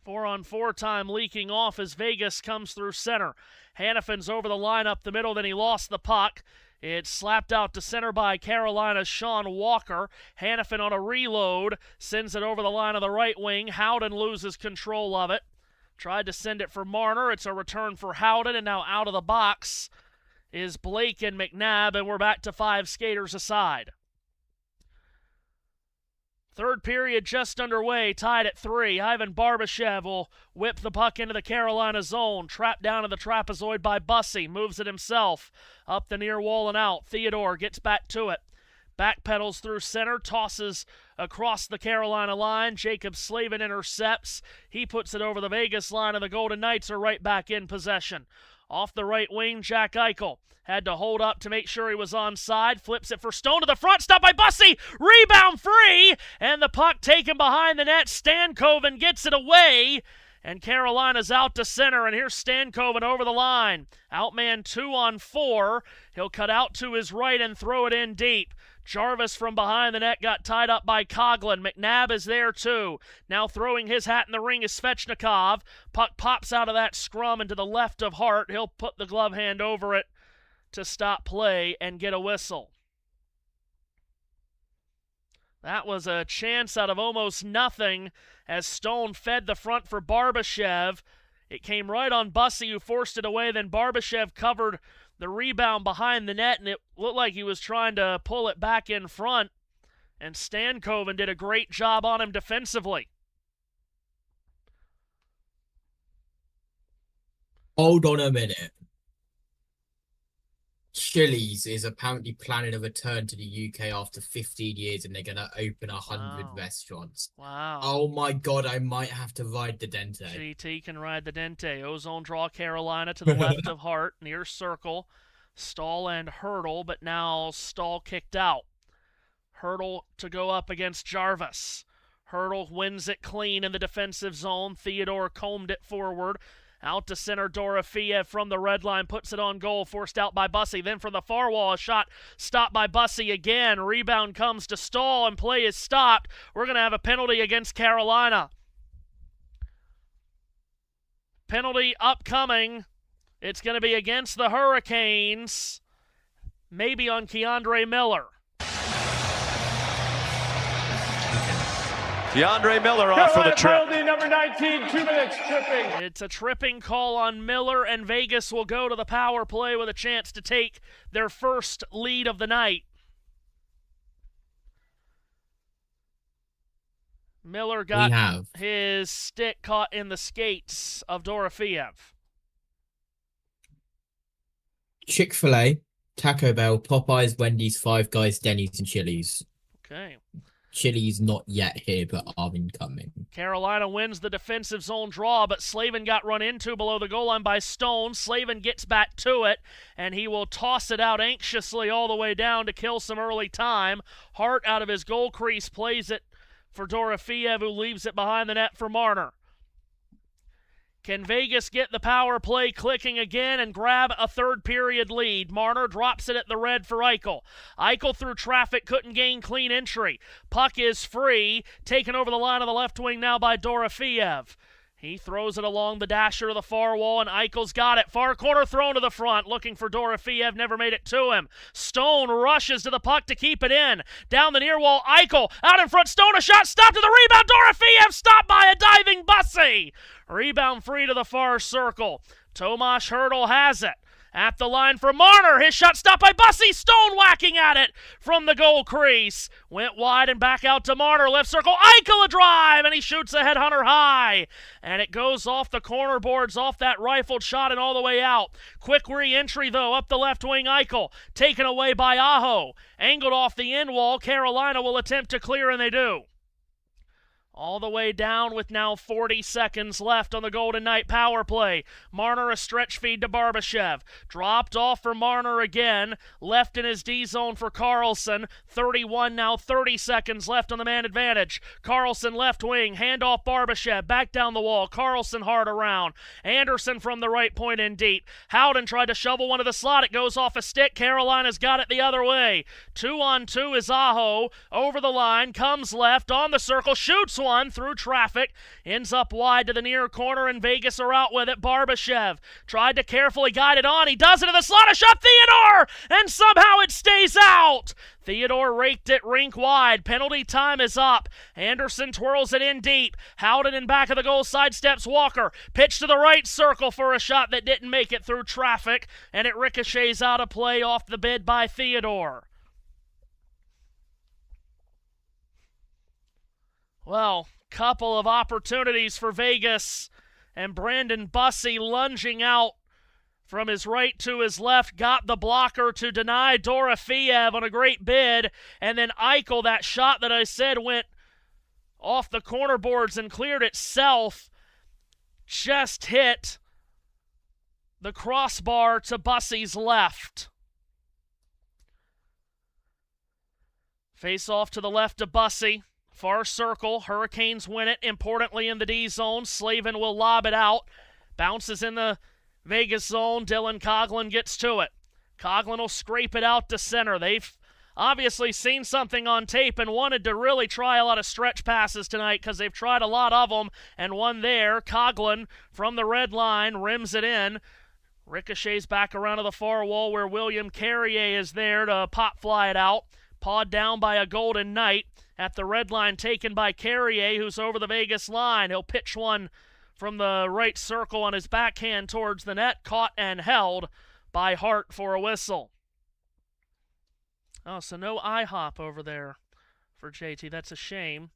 S1: 4-on-4 time leaking off as Vegas comes through center. Hannafin's over the line up the middle, then he lost the puck. It's slapped out to center by Carolina's Sean Walker. Hannafin on a reload, sends it over the line of the right wing. Howden loses control of it. Tried to send it for Marner. It's a return for Howden, and now out of the box is Blake and McNabb, and we're back to 5 skaters aside. Third period just underway, tied at 3. Ivan Barbashev will whip the puck into the Carolina zone. Trapped down to the trapezoid by Bussey. Moves it himself. Up the near wall and out. Theodore gets back to it. Backpedals through center. Tosses across the Carolina line. Jacob Slavin intercepts. He puts it over the Vegas line, and the Golden Knights are right back in possession. Off the right wing, Jack Eichel had to hold up to make sure he was onside. Flips it for Stone to the front. Stopped by Bussey. Rebound free. And the puck taken behind the net. Stankoven gets it away. And Carolina's out to center. And here's Stankoven over the line. Outman 2-on-4. He'll cut out to his right and throw it in deep. Jarvis from behind the net got tied up by Coughlin. McNabb is there too. Now throwing his hat in the ring is Svechnikov. Puck pops out of that scrum into the left of Hart. He'll put the glove hand over it to stop play and get a whistle. That was a chance out of almost nothing as Stone fed the front for Barbashev. It came right on Bussey, who forced it away. Then Barbashev covered the rebound behind the net, and it looked like he was trying to pull it back in front. And Stankoven did a great job on him defensively.
S3: Hold on a minute. Chili's is apparently planning a return to the UK after 15 years, and they're going to open 100 restaurants.
S1: Wow.
S3: Oh my God, I might have to ride the Dente.
S1: GT can ride the Dente. Ozone draw Carolina to the left of Hart, near circle. Stahl and Hurdle, but now Stahl kicked out. Hurdle to go up against Jarvis. Hurdle wins it clean in the defensive zone. Theodore combed it forward. Out to center, Dorofeev from the red line puts it on goal, forced out by Bussey. Then from the far wall, a shot stopped by Bussey again. Rebound comes to Stahl, and play is stopped. We're going to have a penalty against Carolina. Penalty upcoming. It's going to be against the Hurricanes, maybe on Keandre Miller.
S2: DeAndre Miller off for the trip.
S4: Penalty number 19, 2 minutes, tripping.
S1: It's a tripping call on Miller, and Vegas will go to the power play with a chance to take their first lead of the night. Miller got his stick caught in the skates of Dorofeev.
S3: Chick-fil-A, Taco Bell, Popeyes, Wendy's, Five Guys, Denny's, and Chili's.
S1: Okay.
S3: Chili's not yet here, but are incoming.
S1: Carolina wins the defensive zone draw, but Slavin got run into below the goal line by Stone. Slavin gets back to it, and he will toss it out anxiously all the way down to kill some early time. Hart out of his goal crease plays it for Dorofeev, who leaves it behind the net for Marner. Can Vegas get the power play clicking again and grab a third period lead? Marner drops it at the red for Eichel. Eichel through traffic, couldn't gain clean entry. Puck is free, taken over the line of the left wing now by Dorofeev. He throws it along the dasher to the far wall, and Eichel's got it. Far corner thrown to the front, looking for Dorofeev, never made it to him. Stone rushes to the puck to keep it in. Down the near wall, Eichel out in front. Stone, a shot, stopped to the rebound. Dorofeev stopped by a diving Bussey. Rebound free to the far circle. Tomas Hurdle has it. At the line for Marner. His shot stopped by Bussey. Stone whacking at it from the goal crease. Went wide and back out to Marner. Left circle. Eichel a drive, and he shoots a headhunter high. And it goes off the corner boards, off that rifled shot and all the way out. Quick re-entry, though, up the left wing. Eichel taken away by Aho. Angled off the end wall. Carolina will attempt to clear, and they do. All the way down with now 40 seconds left on the Golden Knight power play. Marner a stretch feed to Barbashev. Dropped off for Marner again. Left in his D zone for Carlson. 31 now, 30 seconds left on the man advantage. Carlson left wing. Handoff Barbashev. Back down the wall. Carlson hard around. Anderson from the right point in deep. Howden tried to shovel one to the slot. It goes off a stick. Carolina's got it the other way. 2-on-2 is Aho. Over the line. Comes left on the circle. Shoots one through traffic, ends up wide to the near corner, and Vegas are out with it. Barbashev tried to carefully guide it on. He does it in the slot. A shot, Theodore, and somehow it stays out. Theodore raked it rink wide. Penalty time is up. Anderson twirls it in deep. Howden in back of the goal, sidesteps Walker. Pitch to the right circle for a shot that didn't make it through traffic, and it ricochets out of play off the bid by Theodore. Well, couple of opportunities for Vegas, and Brandon Bussey lunging out from his right to his left, got the blocker to deny Dorofeev on a great bid, and then Eichel, that shot that I said went off the corner boards and cleared itself, just hit the crossbar to Bussey's left. Face off to the left of Bussey. Far circle, Hurricanes win it, importantly in the D zone. Slavin will lob it out. Bounces in the Vegas zone. Dylan Coughlin gets to it. Coughlin will scrape it out to center. They've obviously seen something on tape and wanted to really try a lot of stretch passes tonight because they've tried a lot of them, and one there. Coughlin from the red line rims it in. Ricochets back around to the far wall where William Carrier is there to pop fly it out. Pawed down by a Golden Knight. At the red line, taken by Carrier, who's over the Vegas line. He'll pitch one from the right circle on his backhand towards the net, caught and held by Hart for a whistle. Oh, so no IHOP over there for JT. That's a shame.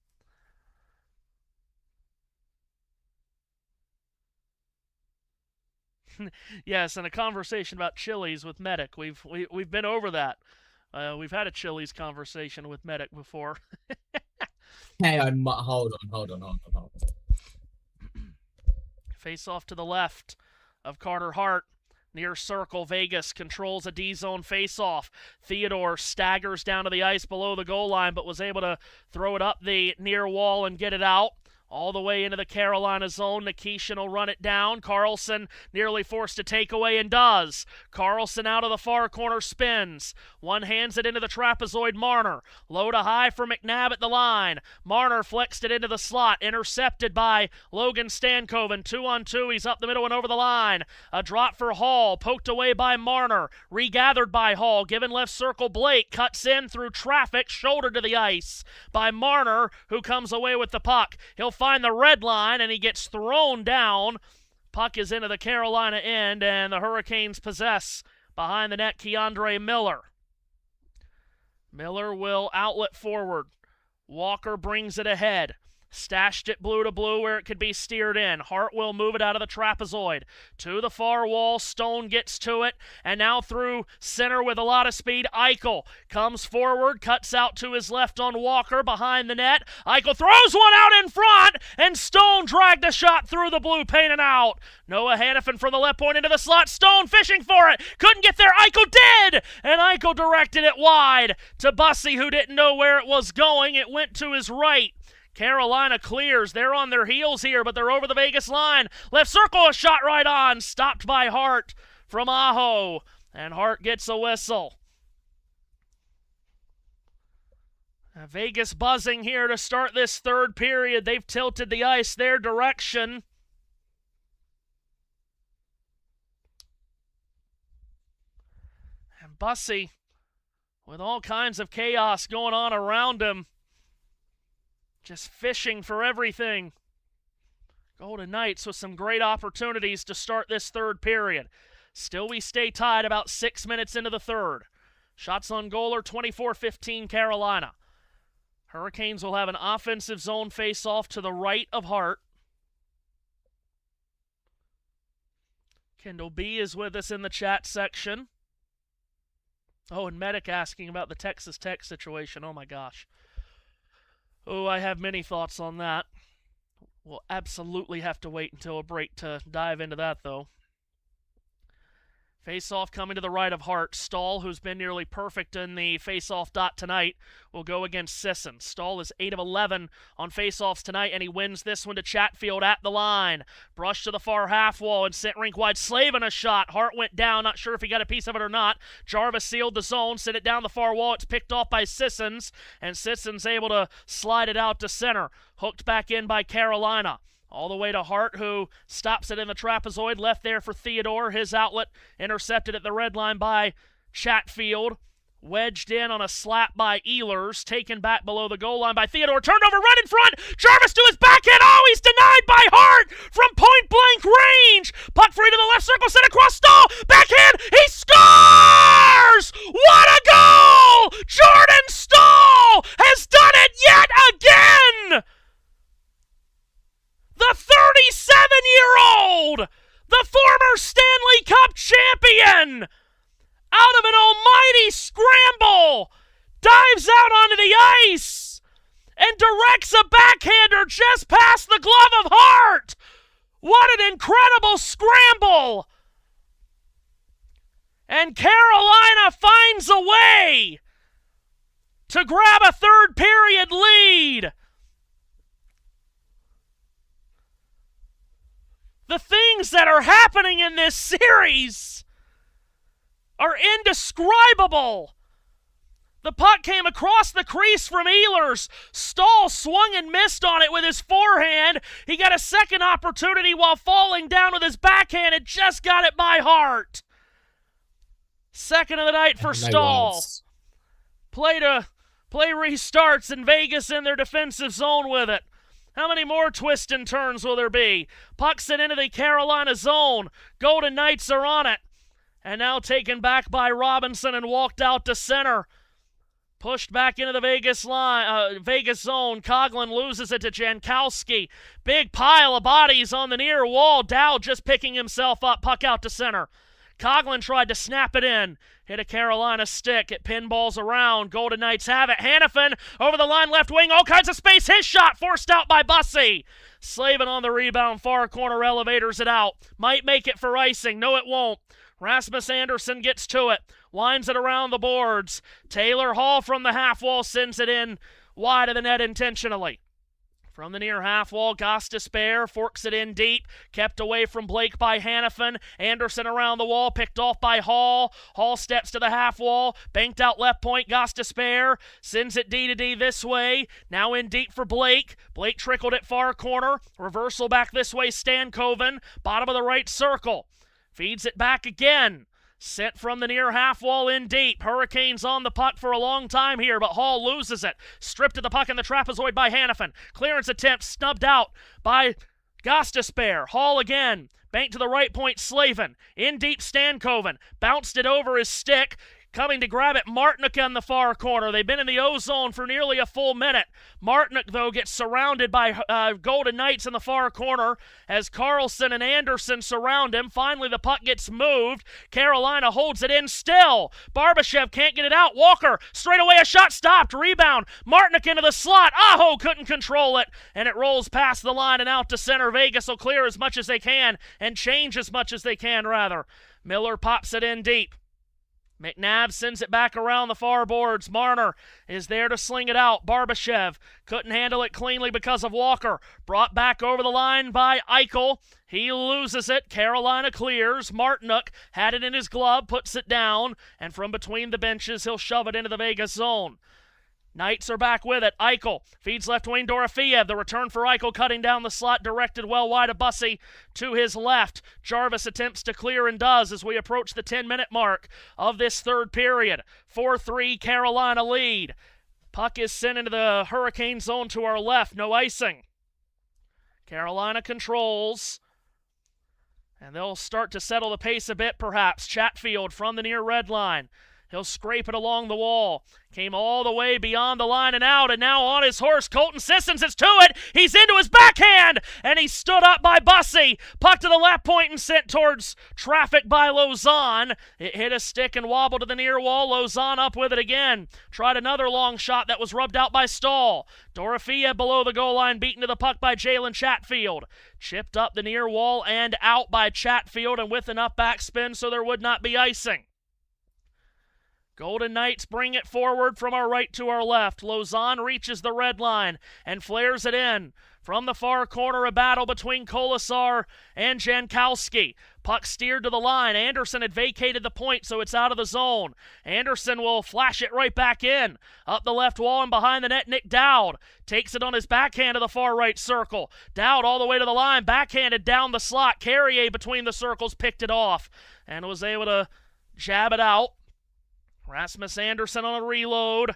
S1: Yes, and a conversation about Chili's with Medic. We've been over that. We've had a Chili's conversation with Medic before.
S3: Hey, hold on.
S1: Face off to the left of Carter Hart. Near circle, Vegas controls a D-zone face-off. Theodore staggers down to the ice below the goal line, but was able to throw it up the near wall and get it out. All the way into the Carolina zone. Nikishin will run it down. Carlson nearly forced a takeaway and does. Carlson out of the far corner spins. One hands it into the trapezoid Marner. Low to high for McNabb at the line. Marner flexed it into the slot. Intercepted by Logan Stankoven. 2-on-2. He's up the middle and over the line. A drop for Hall. Poked away by Marner. Regathered by Hall. Given left circle Blake. Cuts in through traffic. Shoulder to the ice by Marner, who comes away with the puck. He'll find the red line, and he gets thrown down. Puck is into the Carolina end, and the Hurricanes possess behind the net Keandre Miller. Miller will outlet forward. Walker brings it ahead. Stashed it blue to blue where it could be steered in. Hart will move it out of the trapezoid. To the far wall, Stone gets to it, and now through center with a lot of speed, Eichel comes forward, cuts out to his left on Walker behind the net. Eichel throws one out in front, and Stone dragged a shot through the blue paint and out. Noah Hannafin from the left point into the slot. Stone fishing for it. Couldn't get there. Eichel did, and Eichel directed it wide to Bussey, who didn't know where it was going. It went to his right. Carolina clears. They're on their heels here, but they're over the Vegas line. Left circle, a shot right on. Stopped by Hart from Aho. And Hart gets a whistle. Vegas buzzing here to start this third period. They've tilted the ice their direction. And Bussey, with all kinds of chaos going on around him, just fishing for everything. Golden Knights with some great opportunities to start this third period. Still we stay tied about 6 minutes into the third. Shots on goal are 24-15 Carolina. Hurricanes will have an offensive zone face-off to the right of Hart. Kendall B is with us in the chat section. Oh, and Medic asking about the Texas Tech situation. Oh my gosh. Oh, I have many thoughts on that. We'll absolutely have to wait until a break to dive into that, though. Face-off coming to the right of Hart. Stahl, who's been nearly perfect in the face-off dot tonight, will go against Sisson. Stahl is 8 of 11 on face-offs tonight, and he wins this one to Chatfield at the line. Brush to the far half wall and sent rink wide. Slavin a shot. Hart went down. Not sure if he got a piece of it or not. Jarvis sealed the zone, sent it down the far wall. It's picked off by Sissons, and Sissons able to slide it out to center. Hooked back in by Carolina. All the way to Hart, who stops it in the trapezoid, left there for Theodore. His outlet intercepted at the red line by Chatfield. Wedged in on a slap by Ehlers. Taken back below the goal line by Theodore. Turned over, right in front. Jarvis to his backhand. Oh, he's denied by Hart from point-blank range. Puck free to the left circle, sent across Stahl. Backhand, he scores! What a goal! Jordan Stahl has done it yet again! The 37-year-old, the former Stanley Cup champion, out of an almighty scramble, dives out onto the ice and directs a backhander just past the glove of Hart. What an incredible scramble! And Carolina finds a way to grab a third period lead. The things that are happening in this series are indescribable. The puck came across the crease from Ehlers. Stahl swung and missed on it with his forehand. He got a second opportunity while falling down with his backhand and just got it by Hart. Second of the night for Stahl. Play restarts, and Vegas in their defensive zone with it. How many more twists and turns will there be? Pucks it into the Carolina zone. Golden Knights are on it. And now taken back by Robinson and walked out to center. Pushed back into the Vegas zone. Coughlin loses it to Jankowski. Big pile of bodies on the near wall. Dow just picking himself up. Puck out to center. Coughlin tried to snap it in. Hit a Carolina stick. It pinballs around. Golden Knights have it. Hanifin over the line, left wing. All kinds of space. His shot forced out by Bussey. Slavin on the rebound. Far corner elevators it out. Might make it for icing. No, it won't. Rasmus Anderson gets to it. Winds it around the boards. Taylor Hall from the half wall sends it in wide of the net intentionally. From the near half wall, Gostisbehere forks it in deep. Kept away from Blake by Hanifin. Anderson around the wall, picked off by Hall. Hall steps to the half wall. Banked out left point, Gostisbehere. Sends it D to D this way. Now in deep for Blake. Blake trickled it far corner. Reversal back this way, Stankoven. Bottom of the right circle. Feeds it back again. Sent from the near half wall in deep. Hurricanes on the puck for a long time here, but Hall loses it. Stripped of the puck in the trapezoid by Hanifin. Clearance attempt snubbed out by Gostisbehere. Hall again. Banked to the right point, Slavin. In deep, Stankoven. Bounced it over his stick. Coming to grab it, Martinick in the far corner. They've been in the O-zone for nearly a full minute. Martinick, though, gets surrounded by Golden Knights in the far corner as Carlson and Anderson surround him. Finally, the puck gets moved. Carolina holds it in still. Barbashev can't get it out. Walker, straight away, a shot stopped. Rebound. Martinick into the slot. Aho couldn't control it, and it rolls past the line and out to center. Vegas will clear as much as they can and change as much as they can, rather. Miller pops it in deep. McNabb sends it back around the far boards. Marner is there to sling it out. Barbashev couldn't handle it cleanly because of Walker. Brought back over the line by Eichel. He loses it. Carolina clears. Martinook had it in his glove, puts it down, and from between the benches, he'll shove it into the Vegas zone. Knights are back with it. Eichel feeds left wing Dorofeev. The return for Eichel cutting down the slot, directed well wide of Bussey to his left. Jarvis attempts to clear and does as we approach the 10-minute mark of this third period. 4-3 Carolina lead. Puck is sent into the Hurricane zone to our left. No icing. Carolina controls. And they'll start to settle the pace a bit perhaps. Chatfield from the near red line. He'll scrape it along the wall. Came all the way beyond the line and out, and now on his horse, Colton Sissons is to it. He's into his backhand, and he's stood up by Bussey. Puck to the left point and sent towards traffic by Lausanne. It hit a stick and wobbled to the near wall. Lausanne up with it again. Tried another long shot that was rubbed out by Stahl. Dorothea below the goal line, beaten to the puck by Jalen Chatfield. Chipped up the near wall and out by Chatfield, and with enough backspin so there would not be icing. Golden Knights bring it forward from our right to our left. Lausanne reaches the red line and flares it in. From the far corner, a battle between Kolasar and Jankowski. Puck steered to the line. Anderson had vacated the point, so it's out of the zone. Anderson will flash it right back in. Up the left wall and behind the net, Nick Dowd takes it on his backhand to the far right circle. Dowd all the way to the line, backhanded down the slot. Carrier between the circles picked it off and was able to jab it out. Rasmus Anderson on a reload.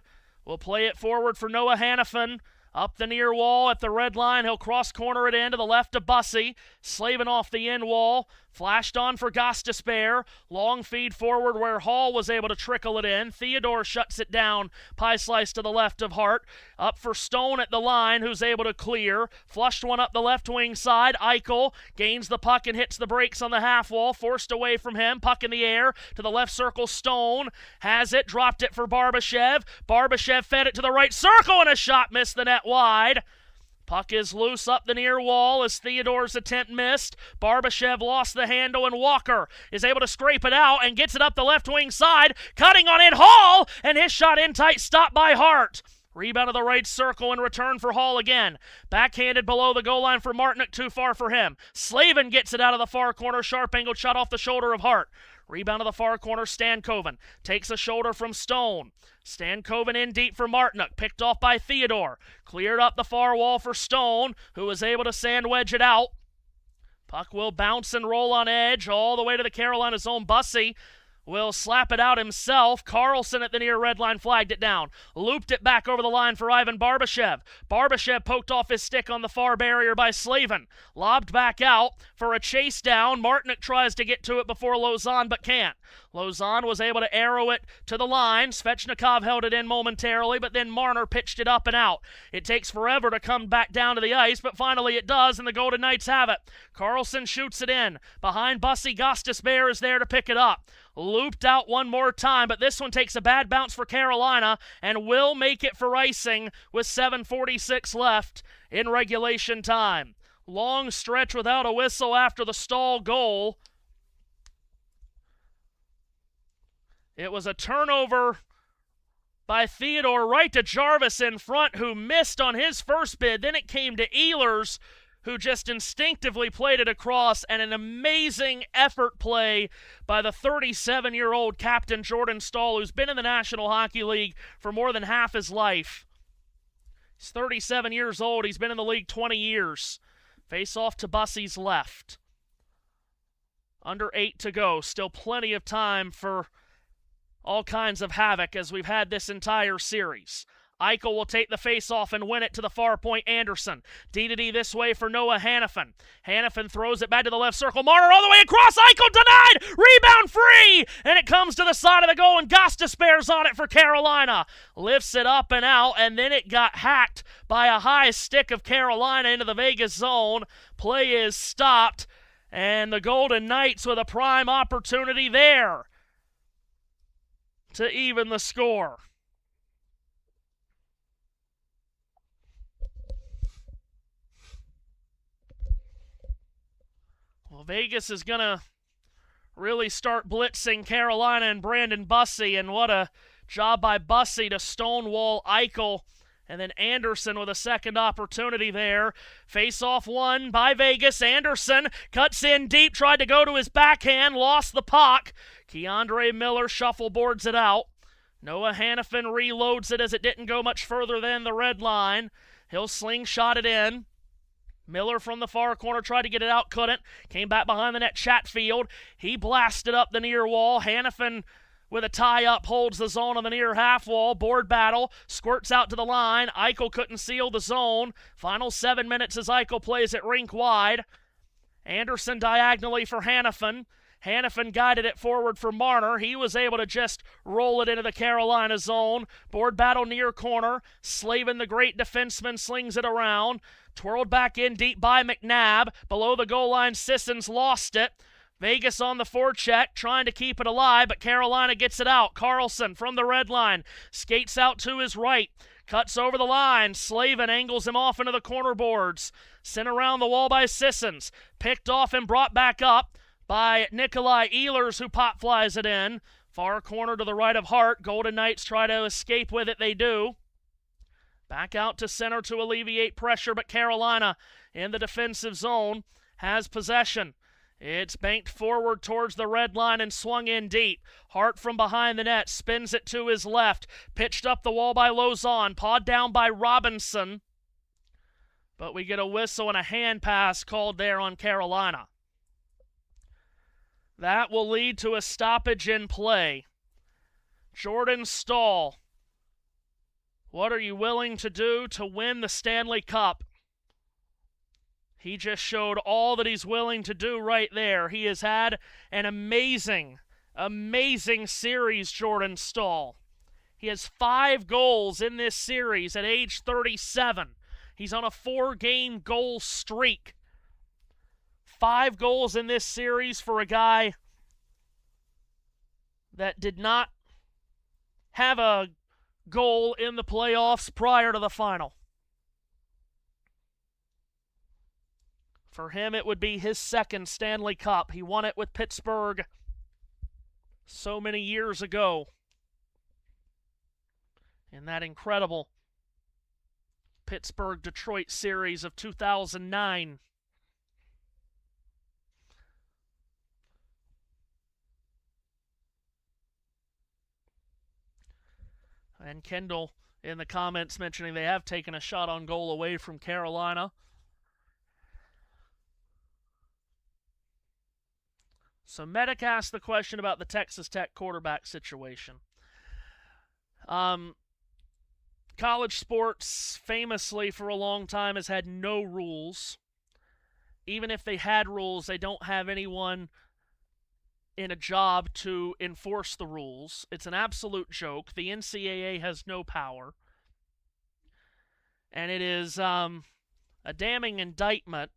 S1: Will play it forward for Noah Hannafin. Up the near wall at the red line. He'll cross corner it in to the left of Bussey. Slavin off the end wall. Flashed on for Gostisbehere. Long feed forward where Hall was able to trickle it in. Theodore shuts it down. Pie slice to the left of Hart. Up for Stone at the line, who's able to clear. Flushed one up the left wing side. Eichel gains the puck and hits the brakes on the half wall. Forced away from him. Puck in the air to the left circle. Stone has it. Dropped it for Barbashev. Barbashev fed it to the right circle, and a shot missed the net wide. Puck is loose up the near wall as Theodore's attempt missed. Barbashev lost the handle, and Walker is able to scrape it out and gets it up the left wing side. Cutting on in Hall, and his shot in tight, stopped by Hart. Rebound to the right circle and return for Hall again. Backhanded below the goal line for Martinick, too far for him. Slavin gets it out of the far corner. Sharp angled shot off the shoulder of Hart. Rebound to the far corner, Stankoven. Takes a shoulder from Stone. Stankoven in deep for Martinick. Picked off by Theodore. Cleared up the far wall for Stone, who was able to sand wedge it out. Puck will bounce and roll on edge all the way to the Carolina zone. Bussey will slap it out himself. Carlson at the near red line flagged it down. Looped it back over the line for Ivan Barbashev. Barbashev poked off his stick on the far barrier by Slavin. Lobbed back out for a chase down. Martinick tries to get to it before Lausanne, but can't. Lausanne was able to arrow it to the line. Svechnikov held it in momentarily, but then Marner pitched it up and out. It takes forever to come back down to the ice, but finally it does, and the Golden Knights have it. Carlson shoots it in. Behind Bussey, Gostisbehere is there to pick it up. Looped out one more time, but this one takes a bad bounce for Carolina and will make it for icing with 7:46 left in regulation time. Long stretch without a whistle after the Stahl goal. It was a turnover by Theodore right to Jarvis in front, who missed on his first bid. Then it came to Ehlers, who just instinctively played it across, and an amazing effort play by the 37-year-old captain Jordan Stahl, who's been in the National Hockey League for more than half his life. He's 37 years old. He's been in the league 20 years. Face off to Bussey's left. Under 8 to go. Still plenty of time for all kinds of havoc as we've had this entire series. Eichel will take the face-off and win it to the far point. Anderson. D-to-D this way for Noah Hannafin. Hannafin throws it back to the left circle. Marner all the way across. Eichel denied. Rebound free. And it comes to the side of the goal, and Gostisbehere's on it for Carolina. Lifts it up and out, and then it got hacked by a high stick of Carolina into the Vegas zone. Play is stopped, and the Golden Knights with a prime opportunity there to even the score. Well, Vegas is going to really start blitzing Carolina and Brandon Bussey, and what a job by Bussey to stonewall Eichel, and then Anderson with a second opportunity there. Face-off won by Vegas. Anderson cuts in deep, tried to go to his backhand, lost the puck. Keandre Miller shuffleboards it out. Noah Hannafin reloads it as it didn't go much further than the red line. He'll slingshot it in. Miller from the far corner tried to get it out, couldn't. Came back behind the net, Chatfield. He blasted up the near wall. Hannafin with a tie-up holds the zone on the near half wall. Board battle, squirts out to the line. Eichel couldn't seal the zone. Final 7 minutes as Eichel plays it rink wide. Anderson diagonally for Hannafin. Hannafin guided it forward for Marner. He was able to just roll it into the Carolina zone. Board battle near corner. Slavin, the great defenseman, slings it around. Twirled back in deep by McNabb. Below the goal line, Sissons lost it. Vegas on the forecheck, trying to keep it alive, but Carolina gets it out. Carlson from the red line skates out to his right. Cuts over the line. Slavin angles him off into the corner boards. Sent around the wall by Sissons. Picked off and brought back up by Nikolai Ehlers, who pop flies it in. Far corner to the right of Hart. Golden Knights try to escape with it. They do. Back out to center to alleviate pressure, but Carolina in the defensive zone has possession. It's banked forward towards the red line and swung in deep. Hart from behind the net spins it to his left. Pitched up the wall by Lauzon. Pawed down by Robinson. But we get a whistle and a hand pass called there on Carolina. That will lead to a stoppage in play. Jordan Staal, what are you willing to do to win the Stanley Cup? He just showed all that he's willing to do right there. He has had an amazing series, Jordan Staal. He has 5 goals in this series at age 37. He's on a 4-game goal streak. 5 goals in this series for a guy that did not have a goal in the playoffs prior to the final. For him, it would be his second Stanley Cup. He won it with Pittsburgh so many years ago in that incredible Pittsburgh-Detroit series of 2009. And Kendall in the comments mentioning they have taken a shot on goal away from Carolina. So Medic asked the question about the Texas Tech quarterback situation. College sports famously for a long time has had no rules. Even if they had rules, they don't have anyone in a job to enforce the rules. It's an absolute joke. The NCAA has no power. And it is a damning indictment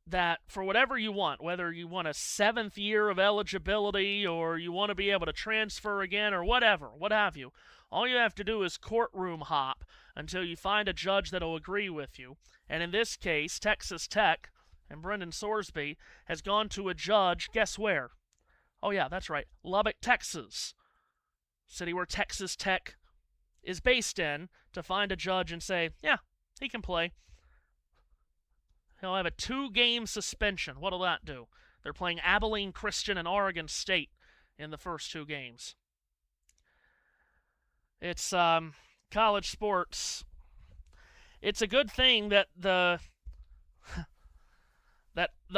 S1: that for whatever you want, whether you want a 7th year of eligibility or you want to be able to transfer again or whatever, what have you, all you have to do is courtroom hop until you find a judge that will agree with you. And in this case, Texas Tech and Brendan Sorsby has gone to a judge, guess where? Oh yeah, that's right, Lubbock, Texas. City where Texas Tech is based in, to find a judge and say, yeah, he can play. He'll have a 2-game suspension. What'll that do? They're playing Abilene Christian and Oregon State in the first 2 games. It's college sports. It's a good thing that the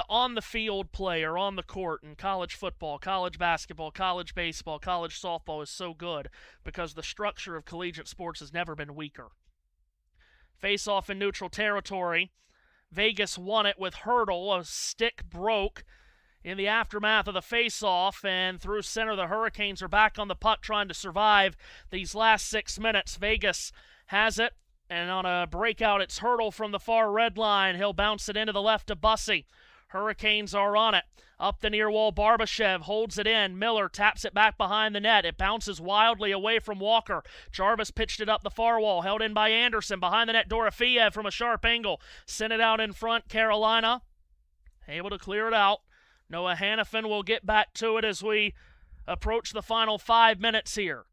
S1: on-the-field play or on the court in college football, college basketball, college baseball, college softball is so good because the structure of collegiate sports has never been weaker. Face-off in neutral territory. Vegas won it with Hurdle. A stick broke in the aftermath of the face-off, and through center, the Hurricanes are back on the puck trying to survive these last 6 minutes. Vegas has it, and on a breakout, it's Hurdle from the far red line. He'll bounce it into the left to Bussey. Hurricanes are on it. Up the near wall, Barbashev holds it in. Miller taps it back behind the net. It bounces wildly away from Walker. Jarvis pitched it up the far wall, held in by Anderson. Behind the net, Dorofeyev from a sharp angle. Sent it out in front, Carolina. Able to clear it out. Noah Hannafin will get back to it as we approach the final 5 minutes here.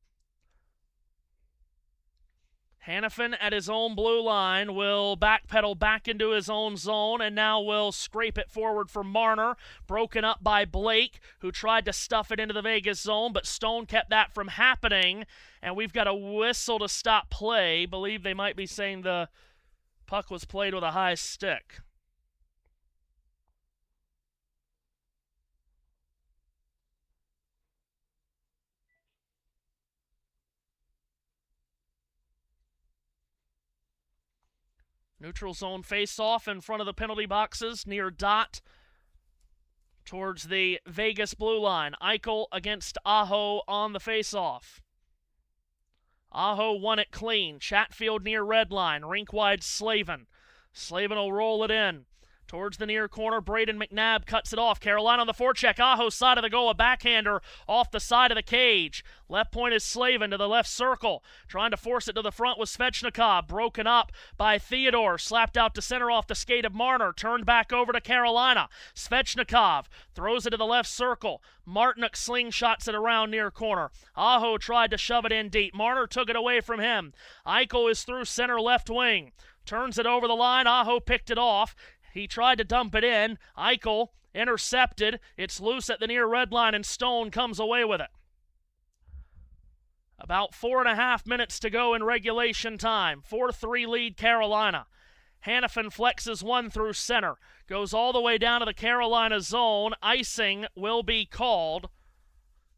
S1: Hannafin at his own blue line will backpedal back into his own zone and now will scrape it forward for Marner. Broken up by Blake, who tried to stuff it into the Vegas zone, but Stone kept that from happening. And we've got a whistle to stop play. Believe they might be saying the puck was played with a high stick. Neutral zone face-off in front of the penalty boxes near dot. towards the Vegas blue line. Eichel against Aho on the faceoff. Aho won it clean. Chatfield near red line. Rink wide Slavin. Slavin will roll it in. Towards the near corner, Braden McNabb cuts it off. Carolina on the forecheck. Aho side of the goal, a backhander off the side of the cage. Left point is Slavin to the left circle. Trying to force it to the front was Svechnikov. Broken up by Theodore. Slapped out to center off the skate of Marner. Turned back over to Carolina. Svechnikov throws it to the left circle. Martinook slingshots it around near corner. Aho tried to shove it in deep. Marner took it away from him. Eichel is through center left wing. Turns it over the line. Aho picked it off. He tried to dump it in. Eichel intercepted. It's loose at the near red line, and Stone comes away with it. About 4.5 minutes to go in regulation time. 4-3 lead Carolina. Hannafin flexes one through center. Goes all the way down to the Carolina zone. Icing will be called.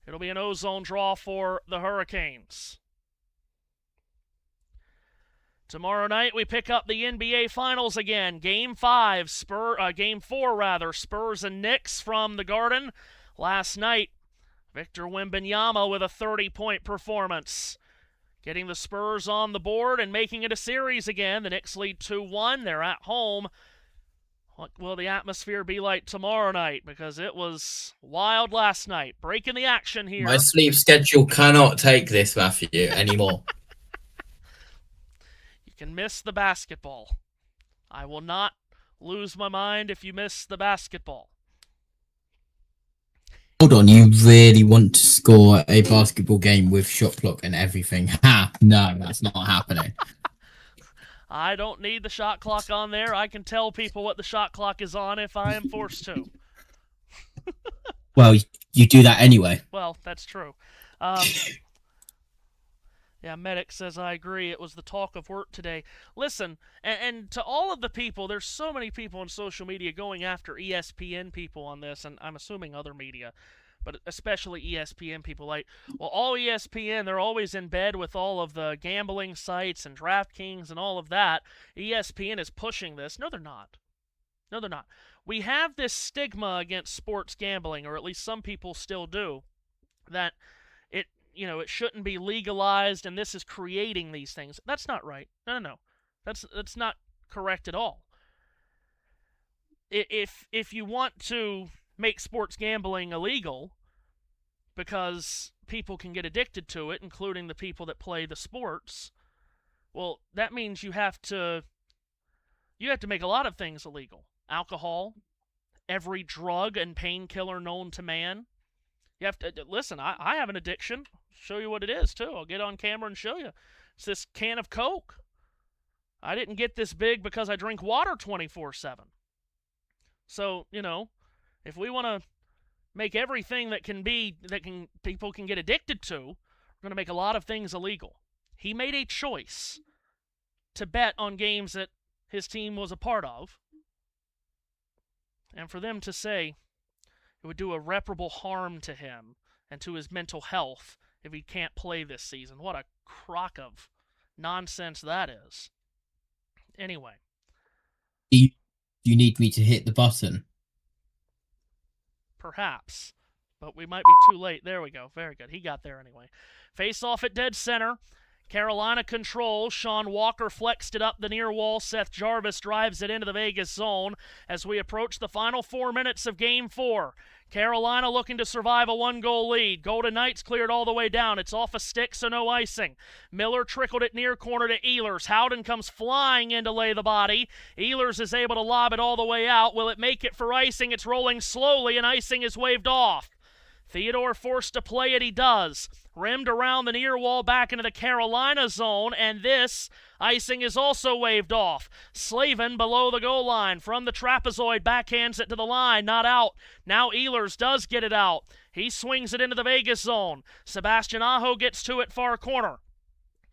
S1: It'll be an O-zone draw for the Hurricanes. Tomorrow night we pick up the NBA Finals again. Game 4 Spurs and Knicks from the Garden. Last night, Victor Wembanyama with a 30-point performance. Getting the Spurs on the board and making it a series again. The Knicks lead 2-1. They're at home. What will the atmosphere be like tomorrow night? Because it was wild last night. Breaking the action here.
S3: My sleep schedule cannot take this, Matthew, anymore.
S1: You can miss the basketball. I will not lose my mind if you miss the basketball.
S6: Hold on, you really want to score a basketball game with shot clock and everything? Ha! No, that's not happening.
S1: I don't need the shot clock on there. I can tell people what the shot clock is on if I am forced to.
S6: Well, you do that anyway.
S1: Well, that's true. Yeah, Medic says, I agree. It was the talk of work today. Listen, and to all of the people, there's so many people on social media going after ESPN people on this, and I'm assuming other media, but especially ESPN people. Like, well, all ESPN, they're always in bed with all of the gambling sites and DraftKings and all of that. ESPN is pushing this. No, they're not. No, they're not. We have this stigma against sports gambling, or at least some people still do, that it shouldn't be legalized, and this is creating these things. That's not right. No. That's not correct at all. If you want to make sports gambling illegal because people can get addicted to it, including the people that play the sports, well, that means you have to make a lot of things illegal. Alcohol, every drug and painkiller known to man. You have to listen. I have an addiction. Show you what it is too. I'll get on camera and show you. It's this can of Coke. I didn't get this big because I drink water 24/7. So if we want to make everything that people can get addicted to, we're going to make a lot of things illegal. He made a choice to bet on games that his team was a part of, and for them to say it would do irreparable harm to him and to his mental health if he can't play this season. What a crock of nonsense that is. Anyway.
S6: You need me to hit the button?
S1: Perhaps. But we might be too late. There we go. Very good. He got there anyway. Face off at dead center. Carolina controls. Sean Walker flexed it up the near wall. Seth Jarvis drives it into the Vegas zone as we approach the final 4 minutes of Game 4. Carolina looking to survive a one-goal lead. Golden Knights cleared all the way down. It's off a stick, so no icing. Miller trickled it near corner to Ehlers. Howden comes flying in to lay the body. Ehlers is able to lob it all the way out. Will it make it for icing? It's rolling slowly, and icing is waved off. Theodore forced to play it, he does. Rimmed around the near wall back into the Carolina zone, and this icing is also waved off. Slavin below the goal line from the trapezoid backhands it to the line, not out. Now Ehlers does get it out. He swings it into the Vegas zone. Sebastian Aho gets to it far corner.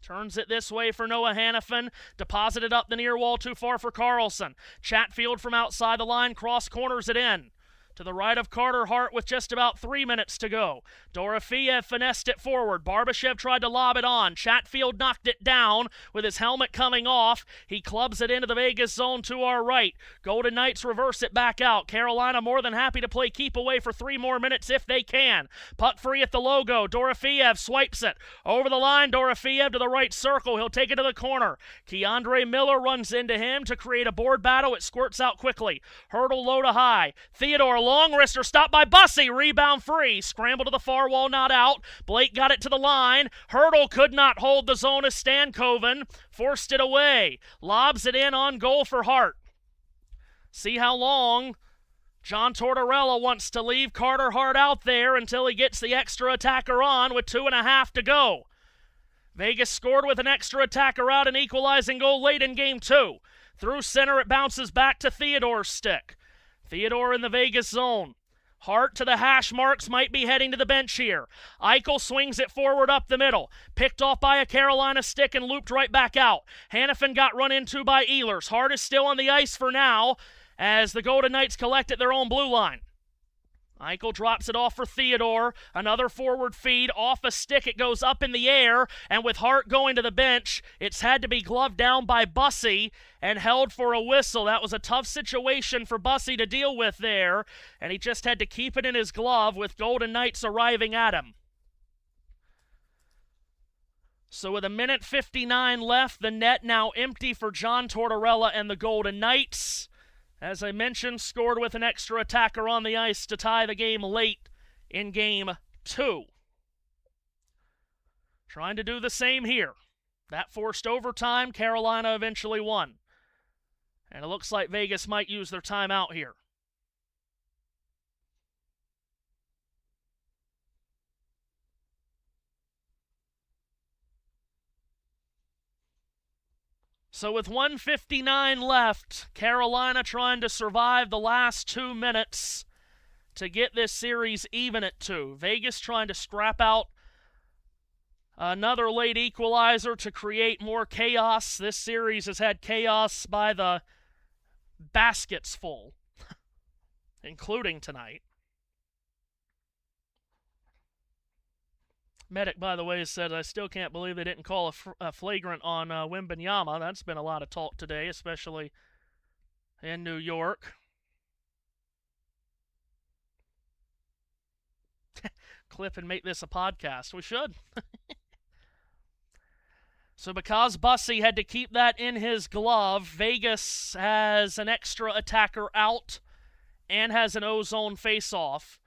S1: Turns it this way for Noah Hannafin. Deposited up the near wall too far for Carlson. Chatfield from outside the line cross corners it in. To the right of Carter Hart with just about 3 minutes to go. Dorofeev finessed it forward. Barbashev tried to lob it on. Chatfield knocked it down with his helmet coming off. He clubs it into the Vegas zone to our right. Golden Knights reverse it back out. Carolina more than happy to play keep away for 3 more minutes if they can. Puck free at the logo. Dorofeev swipes it. Over the line, Dorofeev to the right circle. He'll take it to the corner. Keandre Miller runs into him to create a board battle. It squirts out quickly. Hurdle low to high. Theodore, long wrister, stopped by Bussey. Rebound free. Scramble to the far wall, not out. Blake got it to the line. Hurdle could not hold the zone as Stankoven forced it away. Lobs it in on goal for Hart. See how long John Tortorella wants to leave Carter Hart out there until he gets the extra attacker on with 2.5 to go. Vegas scored with an extra attacker out, an equalizing goal late in Game 2. Through center, it bounces back to Theodore's stick. Theodore in the Vegas zone. Hart to the hash marks, might be heading to the bench here. Eichel swings it forward up the middle. Picked off by a Carolina stick and looped right back out. Hannafin got run into by Ehlers. Hart is still on the ice for now as the Golden Knights collect at their own blue line. Eichel drops it off for Theodore. Another forward feed. Off a stick, it goes up in the air. And with Hart going to the bench, it's had to be gloved down by Bussey and held for a whistle. That was a tough situation for Bussey to deal with there. And he just had to keep it in his glove with Golden Knights arriving at him. So with 1:59 left, the net now empty for John Tortorella and the Golden Knights. As I mentioned, scored with an extra attacker on the ice to tie the game late in Game 2. Trying to do the same here. That forced overtime. Carolina eventually won. And it looks like Vegas might use their timeout here. So with 1:59 left, Carolina trying to survive the last 2 minutes to get this series even at 2. Vegas trying to scrap out another late equalizer to create more chaos. This series has had chaos by the baskets full, including tonight. Medic, by the way, said, I still can't believe they didn't call a flagrant on Wembanyama. That's been a lot of talk today, especially in New York. Clip and make this a podcast. We should. So because Bussey had to keep that in his glove, Vegas has an extra attacker out and has an O-zone face-off.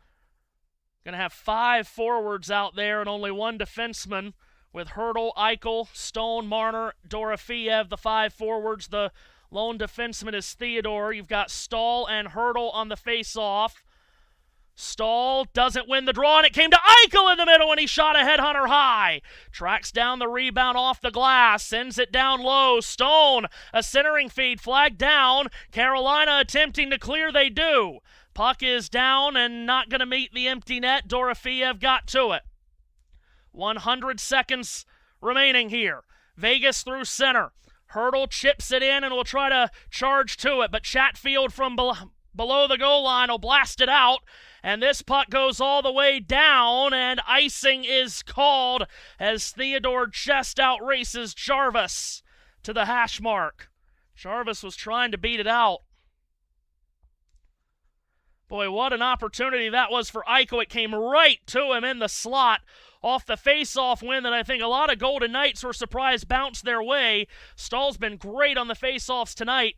S1: Going to have 5 forwards out there and only 1 defenseman with Hurdle, Eichel, Stone, Marner, Dorofeev, the 5 forwards. The lone defenseman is Theodore. You've got Stahl and Hurdle on the face-off. Stahl doesn't win the draw, and it came to Eichel in the middle, and he shot a headhunter high. Tracks down the rebound off the glass, sends it down low. Stone, a centering feed, flagged down. Carolina attempting to clear, they do. Puck is down and not going to meet the empty net. Dorofeev got to it. 100 seconds remaining here. Vegas through center. Hurdle chips it in and will try to charge to it, but Chatfield from below the goal line will blast it out, and this puck goes all the way down, and icing is called as Theodore just outraces Jarvis to the hash mark. Jarvis was trying to beat it out. Boy, what an opportunity that was for Eichel. It came right to him in the slot off the face-off win that I think a lot of Golden Knights were surprised bounced their way. Stahl's been great on the face-offs tonight.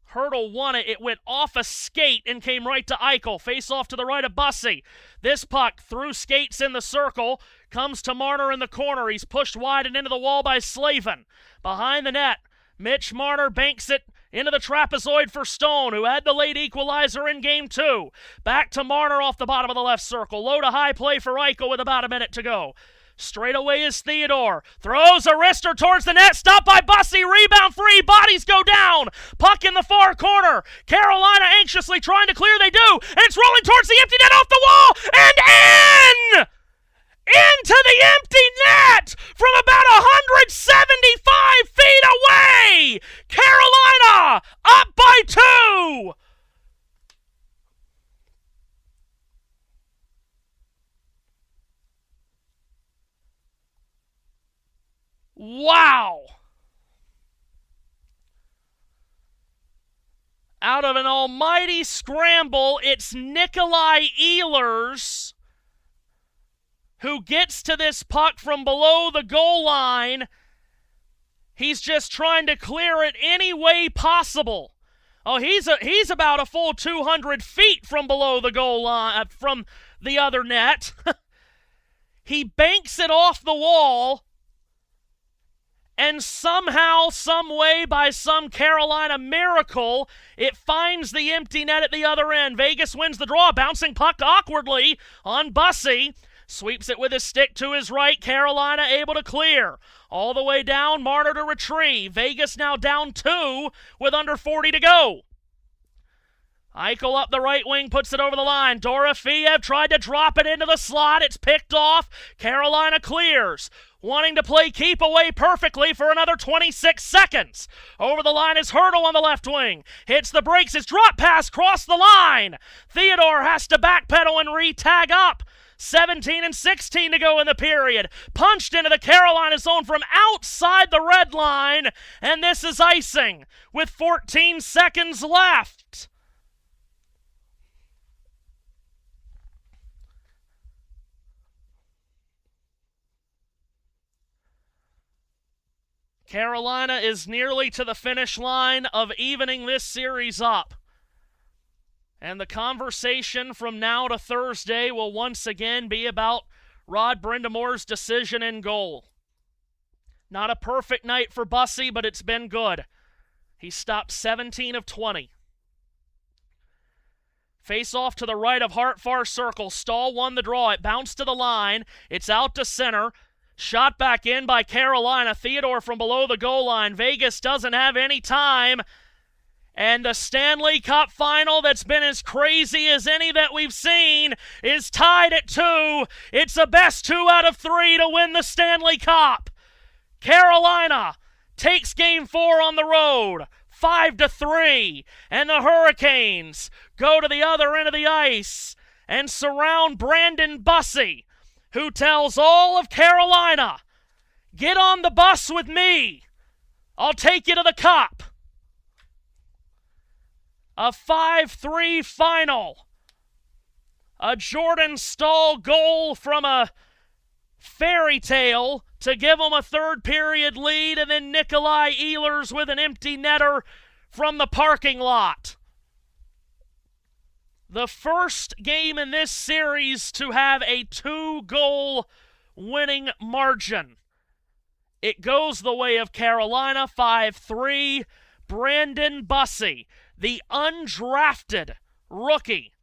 S1: Hurdle won it. It went off a skate and came right to Eichel. Face-off to the right of Bussey. This puck through skates in the circle. Comes to Marner in the corner. He's pushed wide and into the wall by Slavin. Behind the net, Mitch Marner banks it into the trapezoid for Stone, who had the late equalizer in Game 2. Back to Marner off the bottom of the left circle. Low to high play for Eichel with about a minute to go. Straight away is Theodore. Throws a wrister towards the net. Stopped by Bussey. Rebound free. Bodies go down. Puck in the far corner. Carolina anxiously trying to clear. They do. And it's rolling towards the empty net off the wall. And in! Into the empty net from about 175 feet away. Carolina up by 2. Wow! Out of an almighty scramble, it's Nikolai Ehlers who gets to this puck from below the goal line. He's just trying to clear it any way possible. Oh, he's about a full 200 feet from below the goal line, from the other net. He banks it off the wall, and somehow, some way, by some Carolina miracle, it finds the empty net at the other end. Vegas wins the draw, bouncing puck awkwardly on Bussey. Sweeps it with his stick to his right. Carolina able to clear. All the way down, Marner to retrieve. Vegas now down 2 with under 40 to go. Eichel up the right wing, puts it over the line. Dorofeev tried to drop it into the slot. It's picked off. Carolina clears. Wanting to play keep away perfectly for another 26 seconds. Over the line is Hurdle on the left wing. Hits the brakes. His drop pass crossed the line. Theodore has to backpedal and re-tag up. 17 and 16 to go in the period. Punched into the Carolina zone from outside the red line. And this is icing with 14 seconds left. Carolina is nearly to the finish line of evening this series up. And the conversation from now to Thursday will once again be about Rod Brindamore's decision in goal. Not a perfect night for Bussey, but it's been good. He stopped 17 of 20. Face off to the right of Hart, far circle. Stahl won the draw. It bounced to the line. It's out to center. Shot back in by Carolina. Theodore from below the goal line. Vegas doesn't have any time. And the Stanley Cup Final, that's been as crazy as any that we've seen, is tied at 2. It's a best 2 out of 3 to win the Stanley Cup. Carolina takes Game 4 on the road, 5-3. And the Hurricanes go to the other end of the ice and surround Brandon Bussey, who tells all of Carolina, "Get on the bus with me. I'll take you to the Cup." A 5-3 final. A Jordan Stahl goal from a fairy tale to give them a third period lead, and then Nikolai Ehlers with an empty netter from the parking lot. The first game in this series to have a 2-goal winning margin. It goes the way of Carolina, 5-3. Brandon Bussey, the undrafted rookie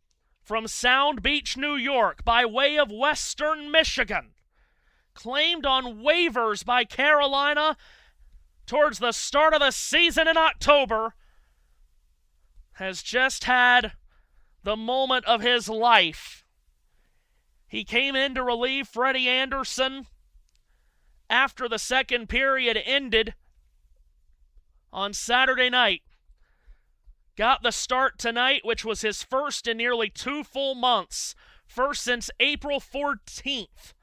S1: from Sound Beach, New York, by way of Western Michigan, claimed on waivers by Carolina towards the start of the season in October, has just had the moment of his life. He came in to relieve Freddie Anderson after the second period ended on Saturday night. Got the start tonight, which was his first in nearly 2 full months, first since April 14th.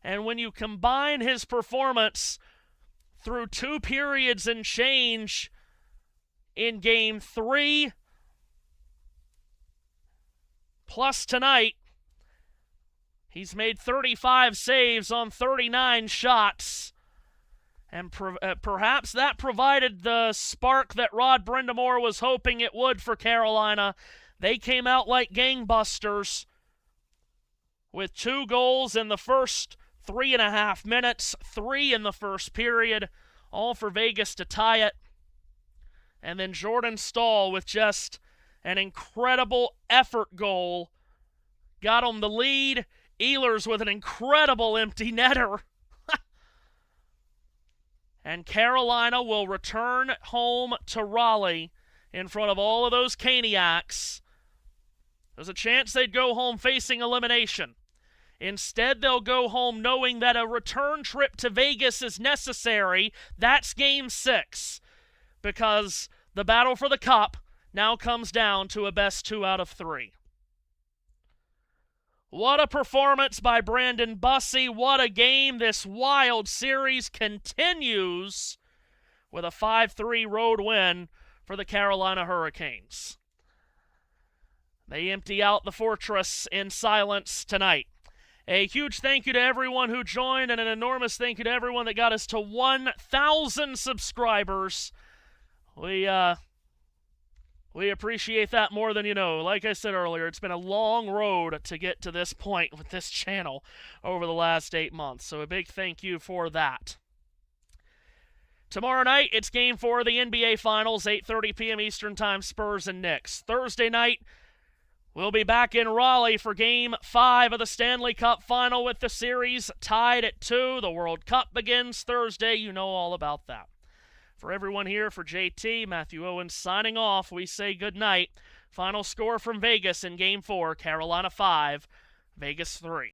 S1: And when you combine his performance through 2 periods and change in Game 3, plus tonight, he's made 35 saves on 39 shots. And perhaps that provided the spark that Rod Brindamore was hoping it would for Carolina. They came out like gangbusters with 2 goals in the first 3.5 minutes, 3 in the first period, all for Vegas to tie it. And then Jordan Stahl with just an incredible effort goal got him the lead. Ehlers with an incredible empty netter. And Carolina will return home to Raleigh in front of all of those Caniacs. There's a chance they'd go home facing elimination. Instead, they'll go home knowing that a return trip to Vegas is necessary. That's Game 6. Because the battle for the Cup now comes down to a best 2 out of 3. What a performance by Brandon Bussey. What a game. This wild series continues with a 5-3 road win for the Carolina Hurricanes. They empty out the fortress in silence tonight. A huge thank you to everyone who joined, and an enormous thank you to everyone that got us to 1,000 subscribers. We appreciate that more than you know. Like I said earlier, it's been a long road to get to this point with this channel over the last 8 months. So a big thank you for that. Tomorrow night, it's Game 4 of the NBA Finals, 8:30 p.m. Eastern Time, Spurs and Knicks. Thursday night, we'll be back in Raleigh for Game 5 of the Stanley Cup Final with the series tied at 2. The World Cup begins Thursday. You know all about that. For everyone here, for JT, Matthew Owens signing off, we say good night. Final score from Vegas in Game 4, Carolina 5, Vegas 3.